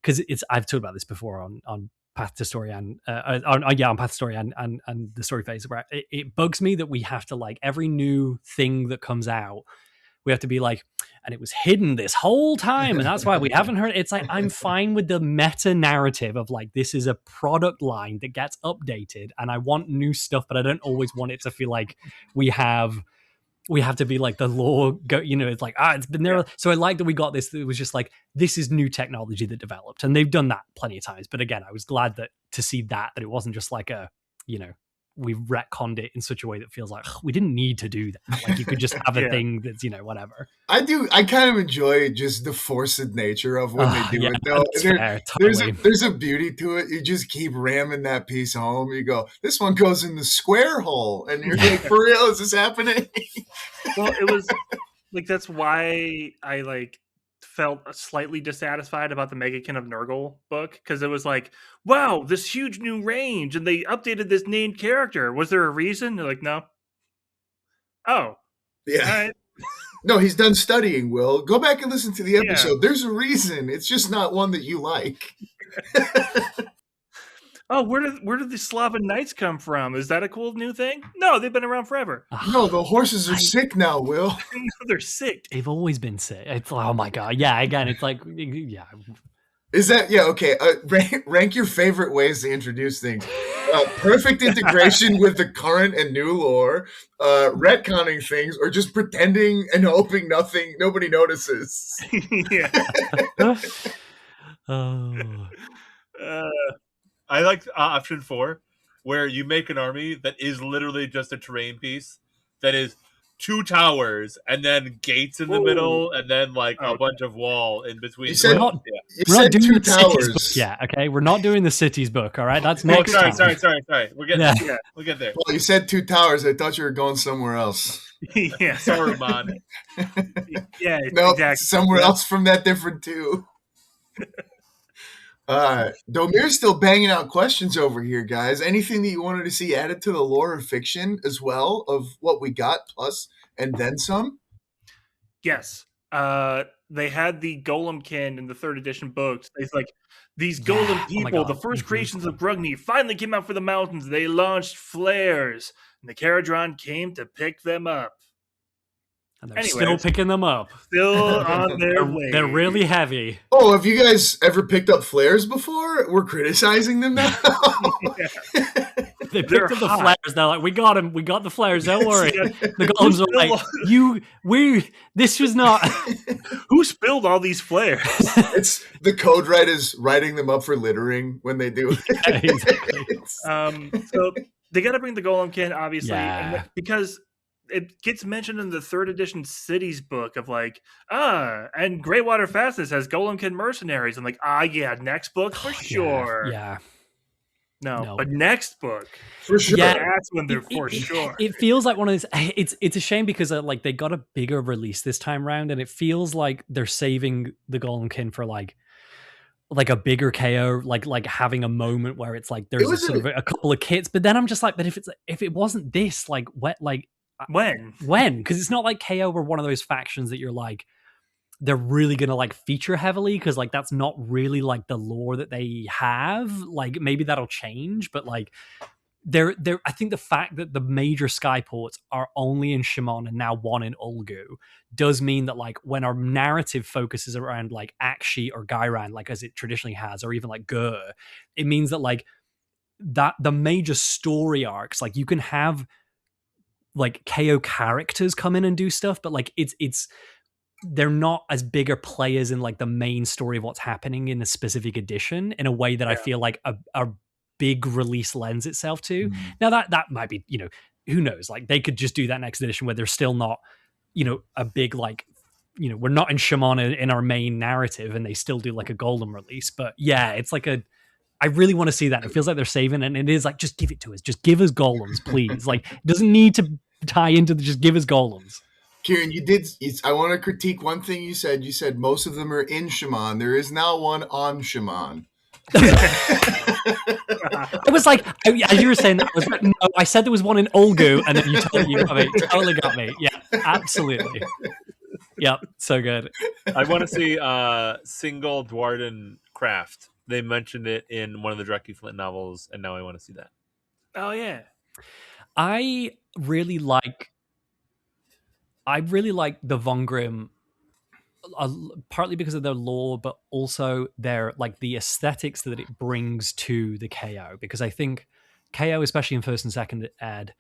because I've talked about this before on Path to Story and on Path to Story and the story phase, where it bugs me that we have to like every new thing that comes out, we have to be like, and it was hidden this whole time, and that's why we haven't heard it. It's like, I'm fine with the meta narrative of like, this is a product line that gets updated, and I want new stuff, but I don't always want it to feel like we have to be like the lore go, you know, it's like, it's been there. So I like that we got this. It was just like, this is new technology that developed, and they've done that plenty of times. But again, I was glad to see that it wasn't just like a, you know, we retconned it in such a way that feels like we didn't need to do that. Like, you could just have a thing that's, you know, whatever. I kind of enjoy just the forced nature of when they do it, though. There's a beauty to it. You just keep ramming that piece home. You go, this one goes in the square hole, and you're like, for real, is this happening? Well, it was like, that's why I like felt slightly dissatisfied about the Megakin of Nurgle book, because it was like, wow, this huge new range, and they updated this named character. Was there a reason? They're like, no. Oh, yeah. All right. No, he's done studying, Will. Go back and listen to the episode. Yeah. There's a reason. It's just not one that you like. Oh, where did the Slavic Knights come from? Is that a cool new thing? No, they've been around forever. No, the horses are sick now, Will. No, they're sick. They've always been sick. It's, oh my god. Yeah, again, it's like, yeah. Is that, okay, rank your favorite ways to introduce things. Perfect integration with the current and new lore, retconning things, or just pretending and hoping nobody notices. Yeah. I like option 4, where you make an army that is literally just a terrain piece that is 2 towers and then gates in the middle, and then like a bunch of wall in between. We're not doing the cities book yet, okay? We're not doing the cities book, all right? That's next time. Sorry. We'll get there. We'll get there. Well, you said 2 towers. I thought you were going somewhere else. Yeah. Sorry, man. Yeah, no, exactly. Somewhere else from that different too. Domir's still banging out questions over here, guys. Anything that you wanted to see added to the lore of fiction as well, of what we got plus and then some? Yes. They had the Golemkin in the 3rd edition books. It's like, these Golem people, the first creations of Grugni, finally came out for the mountains. They launched flares, and the Kharadron came to pick them up. And they're still picking them up. Still on their way. They're really heavy. Oh, have you guys ever picked up flares before? We're criticizing them now? They picked up the flares. They're like, we got them. We got the flares. Don't worry. The golems are like, this was not... Who spilled all these flares? It's the code writers writing them up for littering when they do it. Yeah, exactly. So they got to bring the Golemkin, obviously, because it gets mentioned in the 3rd edition Cities book of like, and Greywater Fastness has Golemkin mercenaries. I'm like, yeah, next book for sure. Yeah. No, but next book for sure. Yeah. That's when they're for sure. It feels like one of those. It's a shame because like they got a bigger release this time round, and it feels like they're saving the Golemkin for like a bigger KO, like having a moment where it's like there's sort of a couple of kits. But then I'm just like, but if it wasn't this, like when? Because it's not like KO were one of those factions that you're like, they're really gonna like feature heavily, because like that's not really like the lore that they have. Like maybe that'll change, but like they're I think the fact that the major skyports are only in Shimon and now one in Ulgu does mean that like when our narrative focuses around like Akshi or Gairan, like as it traditionally has, or even like Gur, it means that like that the major story arcs, like you can have like KO characters come in and do stuff, but like it's they're not as bigger players in like the main story of what's happening in a specific edition in a way that I feel like a big release lends itself to. Now that might be, who knows, like they could just do that next edition where they're still not, a big like, we're not in Shimon in our main narrative and they still do like a Golem release. But yeah, it's like I really want to see that. It feels like they're saving, and it is like, just give it to us. Just give us golems, please. Like, it doesn't need to tie into just give us golems. Kieran, I want to critique one thing you said. You said most of them are in Shimon. There is now one on Shimon. It was like, as you were saying, no, I said there was one in Ulgu, and then you totally got me. Yeah, absolutely. Yep, so good. I want to see single Dwarden craft. They mentioned it in one of the Dreki Flint novels, and now I want to see that. Oh yeah, I really like the Von Grimm, partly because of their lore, but also their like the aesthetics that it brings to the KO. Because I think KO, especially in first and second ed,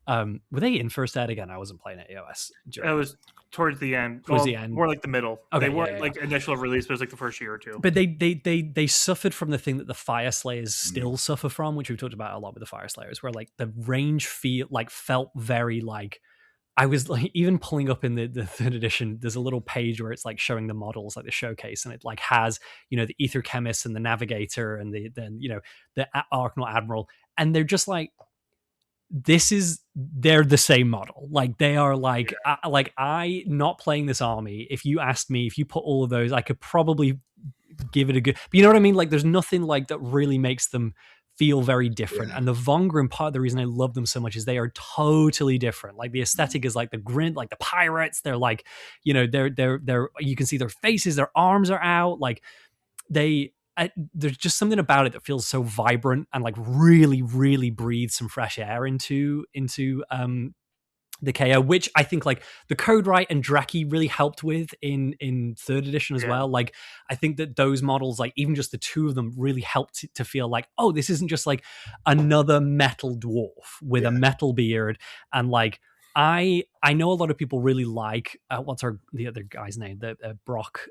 were they in first ed again? I wasn't playing at EOS. It was towards the end. More like the middle. Okay, they weren't like initial release, but it was like the first year or two. But they suffered from the thing that the Fire Slayers still suffer from, which we've talked about a lot with the Fire Slayers, where like the range felt very like. I was like even pulling up in the 3rd edition, there's a little page where it's like showing the models, like the showcase, and it like has, the Ether Chemist and the Navigator and the Arkanaut Admiral, and they're just like, they're the same model. Like they are like, I not playing this army. If you asked me, if you put all of those, I could probably give it a good, but you know what I mean? Like there's nothing like that really makes them feel very different. And the Von Grimm, part of the reason I love them so much is they are totally different. Like the aesthetic is like the grin, like the pirates. They're like, they're you can see their faces, their arms are out. Like there's just something about it that feels so vibrant and like really, really breathes some fresh air into the KO, which I think like the Code Right and Dreki really helped with in 3rd edition as well. Like I think that those models, like even just the two of them, really helped to feel like, oh, this isn't just like another metal dwarf with a metal beard. And like I know a lot of people really like what's the other guy's name, the Brock.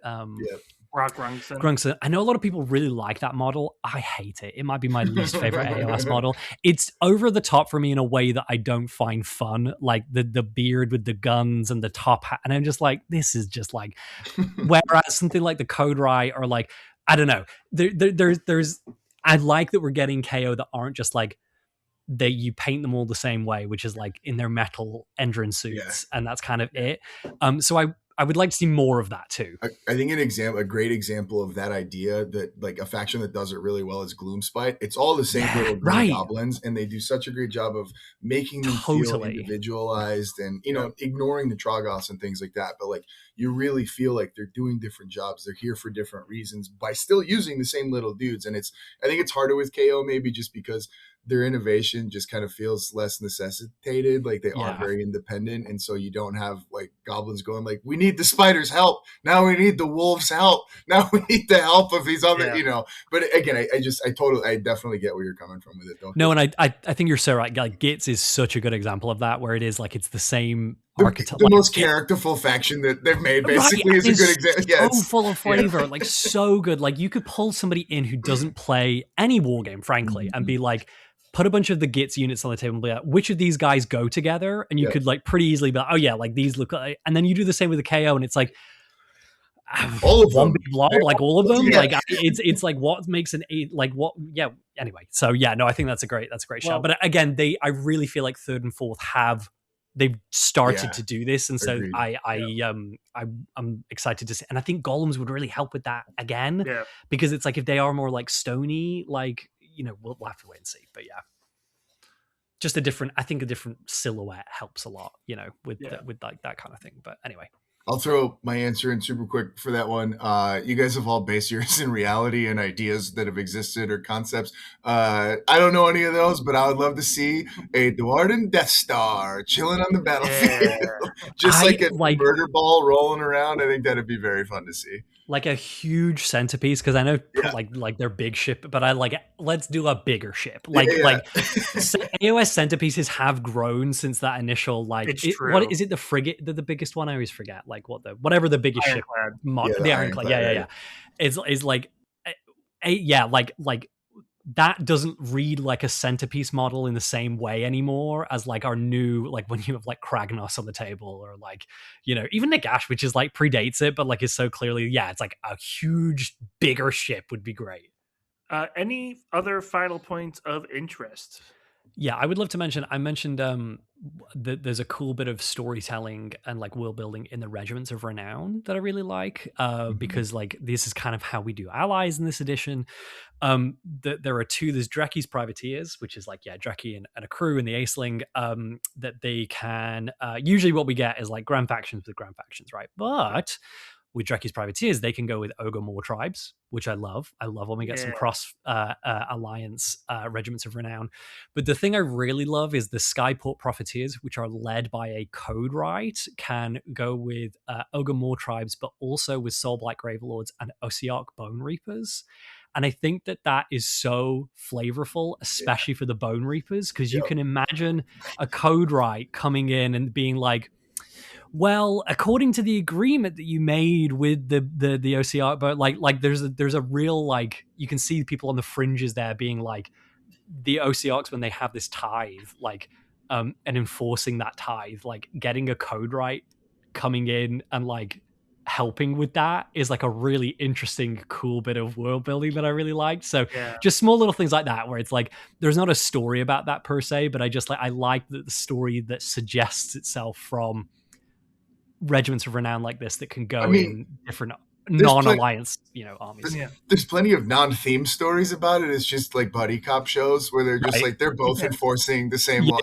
Brock Grungson. I know a lot of people really like that model. I hate it. It might be my least favorite AOS model. It's over the top for me in a way that I don't find fun. Like the beard with the guns and the top hat. And I'm just like, this is just like, whereas something like the Code Right or like, I don't know. There's I like that we're getting KO that aren't just like, you paint them all the same way, which is like in their metal Endrin suits. And that's kind of it. So I would like to see more of that too. I think a great example of that idea, that like a faction that does it really well is Gloomspite. It's all the same little green goblins, and they do such a great job of making them feel individualized and ignoring the Troggoths and things like that. But like you really feel like they're doing different jobs. They're here for different reasons by still using the same little dudes. And I think it's harder with KO maybe just because their innovation just kind of feels less necessitated. Like they aren't very independent. And so you don't have like goblins going like, we need the spiders' help. Now we need the wolves' help. Now we need the help of these other, but again, I definitely get where you're coming from with it though. No, and I think you're so right. Like Gitz is such a good example of that, where it is like, it's the same archetype. The most characterful faction that they've made basically is a good example. Yeah, so full of flavor, like so good. Like you could pull somebody in who doesn't play any war game, frankly, and be like, put a bunch of the Gits units on the table and be like, which of these guys go together? And you could like pretty easily be like, oh yeah, like these look like, and then you do the same with the KO, and it's like all of one them, big blob, like all of them. Yeah. Like it's like what makes an eight, like what? Yeah. Anyway, so yeah, no, I think that's a great shout. But again, I really feel like third and fourth they've started to do this, and so I'm excited to see. And I think golems would really help with that again, because it's like if they are more like stony, like we'll have to wait and see. But yeah, just a different silhouette helps a lot, with like that kind of thing. But anyway. I'll throw my answer in super quick for that one. You guys have all based yours in reality and ideas that have existed or concepts. I don't know any of those, but I would love to see a Dwarden Death Star chilling on the battlefield, just like a murder ball rolling around. I think that'd be very fun to see. Like a huge centerpiece, because I know like they're big ship, but I like let's do a bigger ship. Like AOS centerpieces have grown since that initial what is it, the frigate, the biggest one? I always forget like whatever the biggest ship, the Ironclad. Yeah. It's like like that doesn't read like a centerpiece model in the same way anymore as like our new, like when you have like Kragnos on the table, or like, even Nagash, which is like predates it, but like is so clearly, it's like a huge, bigger ship would be great. Any other final points of interest? Yeah, I would love to mention, I mentioned that there's a cool bit of storytelling and like world building in the Regiments of Renown that I really like, because like this is kind of how we do allies in this edition. There are two, there's Dreki's Privateers, which is like, Dreki and a crew and the Aceling, that they can, usually what we get is like Grand Factions with Grand Factions, right? But with Dreki's Privateers, they can go with Ogre Moor tribes, which I love. I love when we get some cross alliance Regiments of Renown. But the thing I really love is the Skyport Profiteers, which are led by a Code Right, can go with Ogre Moor tribes, but also with Soulblight Gravelords and Ossiarch Bone Reapers. And I think that is so flavorful, especially for the Bone Reapers, because you can imagine a Code Right coming in and being like, well, according to the agreement that you made with the OCR, but like there's a real, like, you can see people on the fringes there being like, the OCRs, when they have this tithe, like, and enforcing that tithe, like getting a Code Right coming in and like helping with that is like a really interesting, cool bit of world building that I really liked. So just small little things like that, where it's like, there's not a story about that per se, but I like the story that suggests itself from Regiments of Renown like this that can go in different non-alliance, armies. There's plenty of non-theme stories about it. It's just like buddy cop shows where they're just like, they're both enforcing the same law,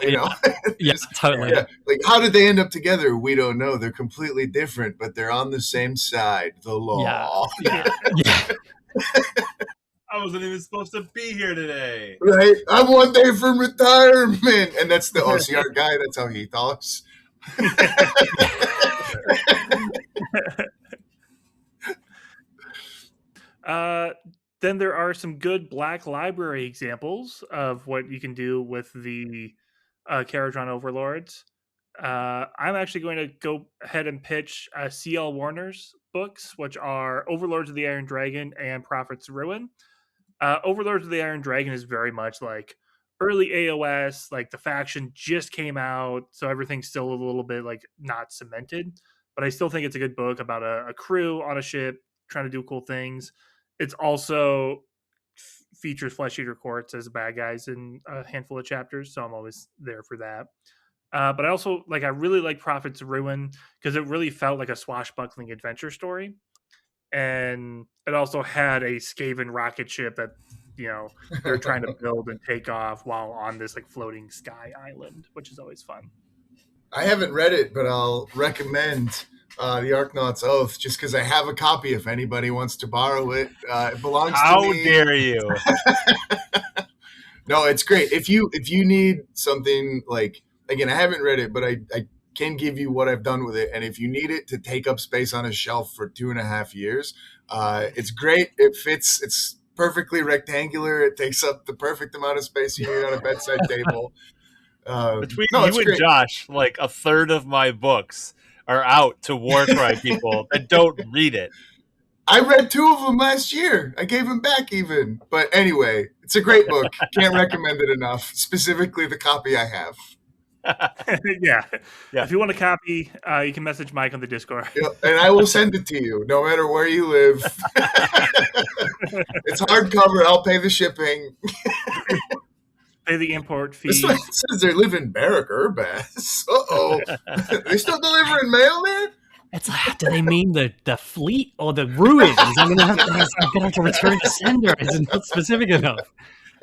Totally. Like, how did they end up together? We don't know. They're completely different, but they're on the same side, the law. I wasn't even supposed to be here today. Right? I'm one day from retirement. And that's the OCR guy. That's how he talks. Then there are some good Black Library examples of what you can do with the Kharadron Overlords. I'm actually going to go ahead and pitch C.L. Warner's books, which are Overlords of the Iron Dragon and Prophet's Ruin. Overlords of the Iron Dragon is very much like early AOS, like the faction just came out, so everything's still a little bit like not cemented. But I still think it's a good book about a crew on a ship trying to do cool things. It's also features Flesh Eater Courts as bad guys in a handful of chapters, so I'm always there for that. But I also I really like Prophet's Ruin because it really felt like a swashbuckling adventure story, and it also had a Skaven rocket ship that they're trying to build and take off while on this like floating sky island, which is always fun. I haven't read it, but I'll recommend the Arknaut's Oath just because I have a copy if anybody wants to borrow it. It belongs to me. How dare you? No, it's great. If you need something like, again, I haven't read it, but I can give you what I've done with it. And if you need it to take up space on a shelf for 2.5 years, it's great. It fits. It's perfectly rectangular. It takes up the perfect amount of space you need on a bedside table. Between you and great. Josh, like a third of my books are out to Warcry people that don't read it. I read 2 of them last year. I gave them back even. But anyway, it's a great book. Can't recommend it enough. Specifically, the copy I have. Yeah. Yeah. If you want a copy, you can message Mike on the Discord. And I will send it to you, no matter where you live. It's hardcover. I'll pay the shipping. Pay the import fee. This one says they live in Barrack Urbaz. Uh-oh. They still delivering mail there? It's like, do they mean the fleet or the ruins? I'm gonna have to return to sender. Is it not specific enough?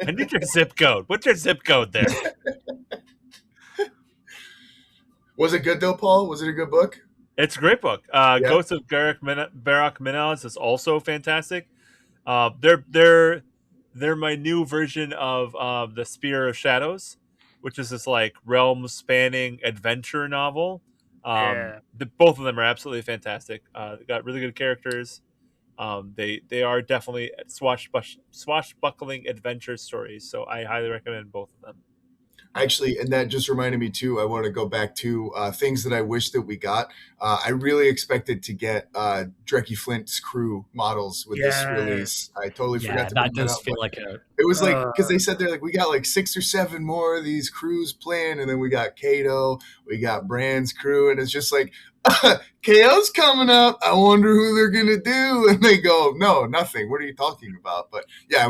I need your zip code. What's your zip code there? Was it good though, Paul? Was it a good book? It's a great book. Ghosts of Barak Minas is also fantastic. They're my new version of the Spear of Shadows, which is this like realm-spanning adventure novel. Both of them are absolutely fantastic. They got really good characters. They are definitely swashbuckling adventure stories. So I highly recommend both of them. Actually, and that just reminded me too, I want to go back to things that I wish that we got. I really expected to get Dreckie Flint's crew models with this release. I totally forgot to that bring does up. feel like a... It was like, because they said they're like, we got like 6 or 7 more of these crews planned, and then we got Kato, we got Brand's crew, and it's just like, KO's coming up. I wonder who they're gonna do. And they go, no, nothing. What are you talking about? But yeah,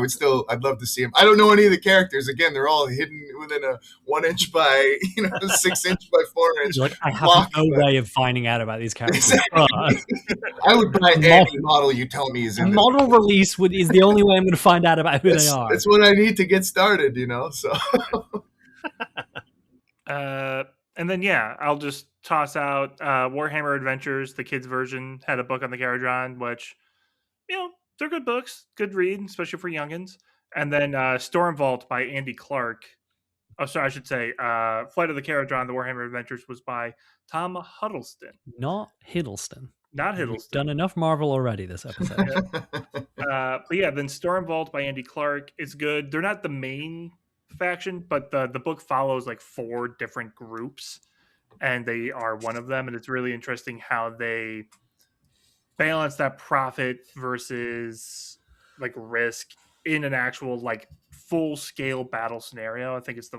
I'd love to see them. I don't know any of the characters. Again, they're all hidden within a 1 inch by 6 inch by 4 inch. Like, I have no way of finding out about these characters. I would buy any model you tell me is in model release is the only way I'm going to find out about who they are. It's what I need to get started, so. And then, I'll just toss out Warhammer Adventures. The kids' version had a book on the Kharadron, which, they're good books, good read, especially for youngins. And then Stormvault by Andy Clark. Oh, sorry, I should say Flight of the Kharadron, the Warhammer Adventures, was by Tom Huddleston. Not Hiddleston. Not Hiddleston. We've done enough Marvel already this episode. But then Stormvault by Andy Clark is good. They're not the main faction, but the book follows like 4 different groups, and they are one of them. And it's really interesting how they balance that profit versus like risk in an actual like full scale battle scenario. I think it's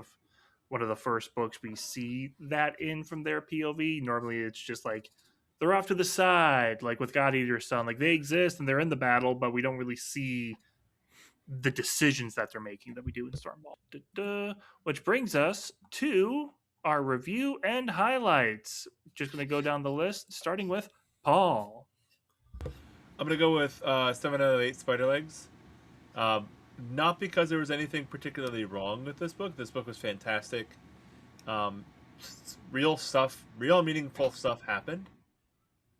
one of the first books we see that in from their POV. Normally it's just like they're off to the side, like with God Eater's Son. Like they exist and they're in the battle, but we don't really see the decisions that they're making that we do in Stormvault. Which brings us to our review and highlights. Just going to go down the list, starting with Paul. I'm going to go with 7 out of 8 Spider Legs. Not because there was anything particularly wrong with this book. This book was fantastic. Real meaningful stuff happened.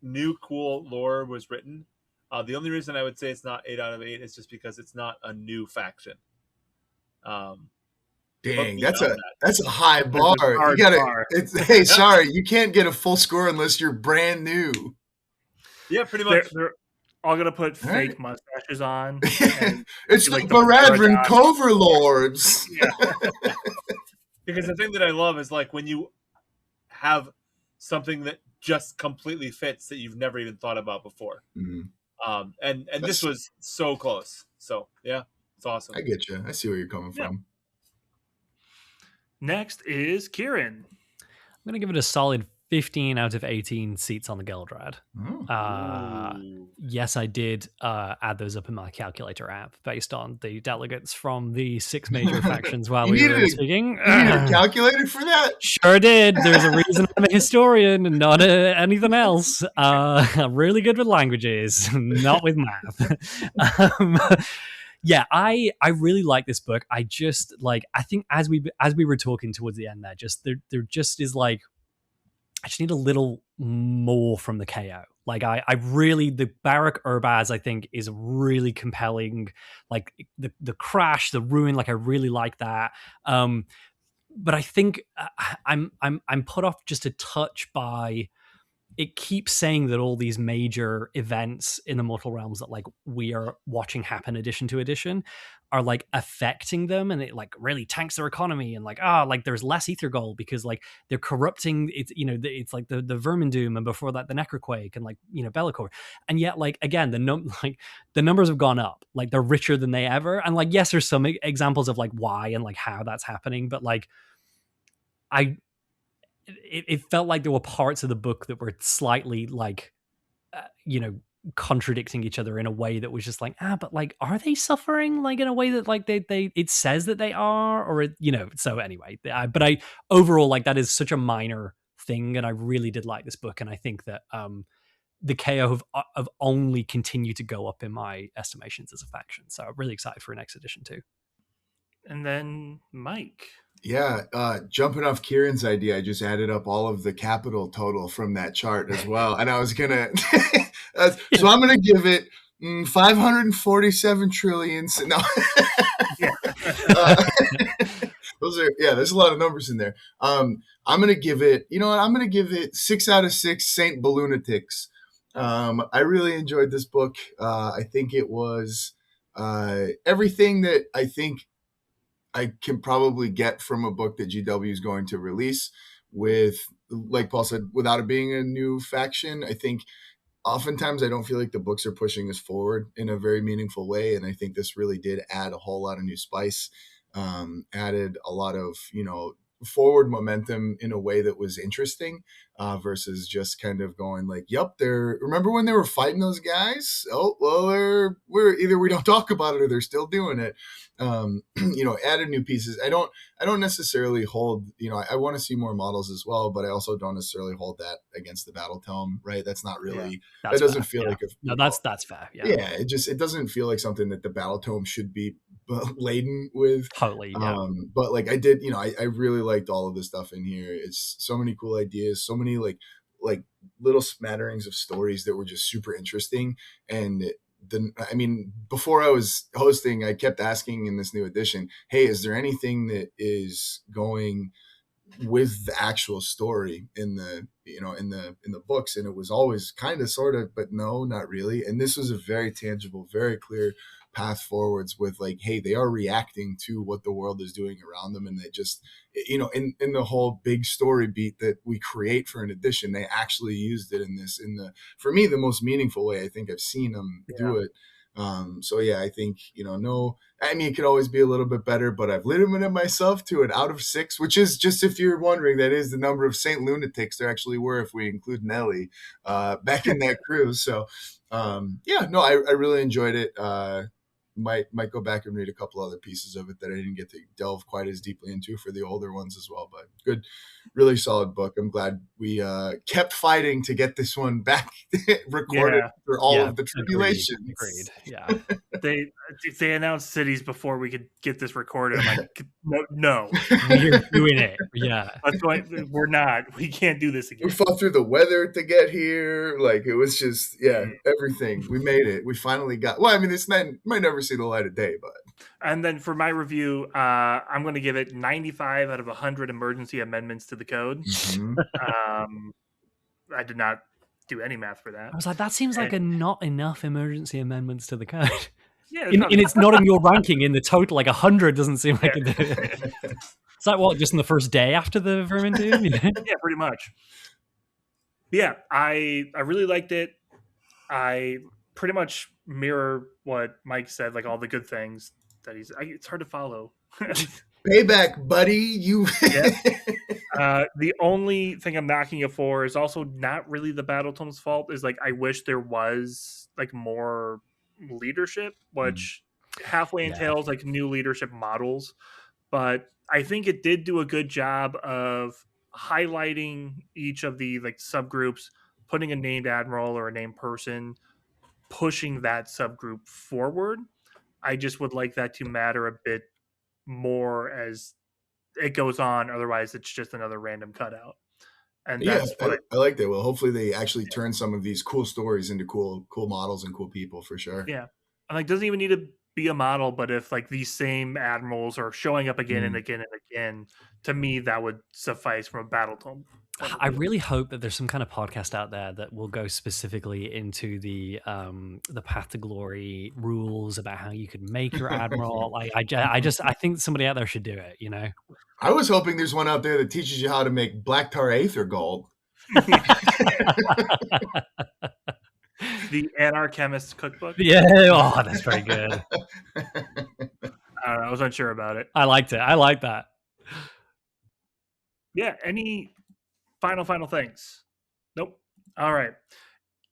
New cool lore was written. The only reason I would say it's not 8 out of 8 is just because it's not a new faction. Dang, that's a high bar. You gotta. Hey, sorry, you can't get a full score unless you're brand new. Yeah, pretty much. They're all gonna put fake mustaches on. It's the Kharadron Overlords. Because the thing that I love is like when you have something that just completely fits that you've never even thought about before. Mm-hmm. And this was so close. So yeah, it's awesome. I get you. I see where you're coming from. Next is Kieran. I'm going to give it a solid 15 out of 18 seats on the Geldrad. Yes, I did add those up in my calculator app based on the delegates from the 6 major factions while we were speaking. You needed a calculator for that? Sure did. There's a reason I'm a historian and not anything else. I'm really good with languages, not with math. Yeah, I really like this book. I just I think as we were talking towards the end there just is like I just need a little more from the KO. Like I really the Barrack Urbaz I think is really compelling. Like the crash, the ruin, like I really like that. But I think I'm put off just a touch by it keeps saying that all these major events in the Mortal Realms that like we are watching happen edition to edition like affecting them, and it like really tanks their economy, and like there's less ether gold because like they're corrupting it's it's like the Vermindoom, and before that the Necroquake, and like Be'lakor. And yet like again the numbers have gone up, like they're richer than they ever. And like yes, there's some examples of like why and like how that's happening, but like it felt like there were parts of the book that were slightly like contradicting each other in a way that was just like, but like, are they suffering like in a way that like they it says that they are, or so anyway, but I overall, like, that is such a minor thing, and I really did like this book, and I think that the KO have only continued to go up in my estimations as a faction, so I'm really excited for next edition too. And then Mike. Yeah, jumping off Kieran's idea, I just added up all of the capital total from that chart as well, and I was gonna, so I'm gonna give it 547 trillions. No, those are there's a lot of numbers in there. I'm gonna give it, I'm gonna give it 6 out of 6 Saint Ballunatics. I really enjoyed this book. I think it was everything that I think I can probably get from a book that GW is going to release, with, like Paul said, without it being a new faction. I think oftentimes I don't feel like the books are pushing us forward in a very meaningful way. And I think this really did add a whole lot of new spice, added a lot of, forward momentum in a way that was interesting, versus just kind of going like, yep, remember when they were fighting those guys? Oh, well, we're either we don't talk about it or they're still doing it. Added new pieces. I don't necessarily hold, I want to see more models as well, but I also don't necessarily hold that against the Battletome, right? That's not really, that doesn't feel like that's fair. Yeah. It doesn't feel like something that the Battletome should be laden with. Totally. Yeah. But like I did, I really liked all of the stuff in here. It's so many cool ideas, so many like little smatterings of stories that were just super interesting. And before I was hosting, I kept asking in this new edition, hey, is there anything that is going with the actual story in the in the books? And it was always kind of sort of, but no, not really. And this was a very tangible, very clear path forwards with like, hey, they are reacting to what the world is doing around them, and they just, in the whole big story beat that we create for an edition, they actually used it in this, for me, the most meaningful way I think I've seen them do it. So yeah, I think, it could always be a little bit better, but I've limited myself to an out of 6, which is, just if you're wondering, that is the number of Saint Lunatics there actually were if we include Nelly back in that crew. So I really enjoyed it. Might go back and read a couple other pieces of it that I didn't get to delve quite as deeply into for the older ones as well. But good, really solid book. I'm glad we kept fighting to get this one back recorded for all of the tribulations. Agreed. Yeah. They announced cities before we could get this recorded. I'm like, no. We're doing it. Yeah. We're not. We can't do this again. We fought through the weather to get here. Like, it was just, everything. We made it. We finally got, this might never see the light of day, but. And then for my review, I'm going to give it 95 out of 100 emergency amendments to the code. Mm-hmm. I did not do any math for that. I was like, that seems like not enough emergency amendments to the code. Yeah, it's not in your ranking in the total. Like 100 doesn't seem like it. Is that what, just in the first day after the Vermindoom? Yeah, pretty much. Yeah, I really liked it. I pretty much mirror what Mike said, like all the good things that it's hard to follow. Payback, buddy. You. The only thing I'm knocking it for is also not really the Battletome's fault. Is like, I wish there was like more leadership, which halfway entails like new leadership models. But I think it did do a good job of highlighting each of the like subgroups, putting a named admiral or a named person, pushing that subgroup forward. I just would like that to matter a bit more as it goes on. Otherwise, it's just another random cutout. And that's I like that. Well, hopefully they actually turn some of these cool stories into cool models and cool people for sure. Yeah. And like, doesn't even need to be a model, but if like these same admirals are showing up again and again and again, to me, that would suffice from a Battletome I really hope that there's some kind of podcast out there that will go specifically into the Path to Glory rules about how you could make your admiral. Like, I think somebody out there should do it. You know, I was hoping there's one out there that teaches you how to make black tar aether gold. The Anarchemist Cookbook. Yeah, oh, that's very good. I don't know, I was unsure about it. I liked it. I like that. Yeah. Any final things? Nope. All right.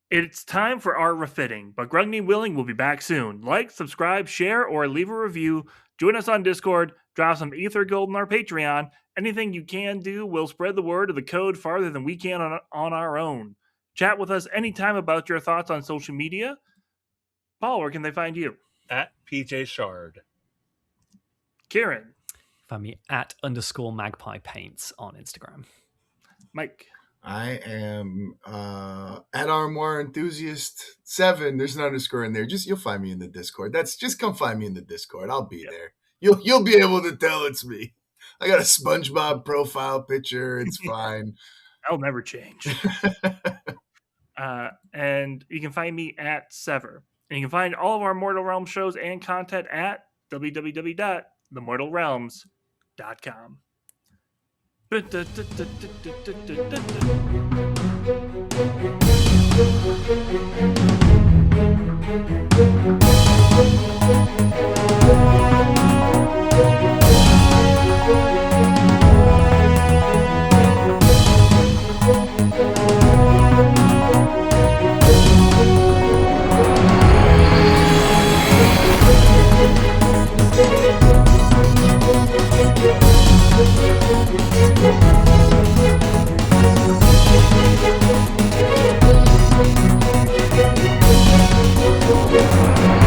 It's time for our refitting, but Grugny willing will be back soon. Like, subscribe, share, or leave a review. Join us on Discord. Drop some Ether Gold on our Patreon. Anything you can do will spread the word of the code farther than we can on our own. Chat with us anytime about your thoughts on social media. Paul, where can they find you? At PJ Shard. Kieran. Find me at _magpie paints on Instagram. Mike. I am at Armoire Enthusiast 7. There's an underscore in there. You'll find me in the Discord. Just come find me in the Discord. I'll be there. You'll be able to tell it's me. I got a SpongeBob profile picture. It's fine. I'll never change. And you can find me at Sever. And you can find all of our Mortal Realms shows and content at www.themortalrealms.com. Thank you.